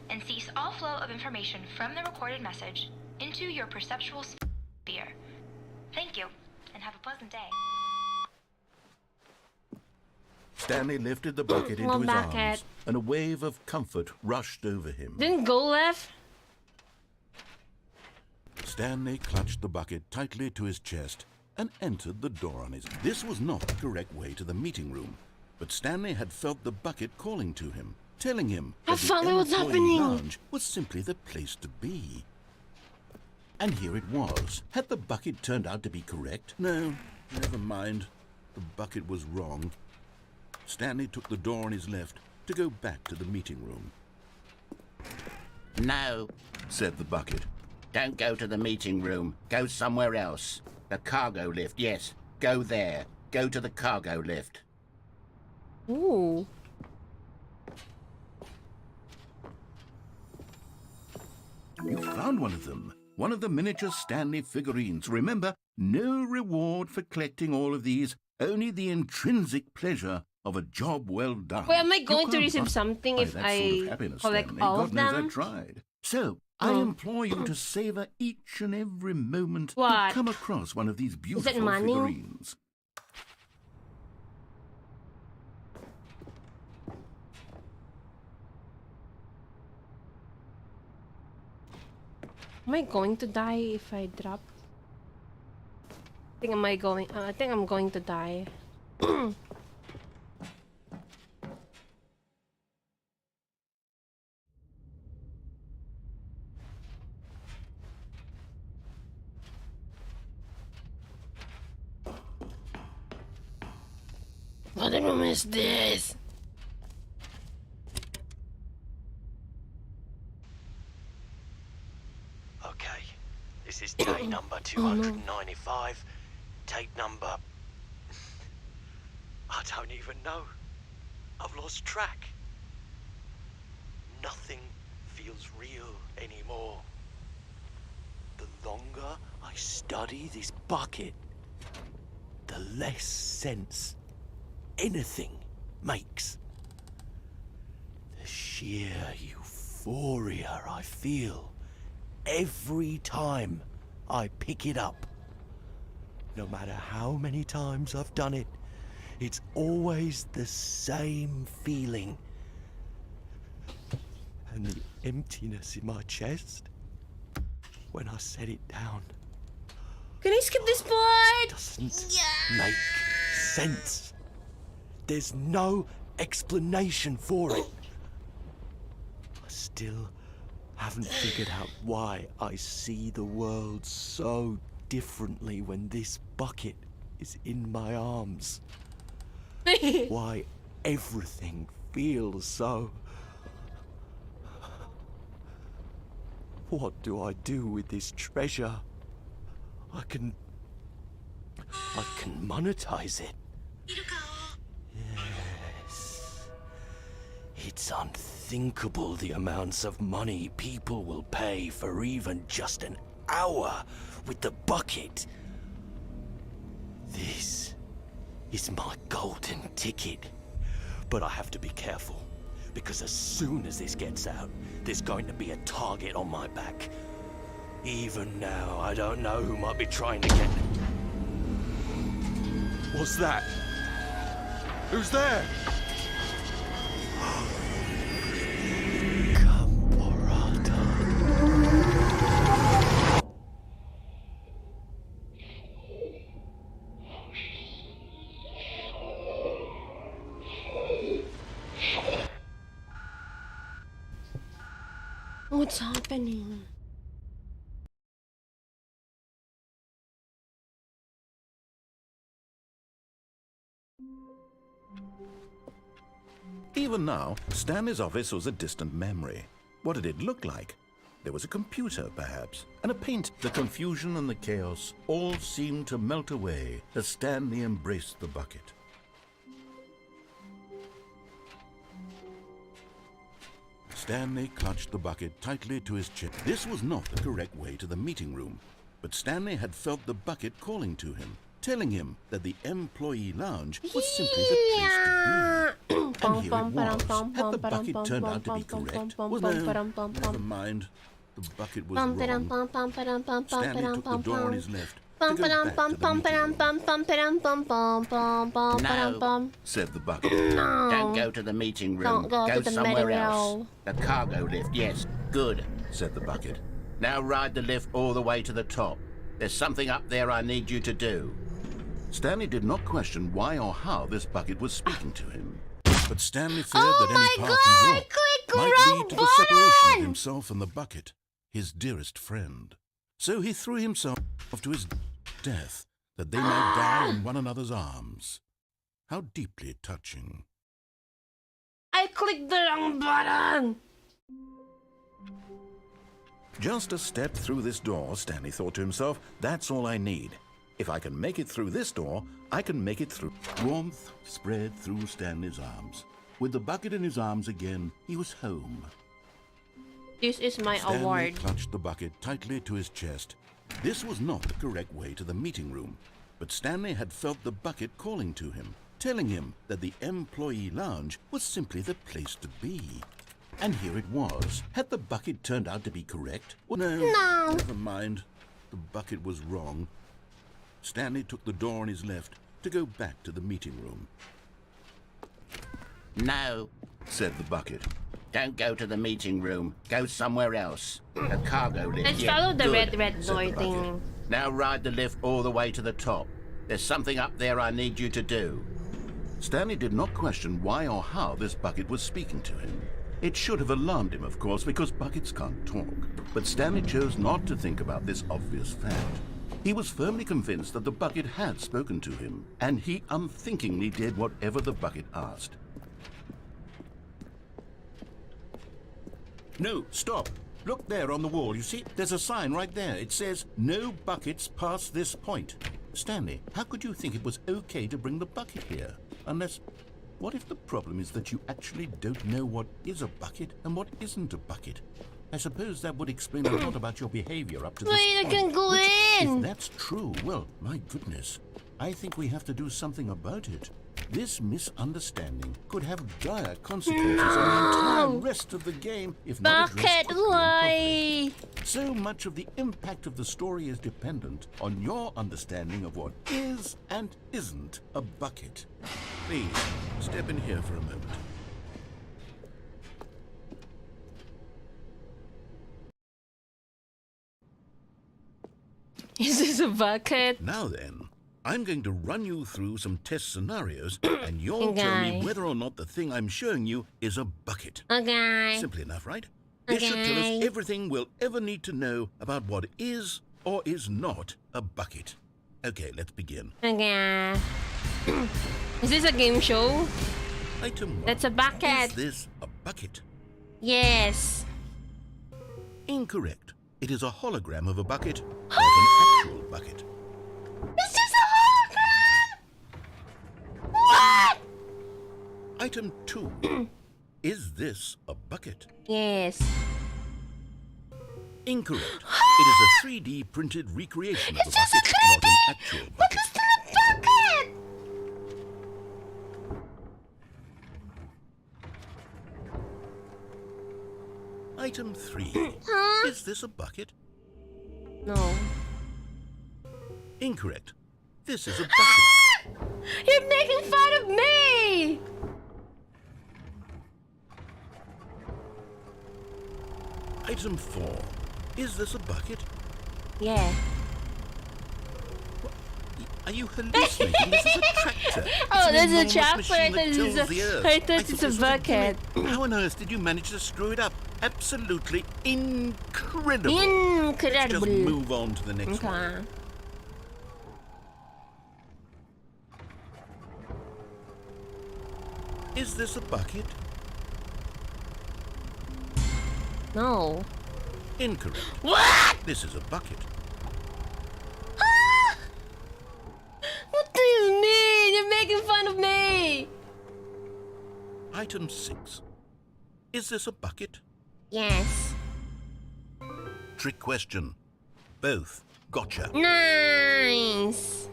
and cease all flow of information from the recorded message into your perceptual sphere. Thank you, and have a pleasant day. Stanley lifted the bucket into Well, his bucket. arms, and a wave of comfort rushed over him. Didn't go left. Stanley clutched the bucket tightly to his chest and entered the door on his... This was not the correct way to the meeting room, but Stanley had felt the bucket calling to him, telling him I that the found out what's employee happening. lounge was simply the place to be. And here it was. Had the bucket turned out to be correct? No, never mind. The bucket was wrong. Stanley took the door on his left to go back to the meeting room. No. Said the bucket. Don't go to the meeting room. Go somewhere else. The cargo lift, yes. Go there. Go to the cargo lift. Ooh. You found one of them. One of the miniature Stanley figurines. Remember, no reward for collecting all of these, only the intrinsic pleasure of a job well done. Wait, am I You going to can't receive buy something if that I sort of happiness, collect Stanley. all God of knows them? I've tried. So, I implore you to savor each and every moment What? you come across one of these beautiful money? figurines. Am I going to die if I drop? I think I'm going to die. What room is this? Okay, this is day number 295. Tape number... I don't even know. I've lost track. Nothing feels real anymore. The longer I study this bucket, the less sense anything makes. The sheer euphoria I feel every time I pick it up. No matter how many times I've done it, it's always the same feeling. And the emptiness in my chest when I set it down Can I skip this part? doesn't make sense. There's no explanation for it. I still haven't figured out why I see the world so differently when this bucket is in my arms. Why everything feels so... What do I do with this treasure? I can monetize it. Yes. It's unthinkable the amounts of money people will pay for even just an hour with the bucket. This is my golden ticket. But I have to be careful, because as soon as this gets out, there's going to be a target on my back. Even now, I don't know who might be trying to get... What's that? Who's there? What's happening? Even now, Stanley's office was a distant memory. What did it look like? There was a computer, perhaps, and a paint. The confusion and the chaos all seemed to melt away as Stanley embraced the bucket. Stanley clutched the bucket tightly to his chest. This was not the correct way to the meeting room, but Stanley had felt the bucket calling to him, telling him that the employee lounge was simply the place to be. And here it was. Had the bucket turned out to be correct? Well, no, never mind. The bucket was wrong. Stanley took the door on his left to go back to the meeting room. Said the bucket. Don't go to the meeting room. Don't go to the somewhere meeting else. room. The cargo lift, yes. Good, said the bucket. Now ride the lift all the way to the top. There's something up there I need you to do. Stanley did not question why or how this bucket was speaking to him. But Stanley feared that any path he walked might lead to the separation of himself and the bucket, his dearest friend. So he threw himself to his death, that they might die in one another's arms. How deeply touching. I clicked the wrong button! Just a step through this door, Stanley thought to himself, that's all I need. If I can make it through this door, I can make it through. Warmth spread through Stanley's arms. With the bucket in his arms again, he was home. This is my Stanley award. clutched the bucket tightly to his chest. This was not the correct way to the meeting room, but Stanley had felt the bucket calling to him, telling him that the employee lounge was simply the place to be. And here it was. Had the bucket turned out to be correct? Well, no, never mind. The bucket was wrong. Stanley took the door on his left to go back to the meeting room. No, Said the bucket. don't go to the meeting room. Go somewhere else. The cargo lift. Let's yeah, follow the good, red said door the bucket. thing. Now ride the lift all the way to the top. There's something up there I need you to do. Stanley did not question why or how this bucket was speaking to him. It should have alarmed him, of course, because buckets can't talk. But Stanley chose not to think about this obvious fact. He was firmly convinced that the bucket had spoken to him, and he unthinkingly did whatever the bucket asked. No, stop. Look there on the wall. You see, there's a sign right there. It says, "No buckets past this point." Stanley, how could you think it was okay to bring the bucket here? Unless, what if the problem is that you actually don't know what is a bucket and what isn't a bucket? I suppose that would explain a lot about your behavior up to this Wait, I point. can go Which, in. if that's true, well, my goodness. I think we have to do something about it. This misunderstanding could have dire consequences on the entire rest of the game if not addressed Bucket, quickly and properly. why? So much of the impact of the story is dependent on your understanding of what is and isn't a bucket. Please, step in here for a moment. Is this a bucket? Now then, I'm going to run you through some test scenarios, and you'll tell me Okay. whether or not the thing I'm showing you is a bucket. Okay. Simple enough, right? This should tell us Okay. everything we'll ever need to know about what is or is not a bucket. Okay, let's begin. Okay. Is this a game show? Item 1. That's a bucket. Is this a bucket? Yes. Incorrect. It is a hologram of a bucket, not an actual bucket. Is this a hologram? What? Item 2. Is this a bucket? Yes. Incorrect. It is a 3D printed recreation of a It's just a bucket, not an 3D actual But bucket. it's still a bucket. Item 3. Huh? Is this a bucket? No. Incorrect. This is a bucket. You're making fun of me. Item 4. Is this a bucket? Yeah. Are you hallucinating? This is a tractor. Oh, It's an there's a enormous tractor. machine I that thought it's tills a- the earth. I thought it's a this was bucket. gimmick. How on earth did you manage to screw it up? Absolutely incredible. Just Incredible. move on to the next one. Okay. Is this a bucket? No. Incorrect. What? This is a bucket. What do you mean? You're making fun of me. Item 6. Is this a bucket? Yes. Trick question. Both. Gotcha. Nice.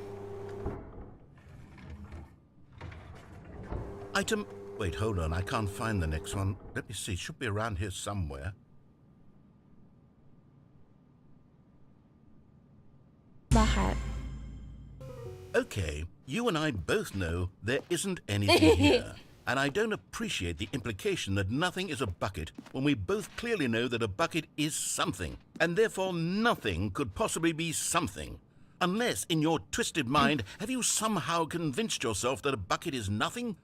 Item... Wait, hold on. I can't find the next one. Let me see. Should be around here somewhere. Bakit? Okay, you and I both know there isn't anything here. And I don't appreciate the implication that nothing is a bucket when we both clearly know that a bucket is something. And therefore nothing could possibly be something. Unless, in your twisted mind, have you somehow convinced yourself that a bucket is nothing?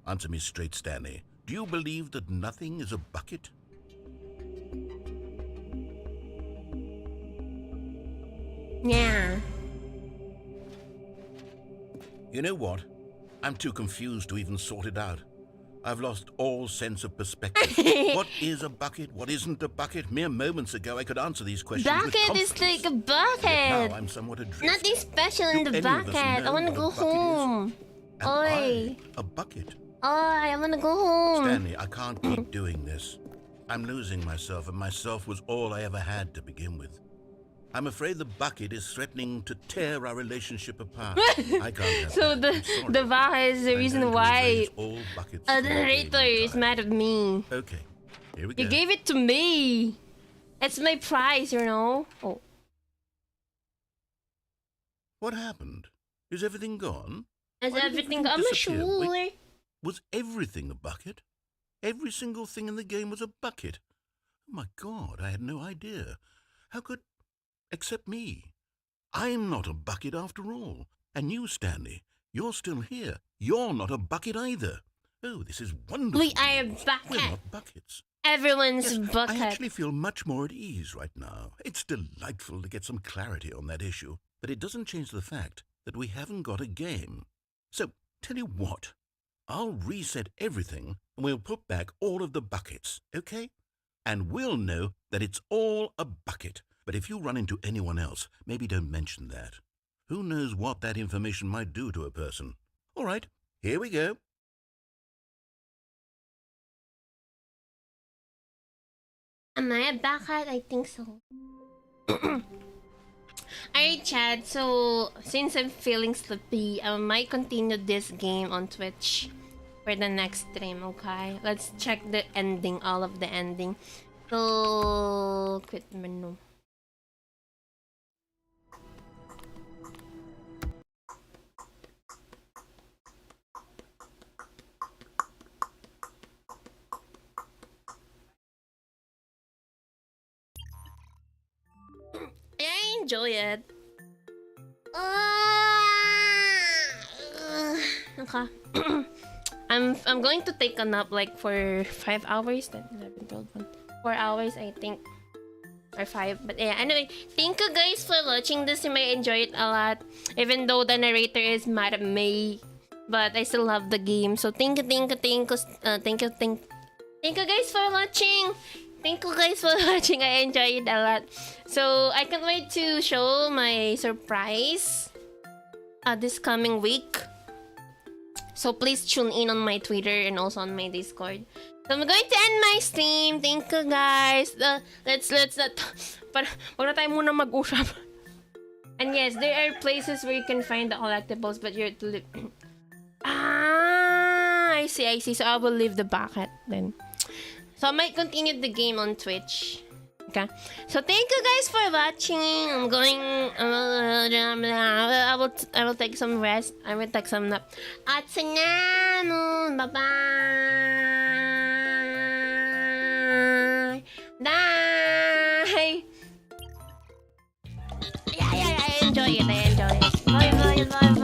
Answer me straight, Stanley. Do you believe that nothing is a bucket? Yeah. You know what? I'm too confused to even sort it out. I've lost all sense of perspective. What is a bucket? What isn't a bucket? Mere moments ago, I could answer these questions with Bucket is confidence. like a But now bucket. I'm somewhat adrift. Nothing special in Do the any of us bucket. I know wanna what a go bucket is? home. Am Oi. I a bucket? Oh, I wanna go home. Stanley, I can't keep doing this. I'm losing myself, and myself was all I ever had to begin with. I'm afraid the bucket is threatening to tear our relationship apart. I can't have So that. I'm sorry. the bucket is the I'm reason going to why erase all buckets the from the game narrator is entirely. mad at me. Okay, here we go. You gave it to me. It's my prize, you know. Oh. What happened? Is everything gone? Is Why did everything? everything I'm not disappear? sure. Wait. Was everything a bucket? Every single thing in the game was a bucket. Oh my God, I had no idea. How could... Except me. I'm not a bucket after all. And you, Stanley, you're still here. You're not a bucket either. Oh, this is wonderful. We are a news. bucket. We're not buckets. Everyone's Yes, bucket. I actually feel much more at ease right now. It's delightful to get some clarity on that issue, but it doesn't change the fact that we haven't got a game. So, tell you what, I'll reset everything and we'll put back all of the buckets, okay? And we'll know that it's all a bucket. But if you run into anyone else, maybe don't mention that. Who knows what that information might do to a person? All right, here we go. Am I a bucket? I think so. Alright, Chad. So, since I'm feeling sleepy, I might continue this game on Twitch for the next stream, okay? Let's check the ending, all of the ending. So, quit menu. I enjoy it. Okay. I'm going to take a nap like for 5 hours, then 11, 12, 1, 4 hours I think. Or 5. But yeah, anyway, thank you guys for watching this. You may enjoy it a lot. Even though the narrator is mad at me. But I still love the game. So thank you guys for watching. Thank you guys for watching. I enjoyed it a lot. So I can't wait to show my surprise this coming week. So please tune in on my Twitter and also on my Discord. So I'm going to end my stream. Thank you guys. Let's wag na tayo muna mag-usap. And yes, there are places where you can find the collectibles, but you're to live. I see. So I will leave the bucket then. So I might continue the game on Twitch. Okay. So thank you guys for watching. I'm going. I will take some rest. I will take some nap. At bye bye. Bye. Yeah. I enjoy it. Bye.